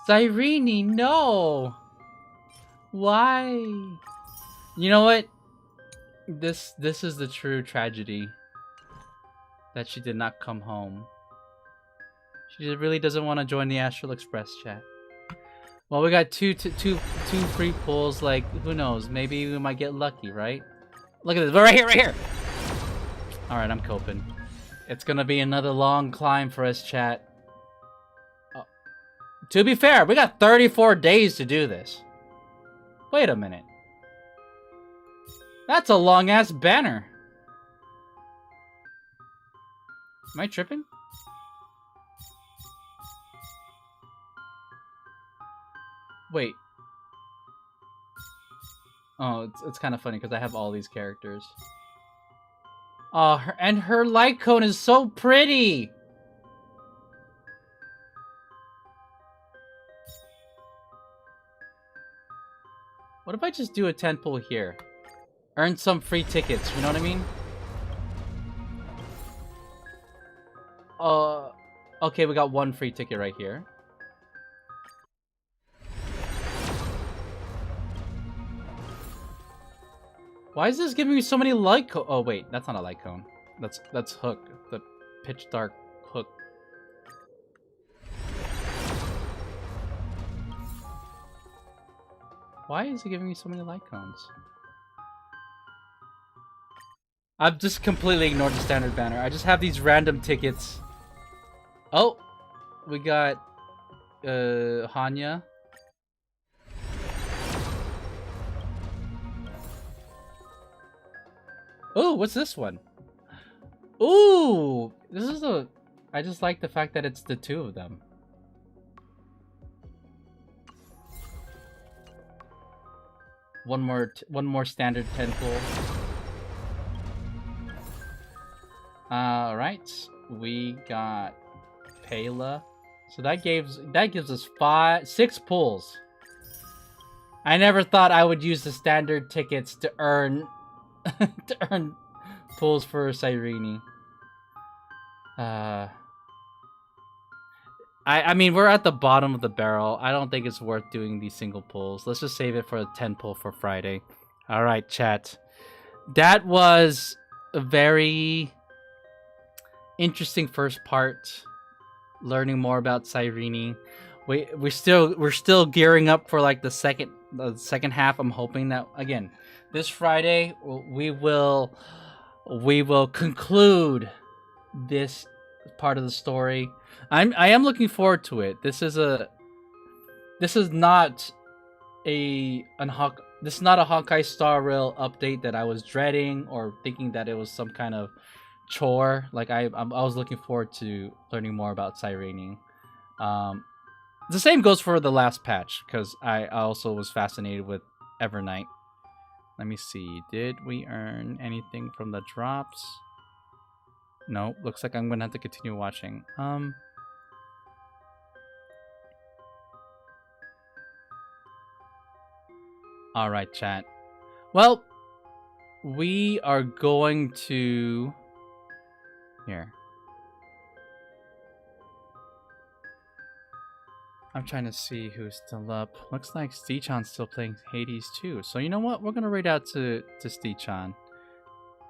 Speaker 1: Cyrene, no! Why? You know what? This is the true tragedy. That she did not come home. She really doesn't want to join the Astral Express chat. Well, we got two free pulls. Like, who knows? Maybe we might get lucky, right? Look at this. Right here, right here! Alright, I'm coping. It's gonna be another long climb for us, chat. Oh. To be fair, we got 34 days to do this. Wait a minute. That's a long-ass banner. Am I tripping? Wait. Oh, it's kind of funny because I have all these characters. Oh, and her light cone is so pretty! What if I just do a 10 pull here? Earn some free tickets, you know what I mean? Okay, we got one free ticket right here. Why is this giving me so many light cone? Oh wait, that's not a light cone. That's Hook, the pitch dark Hook. Why is it giving me so many light cones? I've just completely ignored the standard banner. I just have these random tickets. Oh, we got Hanya. Oh, what's this one? Ooh, this is a... I just like the fact that it's the two of them. One more standard 10 pull. Alright, we got Pela. So that gives us 6 pulls. I never thought I would use the standard tickets to earn to earn pulls for Cyrene. I mean, we're at the bottom of the barrel. I don't think it's worth doing these single pulls. Let's just save it for a 10 pull for Friday. All right, chat. That was a very interesting first part. Learning more about Cyrene. We're still gearing up for like the second half. I'm hoping that again this Friday we will conclude this part of the story. I am looking forward to it. This is not a Honkai Star Rail update that I was dreading or thinking that it was some kind of chore. Like I was looking forward to learning more about Cyrene. The same goes for the last patch because I also was fascinated with Evernight. Let me see. Did we earn anything from the drops? No. Looks like I'm gonna have to continue watching. All right, chat. Well, we are going to here. I'm trying to see who's still up. Looks like Steechan's still playing Hades too. So you know what? We're gonna raid out to Steechan.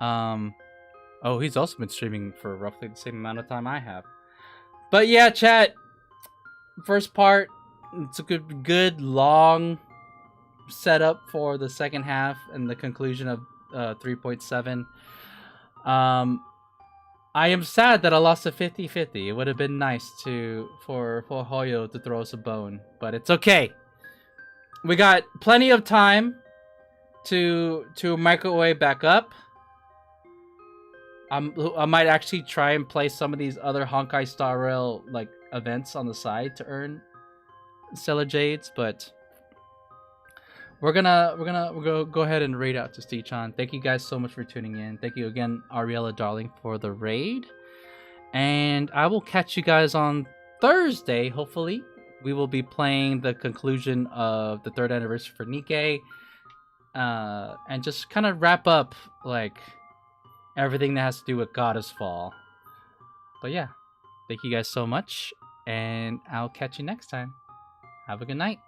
Speaker 1: Oh, he's also been streaming for roughly the same amount of time I have. But yeah, chat. First part, it's a good long setup for the second half and the conclusion of 3.7. I am sad that I lost a 50-50. It would have been nice for Hoyo to throw us a bone, but it's okay. We got plenty of time to microwave back up. I might actually try and play some of these other Honkai Star Rail like events on the side to earn Stellar Jades, but we're gonna go ahead and raid out to Steve-chan. Thank you guys so much for tuning in. Thank you again, Ariella Darling, for the raid. And I will catch you guys on Thursday, hopefully. We will be playing the conclusion of the 3rd anniversary for Nikkei. And just kind of wrap up, like, everything that has to do with Goddess Fall. But yeah, thank you guys so much, and I'll catch you next time. Have a good night.